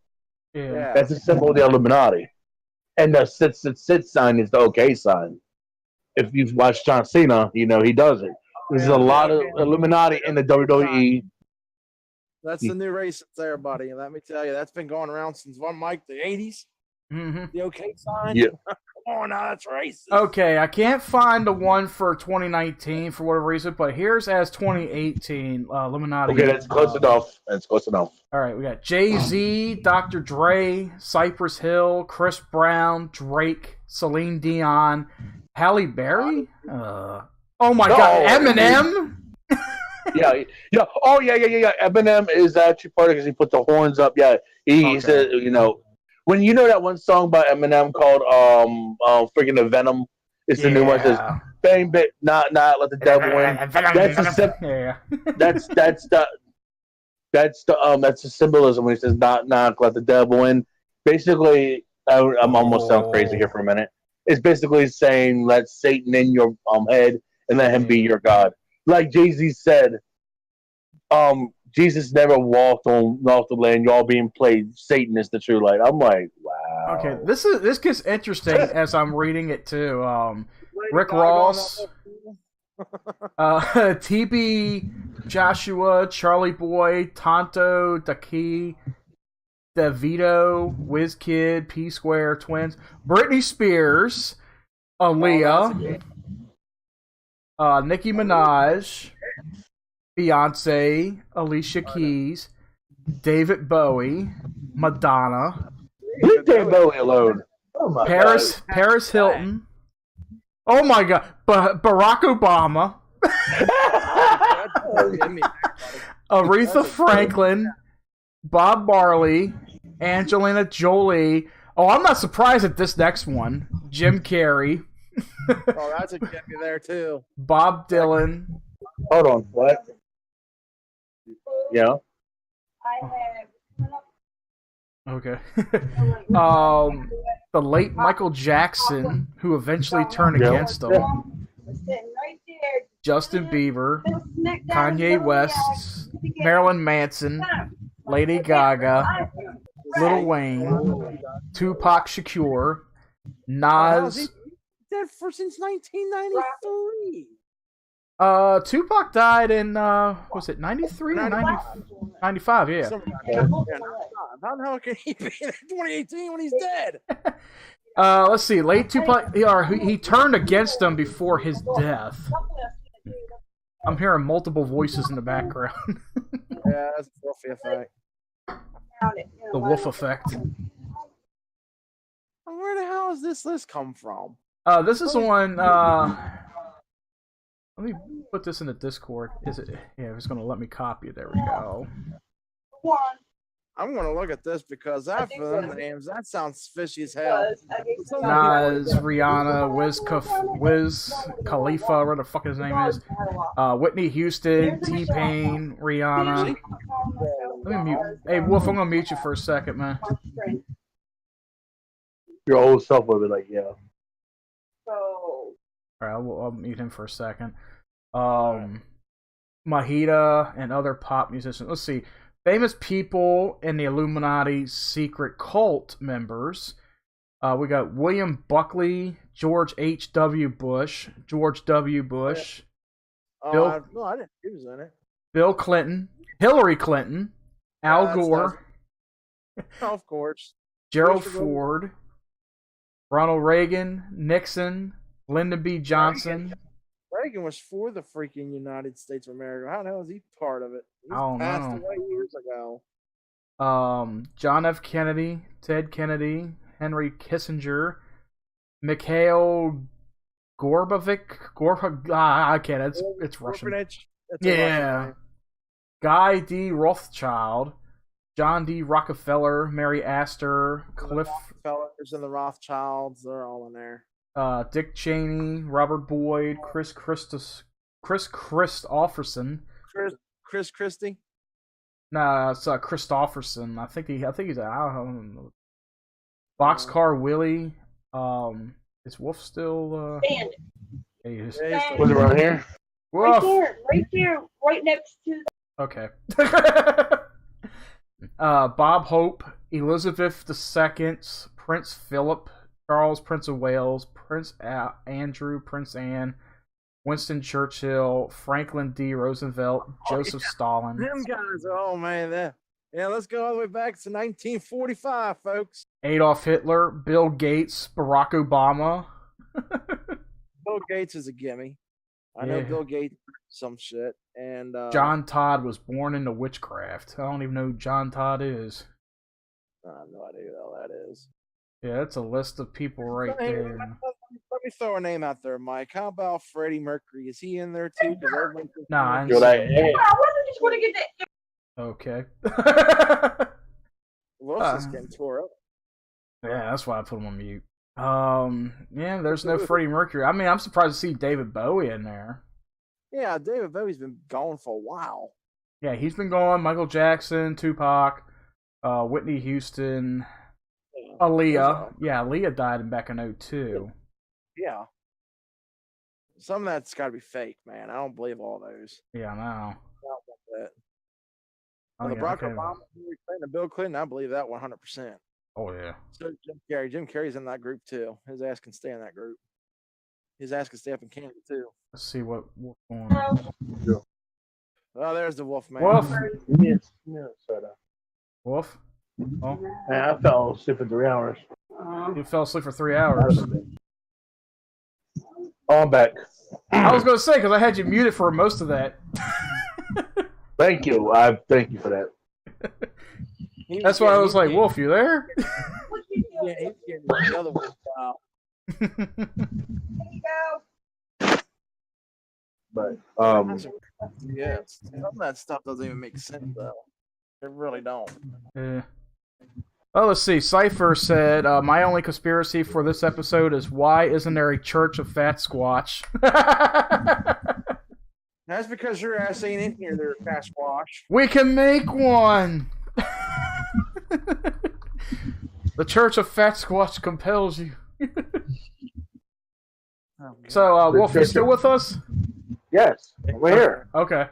Yeah, that's a symbol of the Illuminati, and the sit sign is the OK sign. If you've watched John Cena, he does it. There's a lot of Illuminati in the WWE. That's the new race there, buddy. And let me tell you, that's been going around since the 80s. Mm-hmm. The OK sign. Yeah. Come on now, that's racist. Okay, I can't find the one for 2019 for whatever reason, but here's as 2018 Illuminati. Okay, that's close enough. That's close enough. All right, we got Jay-Z, Dr. Dre, Cypress Hill, Chris Brown, Drake, Celine Dion, Halle Berry. Oh my God, Eminem. Yeah. Oh yeah. Eminem is actually part of it because he put the horns up. Yeah, he said, when that one song by Eminem called freaking the Venom. It's the new one. It says bang bit not let the devil win. That's the symbolism when he says not let the devil win. Basically, I'm almost sound crazy here for a minute. It's basically saying let Satan in your head and let him be your God. Like Jay-Z said, Jesus never walked off the land. Y'all being played. Satan is the true light. I'm like, wow. Okay, this gets interesting as I'm reading it too. Rick Ross, TB, Joshua, Charlie Boy, Tonto, Daki, DeVito, WizKid, P Square, Twins, Britney Spears, Aaliyah, Nicki Minaj, Beyonce, Alicia Keys, David Bowie, Madonna, Leave David Bowie alone. Oh my Paris Hilton. Oh my God, Barack Obama, Aretha Franklin, Bob Marley, Angelina Jolie. Oh, I'm not surprised at this next one. Jim Carrey. Oh, that's a gimme there too. Bob Dylan. Hold on, what? Yeah. Okay. The late Michael Jackson, who eventually turned against him. Justin Bieber, Kanye West, Marilyn Manson, Lady Gaga, Lil Wayne, Tupac Shakur, Nas. Dead since 1993. Tupac died in was it 93 or 95? Yeah. How can he be in 2018 when he's dead? Let's see. Late Tupac. He turned against them before his death. I'm hearing multiple voices in the background. Yeah, that's a Wolfie effect. The wolf effect. Where the hell does this list come from? This is on. Let me put this in the Discord. Is it? Yeah, it's gonna let me copy it. There we go. I'm gonna look at this because that for them names that sounds fishy as hell. Nas, Rihanna, Wiz Khalifa, what the fuck his name is. Whitney Houston, T-Pain, Rihanna. Let me mute. Hey, Wolf, I'm gonna mute you for a second, man. Your old self will be like, yeah. Alright, I'll mute him for a second. Mahita and other pop musicians. Let's see. Famous people in the Illuminati secret cult members. We got William Buckley, George H.W. Bush, George W. Bush, No, I didn't. He was in it. Bill Clinton, Hillary Clinton, Al Gore, of course, Gerald Ford, Ronald Reagan, Nixon, Lyndon B. Johnson. Reagan was for the freaking United States of America. How the hell is he part of it? He I don't passed know. away years ago. John F. Kennedy, Ted Kennedy, Henry Kissinger, Mikhail Gorbachev. I can't. It's Russian. It's Yeah. Russian, Guy D. Rothschild, John D. Rockefeller, Mary Astor, Cliff. Rockefellers and the Rothschilds, they're all in there. Dick Cheney, Robert Boyd, Chris Christopherson. Chris Christie. Nah, it's Christopherson. I think he's I don't know. Boxcar Willie. Is Wolf still? Was it around here? Wolf. Right there, right next to. Okay. Bob Hope, Elizabeth II, Prince Philip, Charles, Prince of Wales, Prince Andrew, Prince Anne, Winston Churchill, Franklin D. Roosevelt, Joseph Stalin. Them guys, oh man, yeah. Let's go all the way back to 1945, folks. Adolf Hitler, Bill Gates, Barack Obama. Bill Gates is a gimme. I know Bill Gates some shit, and John Todd was born into witchcraft. I don't even know who John Todd is. I have no idea who the hell that is. Yeah, that's a list of people right there. Let me throw a name out there, Mike. How about Freddie Mercury? Is he in there too? Nah, You're like, hey. I wasn't just want to get that. Okay. Wilson's getting tore up. Yeah, that's why I put him on mute. Yeah, there's no Freddie Mercury. I mean, I'm surprised to see David Bowie in there. Yeah, David Bowie's been gone for a while. Yeah, he's been gone. Michael Jackson, Tupac, Whitney Houston. Aaliyah. Yeah, Aaliyah died back in 02. Yeah. Some of that's got to be fake, man. I don't believe all those. Yeah, I know. I don't believe that. Oh, The yeah, Barack okay. Obama, Hillary Clinton, Bill Clinton, I believe that 100%. Oh, yeah. So Jim Carrey. Jim Carrey's in that group too. His ass can stay in that group. His ass can stay up in Canada too. Let's see what's going on. Oh, there's the Wolf Man. Wolf. Minnesota. Wolf? Oh, Man, I fell asleep for 3 hours. you fell asleep for 3 hours. Oh, I'm back. I was going to say, because I had you muted for most of that. Thank you. I thank you for that. That's why I was like, Wolf, you there? Yeah, he's getting the other Wolf out. But Yes, some of that stuff doesn't even make sense though. It really don't. Yeah. Oh, let's see. Cypher said, my only conspiracy for this episode is why isn't there a Church of Fat Squatch? That's because your ass ain't in here there, Sasquatch. We can make one! The Church of Fat Squatch compels you. So, Wolf, you still with us? yes, we're here. Okay.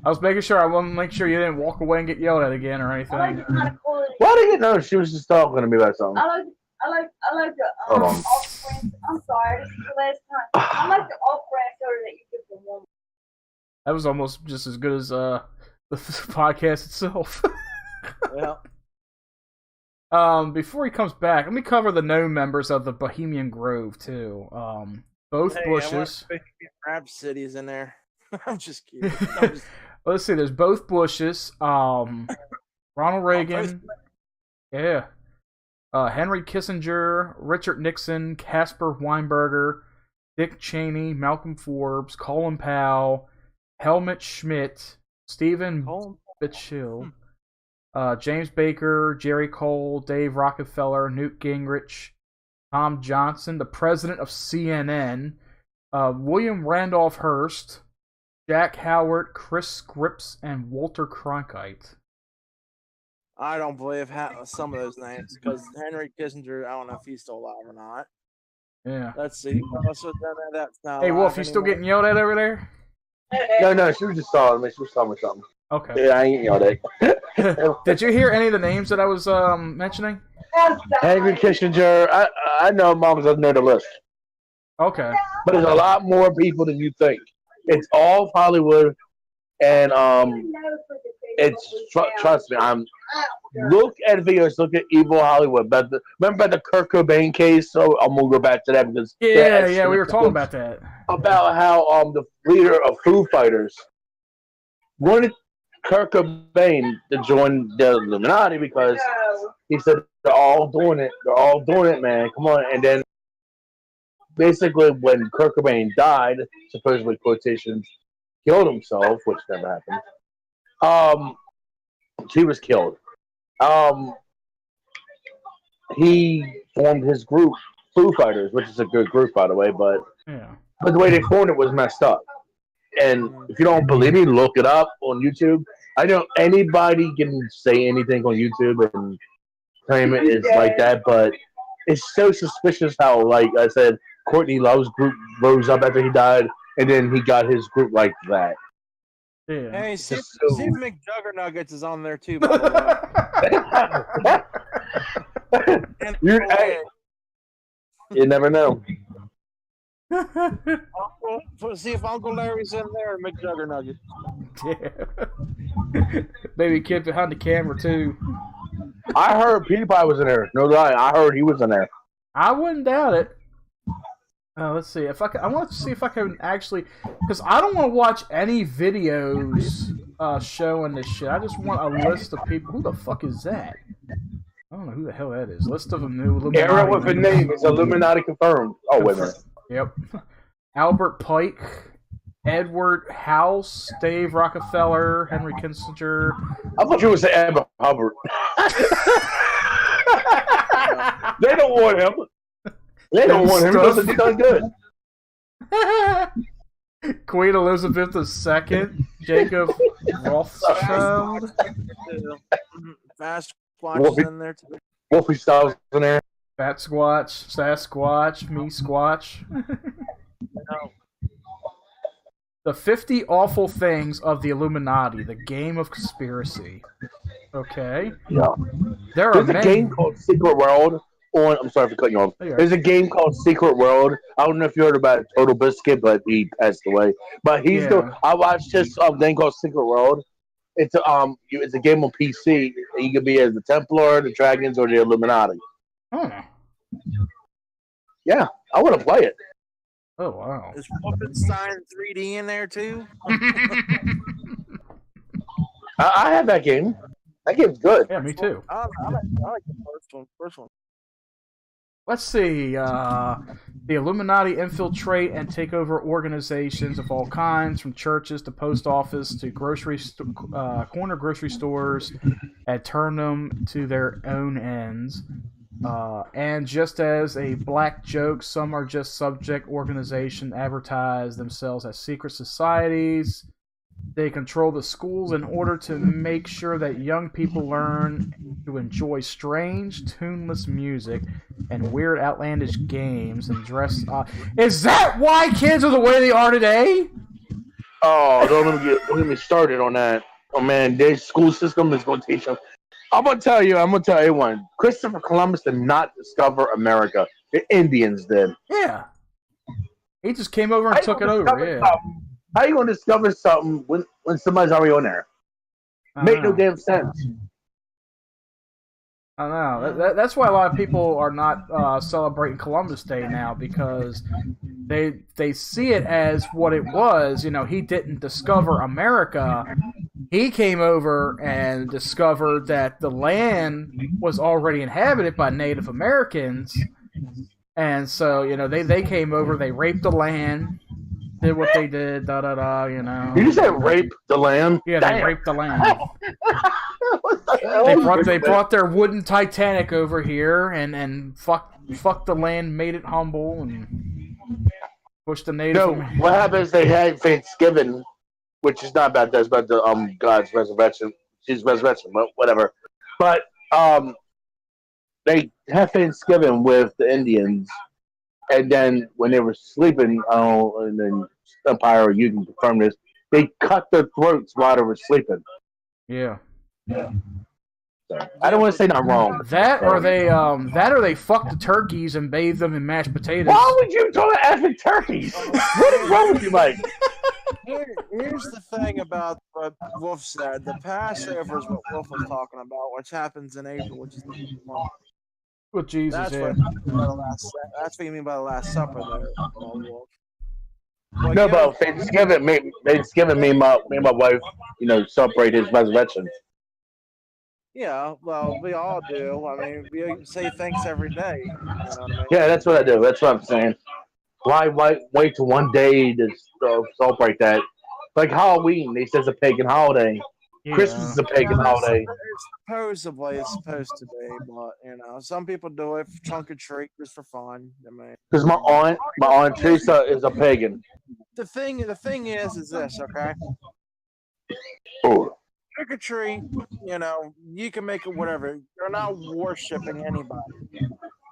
I was making sure. I wanted to make sure you didn't walk away and get yelled at again or anything. I like to kind of call it. Why did you know she was just talking to me about something? I like the Hold on. off-brand. I'm sorry, this is the last time. I like the off-brand soda that you get from Walmart. That was almost just as good as the podcast itself. Yeah. Before he comes back, let me cover the known members of the Bohemian Grove too. Both Bushes. Rap City's in there. I'm just kidding. Let's see. There's both Bushes. Ronald Reagan. Yeah. Henry Kissinger, Richard Nixon, Caspar Weinberger, Dick Cheney, Malcolm Forbes, Colin Powell, Helmut Schmidt, Stephen Batchel, James Baker, Jerry Cole, Dave Rockefeller, Newt Gingrich, Tom Johnson, the president of CNN, William Randolph Hearst, Jack Howard, Chris Scripps, and Walter Cronkite. I don't believe some of those names because Henry Kissinger, I don't know if he's still alive or not. Yeah. Let's see. That's not Hey, Wolf, alive you still anymore. getting yelled at over there? No, she was just talking to me. She was telling me something. Okay. Yeah, I ain't yelled at. Did you hear any of the names that I was mentioning? Henry Kissinger, I know him because I know the list. Okay. But there's a lot more people than you think. It's all Hollywood, and it's trust me. Look at videos. Look at Evil Hollywood. But remember the Kurt Cobain case? So I'm gonna go back to that because we were talking about that. About how the leader of Foo Fighters wanted Kurt Cobain to join the Illuminati because he said they're all doing it. They're all doing it, man. Come on. And then basically when Kurt Cobain died, supposedly quotations, killed himself, which never happened. He was killed. He formed his group, Foo Fighters, which is a good group, by the way, but the way they formed it was messed up. And if you don't believe me, look it up on YouTube. I know anybody can say anything on YouTube and claim it is like that, but it's so suspicious how, like I said, Courtney Love's group rose up after he died, and then he got his group like that. Yeah. Hey, see if McJuggernuggets is on there too, by the way. You never know. See if Uncle Larry's in there and McJuggernuggets. Yeah. Baby kid behind the camera too. I heard PewDiePie was in there. No lie, I heard he was in there. I wouldn't doubt it. Let's see if I want to see if I can actually, because I don't want to watch any videos showing this shit. I just want a list of people. Who the fuck is that? I don't know who the hell that is. List of them new Illuminati. Aaron with a name is Illuminati confirmed. Oh wait a minute. Yep. Albert Pike, Edward House, Dave Rockefeller, Henry Kissinger. I thought you would say Amber Hubbard. They don't want him. They don't want him. He doesn't done good. Queen Elizabeth II, Jacob Rothschild. Fast Squatch is in there too. Wolfie Styles in there. Fat Squatch, Sasquatch, me Squatch. The 50 Awful Things of the Illuminati, the game of conspiracy. Okay. Yeah. There are There's a many. game called Secret World on. I'm sorry for cutting you off. There's a game called Secret World. I don't know if you heard about Total Biscuit, but he passed away. But he's I watched this thing called Secret World. It's it's a game on PC. You can be as the Templar, the Dragons, or the Illuminati. Oh. Yeah, I want to play it. Oh wow! Is Wolfenstein 3D in there too? I have that game. That game's good. Yeah, me too. I like the first one. Let's see. The Illuminati infiltrate and take over organizations of all kinds, from churches to post office to corner grocery stores, and turn them to their own ends. And just as a black joke, some are just subject organization advertise themselves as secret societies. They control the schools in order to make sure that young people learn to enjoy strange, tuneless music and weird, outlandish games and dress. Is that why kids are the way they are today? Oh, don't get me started on that. Oh man, their school system is going to teach them. I'm gonna tell everyone. Christopher Columbus did not discover America. The Indians did. Yeah. He just came over and took it over. Yeah. How you gonna discover something when somebody's already on there? Make no damn sense. I know. That's why a lot of people are not celebrating Columbus Day now, because they see it as what it was. You know, he didn't discover America. He came over and discovered that the land was already inhabited by Native Americans. And so, you know, they came over, they raped the land, did what they did, you know. Did you say rape the land? Yeah, they raped the land. They brought their wooden Titanic over here and fucked the land, made it humble, and pushed the Native. No, what happens? They had Thanksgiving, which is not about that. It's about the God's resurrection. His resurrection, but whatever. But they had Thanksgiving with the Indians, and then when they were sleeping, and then Empire, you can confirm this. They cut their throats while they were sleeping. Yeah. So, I don't want to say not wrong. That or they fuck the turkeys and bathe them in mashed potatoes. Why would you talk about effing turkeys? What is wrong with you, Mike? Here's the thing about what Wolf said. The Passover is what Wolf was talking about, which happens in April, which is the month. With Jesus, that's yeah. That's what you mean by the Last Supper, there, Wolf. No, but Thanksgiving, me and my wife, celebrate his resurrection. Yeah, well, we all do. I mean, we say thanks every day. You know what I mean? Yeah, that's what I do. That's what I'm saying. Why wait till one day to celebrate that? Like Halloween, they say it's a pagan holiday. Yeah. Christmas is a pagan holiday. Supposedly, it's supposed to be, but some people do it for trunk or treat, just for fun. I mean, because my aunt Teresa is a pagan. The thing is this, okay? Oh. Trick or treat, you can make it whatever. You're not worshiping anybody.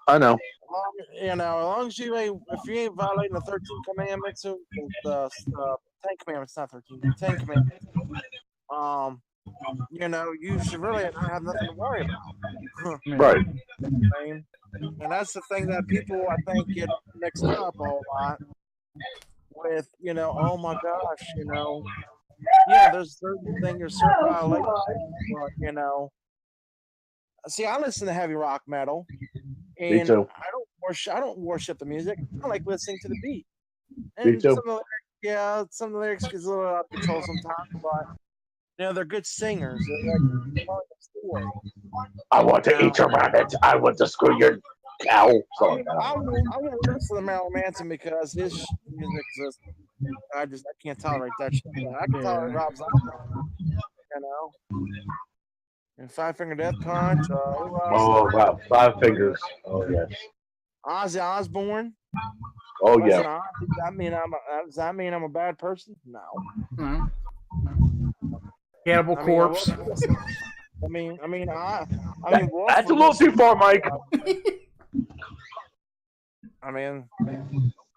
I know. As long as if you ain't violating the 13 commandments, the 10 commandments, not 13, the 10 commandments, you should really have nothing to worry about. Right. And that's the thing that people, I think, get mixed up a whole lot with, oh my gosh, yeah, there's certain things, there's certain violations, but, see, I listen to heavy rock metal, and me too. I don't worship the music. I like listening to the beat. And me too. Some of the lyrics get a little out of control sometimes, but they're good singers. They're like telling a story. I want to eat your rabbit. I want to screw your cow. I won't listen to Marilyn Manson because his music is I can't tolerate that shit. I can tolerate Rob Zombie, and Five Finger Death Punch. Oh wow, Five Fingers. Oh yes. Ozzy Osbourne. Oh yeah. Does that mean I'm a bad person? No. Cannibal Corpse. Wolf That's a would little listen too far, Mike. I mean,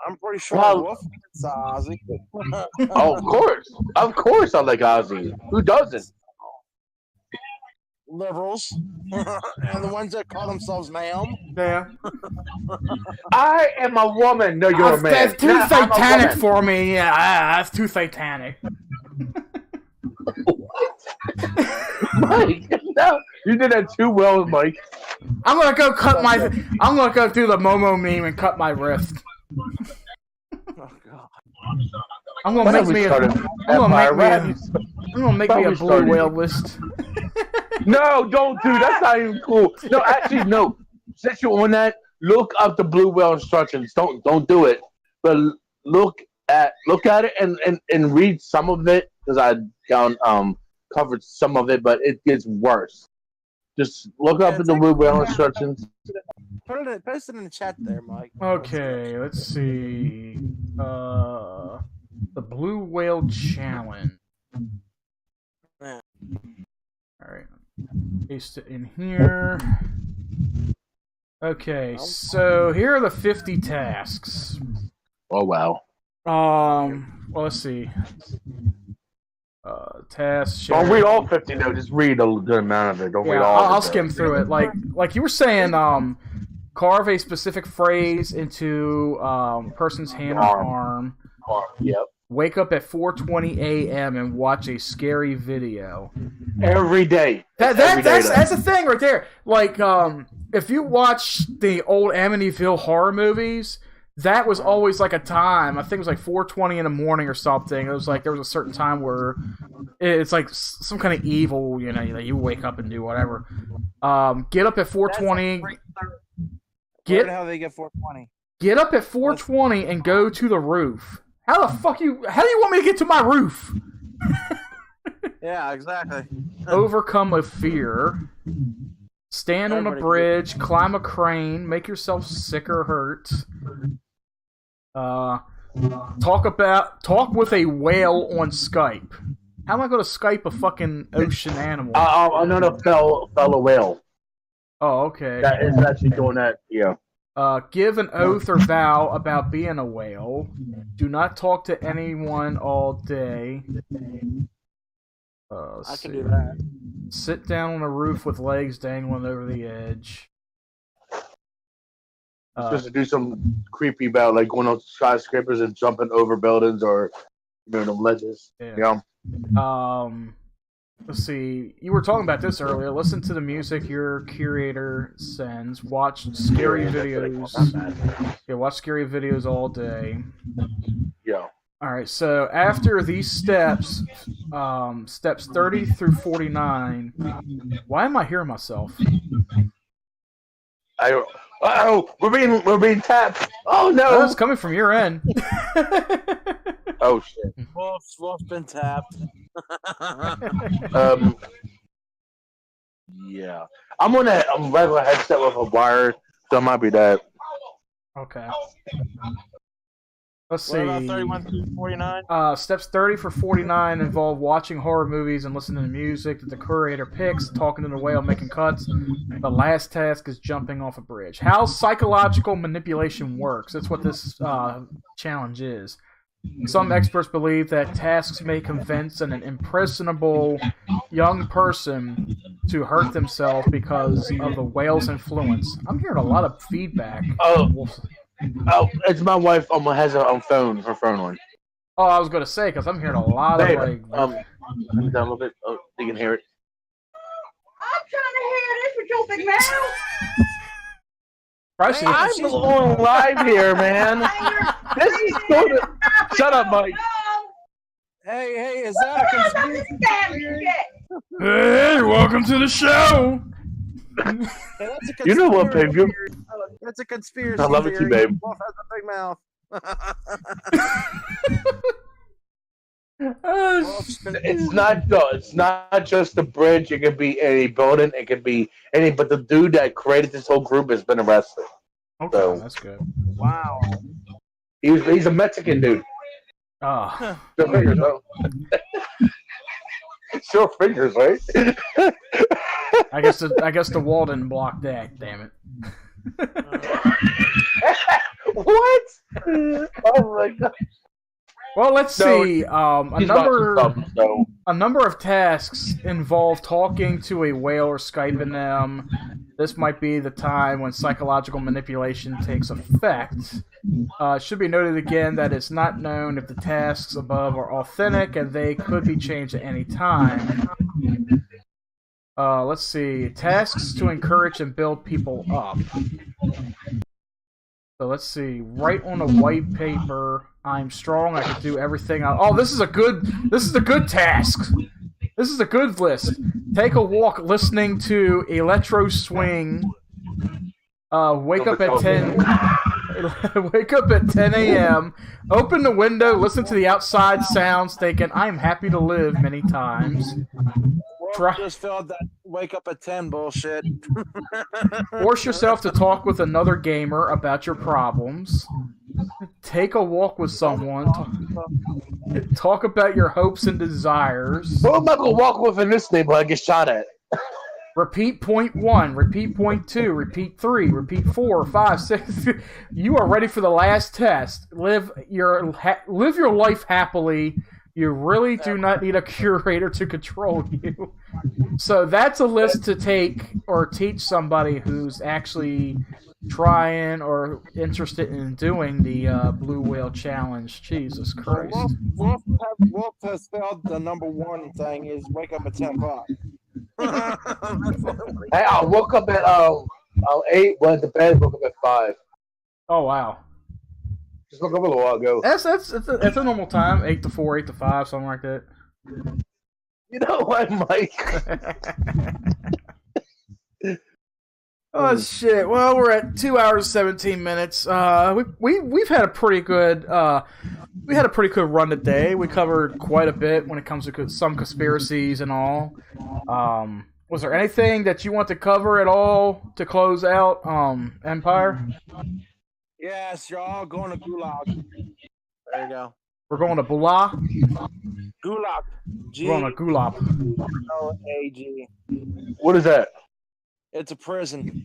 I'm pretty sure Well- Wolf gets Ozzy. Oh, of course, I like Ozzy. Who doesn't? Liberals and the ones that call themselves ma'am. Yeah. I am a woman. No, you're a man. That's too Nah, I'm a satanic woman. for me. Yeah, that's too satanic. Mike, no, you did that too well, Mike. I'm gonna go I'm gonna go do the Momo meme and cut my wrist. Oh God. I'm gonna make me a blue whale list. No, don't do. That's not even cool. No, actually, no. Since you're on that, look up the blue whale instructions. Don't do it. But look at it and read some of it because I covered some of it, but it gets worse. Just look up at the blue whale instructions. Post it in the chat there, Mike. Okay, let's see. The blue whale challenge. Yeah. Alright. Paste it in here. Okay, so here are the 50 tasks. Oh wow. Well, let's see. Tasks. Don't read all 50 though. Just read a good amount of it. Don't read all. I'll of it. skim through it. Like you were saying, carve a specific phrase into person's hand or arm. Yep. Wake up at 4:20 a.m. and watch a scary video. Every day. That's the thing right there. Like, if you watch the old Amityville horror movies, that was always like a time. I think it was like 4:20 in the morning or something. It was like there was a certain time where it's like some kind of evil. You know, you wake up and do whatever. Get up at 4:20. How they get 420? Get up at 4:20 and go to the roof. How do you want me to get to my roof? Yeah, exactly. Overcome a fear. Stand on a bridge, climb a crane, make yourself sick or hurt. Talk with a whale on Skype. How am I going to Skype a fucking ocean animal? Another fellow whale. Oh, okay. That is actually doing that. Yeah. Give an oath or vow about being a whale. Do not talk to anyone all day. I can do that. Sit down on a roof with legs dangling over the edge. Supposed to do some creepy about like going on skyscrapers and jumping over buildings or them ledges. Yeah. Let's see. You were talking about this earlier. Listen to the music your curator sends. Watch scary videos. Yeah, watch scary videos all day. Yeah. Alright, so after these steps, steps 30 through 49, why am I hearing myself? We're being tapped. Oh no! Oh, it's coming from your end. Oh shit. Wolf's been tapped. Yeah. I'm on a regular headset with a wire, so it might be that. Okay. Let's What about see. 31 through 49? Steps 30 for 49 involve watching horror movies and listening to music that the curator picks, talking to the whale, making cuts. The last task is jumping off a bridge. How psychological manipulation works. That's what this challenge is. Some experts believe that tasks may convince an impressionable young person to hurt themselves because of the whale's influence. I'm hearing a lot of feedback. Oh, it's my wife has her phone on. Oh, I was going to say, because I'm hearing a lot of, like... let me down a little bit. Oh, you can hear it. I'm trying to hear this with your big mouth. I'm on live here, man. This is sort of... Shut up, Mike. Hey, is that a conspiracy? Hey, welcome to the show! You know what, babe? That's a conspiracy. I love it too, babe. Wolf has a big mouth. It's not just the bridge. It could be any building. It could be any. But the dude that created this whole group has been arrested. Okay, so, that's good. Wow. He's a Mexican dude. Oh. Still fingers, though. Still fingers, right? I guess the wall didn't block that. Damn it. What? Oh my god. Well, let's see. A He's watching something, so. number of tasks involve talking to a whale or Skyping them. This might be the time when psychological manipulation takes effect. It should be noted again that it's not known if the tasks above are authentic, and they could be changed at any time. Let's see. Tasks to encourage and build people up. So let's see. Write on a white paper. I'm strong. I can do everything. Oh, this is a good task. This is a good list. Take a walk listening to electro swing. Wake up at 10. Wake up at 10 a.m. Open the window. Listen to the outside sounds. Thinking, "I'm happy to live" many times. Just felt that wake up at 10 bullshit. Force yourself to talk with another gamer about your problems. Take a walk with someone. Talk about your hopes and desires. Who am I gonna walk with in this neighborhood? I get shot at. Repeat point 1. Repeat point 2. Repeat 3. Repeat 4, 5, 6. You are ready for the last test. Live your life happily. You really do not need a curator to control you. So that's a list to take or teach somebody who's actually trying or interested in doing the Blue Whale Challenge. Jesus Christ. Wolf has spelled the number one thing is wake up at 10 o'clock. Hey, I woke up at 8, went to bed, woke up at 5. Oh wow. Just woke up a little while ago. That's a normal time. 8 to 4, 8 to 5, something like that. You know what, Mike? Oh shit! Well, we're at 2 hours 17 minutes. We've had a pretty good run today. We covered quite a bit when it comes to some conspiracies and all. Was there anything that you want to cover at all to close out Empire? Yes, you're all going to Gulag. There you go. We're going to Bula. Gulag. We're going to Gulag. G. What is that? It's a prison.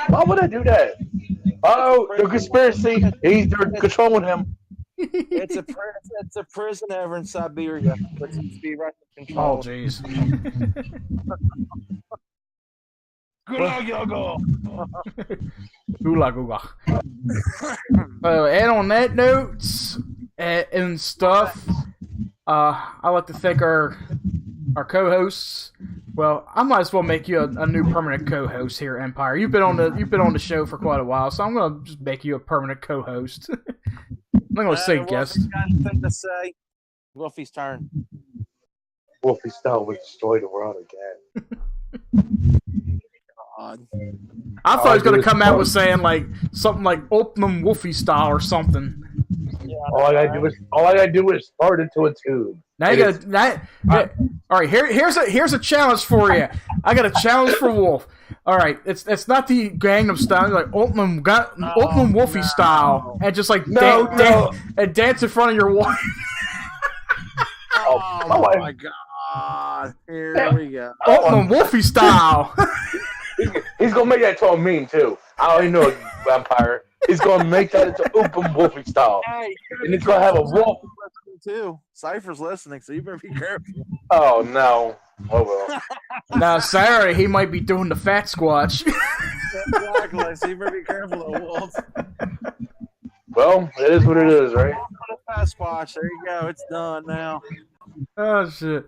Why would I do that? Oh, the conspiracy. They're controlling him. It's a prison over in Siberia. But seems to be Russian control. Oh, jeez. Gulag, Yogo. Gulag, gulag. And on that note and stuff, I'd like to thank our co-hosts. Well, I might as well make you a new permanent co-host here, Empire. You've been on the show for quite a while, so I'm gonna just make you a permanent co-host. I'm not gonna say guest. Got anything to say? Wolfie's turn. Wolfie style would destroy the world again. God. I thought he was gonna come out with saying like something like Optimum Wolfie style or something. Yeah, all I gotta do is fart into a tube. Now you got all right. Here's a challenge for you. I got a challenge for Wolf. All right, it's not the Gangnam Style. It's like Optimum Wolfie style, and just like dance in front of your wife. Oh my God! Here we go. Optimum Wolfie style. He's gonna make that to a meme too. I already know it, Vampire. He's gonna make that into Open Wolfie style, and he's gonna have a wolf too. Cypher's listening, so you better be careful. Oh no! Oh well. Now Saturday he might be doing the fat squatch. Exactly. So you better be careful, Wolf. Well, it is what it is, right? Fat squatch. There you go. It's done now. Oh shit!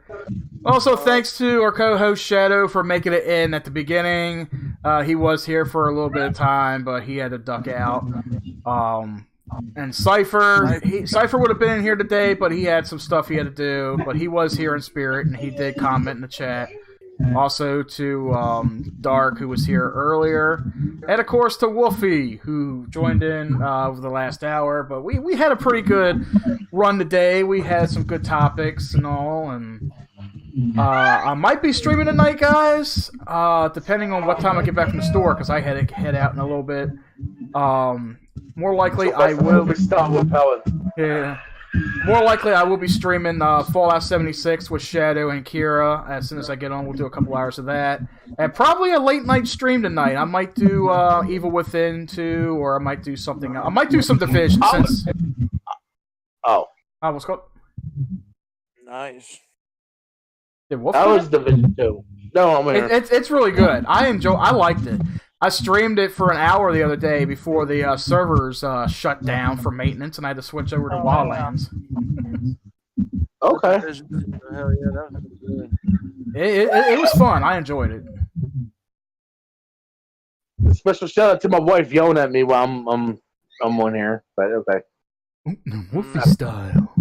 Also, thanks to our co-host Shadow for making it in at the beginning. He was here for a little bit of time, but he had to duck out. And Cypher would have been in here today, but he had some stuff he had to do. But he was here in spirit, and he did comment in the chat. Also to Dark, who was here earlier, and of course to Wolfie, who joined in over the last hour. But we had a pretty good run today. We had some good topics and all, and I might be streaming tonight, guys, depending on what time I get back from the store, because I had to head out in a little bit. More likely, I will. Stop with Pellet. Yeah. more likely I will be streaming Fallout 76 with Shadow and Kira. As soon as I get on, we'll do a couple hours of that. And probably a late night stream tonight. I might do Evil Within 2, or I might do something else. I might do some Division since... what's called? Nice. That was Division 2. No, I'm here. It's really good. I liked it. I streamed it for an hour the other day before the servers shut down for maintenance, and I had to switch over to Wildlands. Okay. Hell yeah, that was good. It was fun. I enjoyed it. Special shout out to my wife yelling at me while I'm on here, but okay. Wolfie style.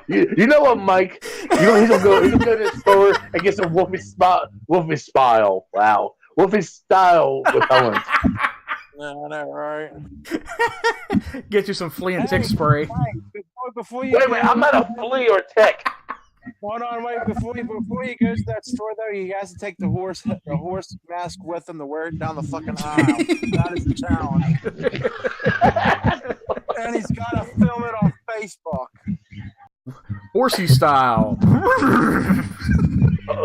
You know what, Mike? He's gonna go to the store and get some Wolfie style. Wow, Wolfie style repellent. No, no, right. Get you some flea and tick spray. Mike, before you wait, I'm not a flea or tick. Hold on, wait. Before he goes to that store, though, he has to take the horse mask with him to wear it down the fucking aisle. That is the challenge. And he's got to film it on Facebook. Horsey style.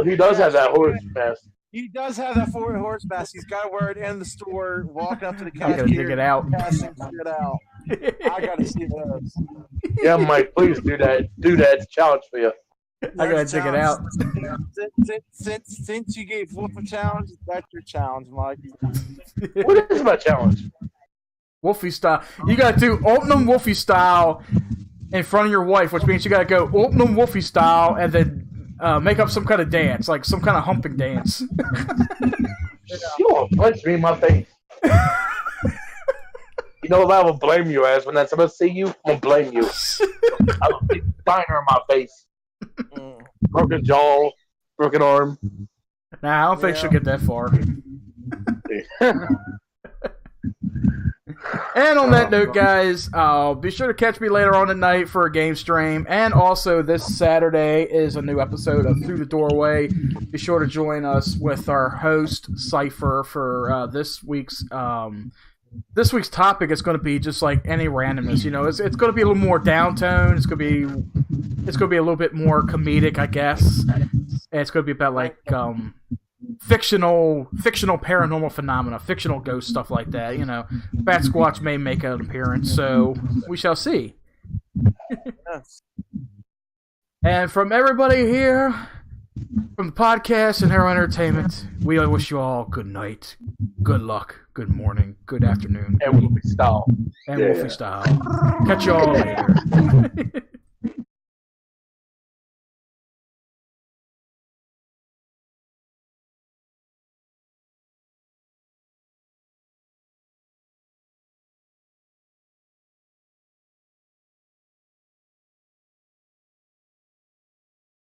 He does have that horse mask. He does have that horse mask. He's got to wear it in the store, walking up to the I gotta cashier, dig it out. passing shit out. I got to see those. Yeah, Mike, please do that. Do that. It's a challenge for you. I gotta dig it out. Since you gave Wolf a challenge, that's your challenge, Mike. What is my challenge? Wolfie style. You gotta do Optimum Wolfie style in front of your wife, which means you gotta go Optimum Wolfie style and then make up some kind of dance, like some kind of humping dance. You won't punch me in my face. You know what I will blame you as when that's supposed to see you? I'm gonna blame you. I will be finer in my face. Broken jaw, broken arm. Nah, I don't think she'll get that far. And on that note, guys, be sure to catch me later on tonight for a game stream. And also this Saturday is a new episode of Through the Doorway. Be sure to join us with our host, Cypher, for this week's topic. Is going to be just like any randomness. You know, it's going to be a little more downtone. It's going to be a little bit more comedic, I guess. And it's going to be about like fictional paranormal phenomena, fictional ghost stuff like that. You know, Bat Squatch may make an appearance, so we shall see. And from everybody here, from the podcast and Hero Entertainment, we wish you all good night, good luck, good morning, good afternoon, and Wolfie style. Wolfie style. Catch you all later.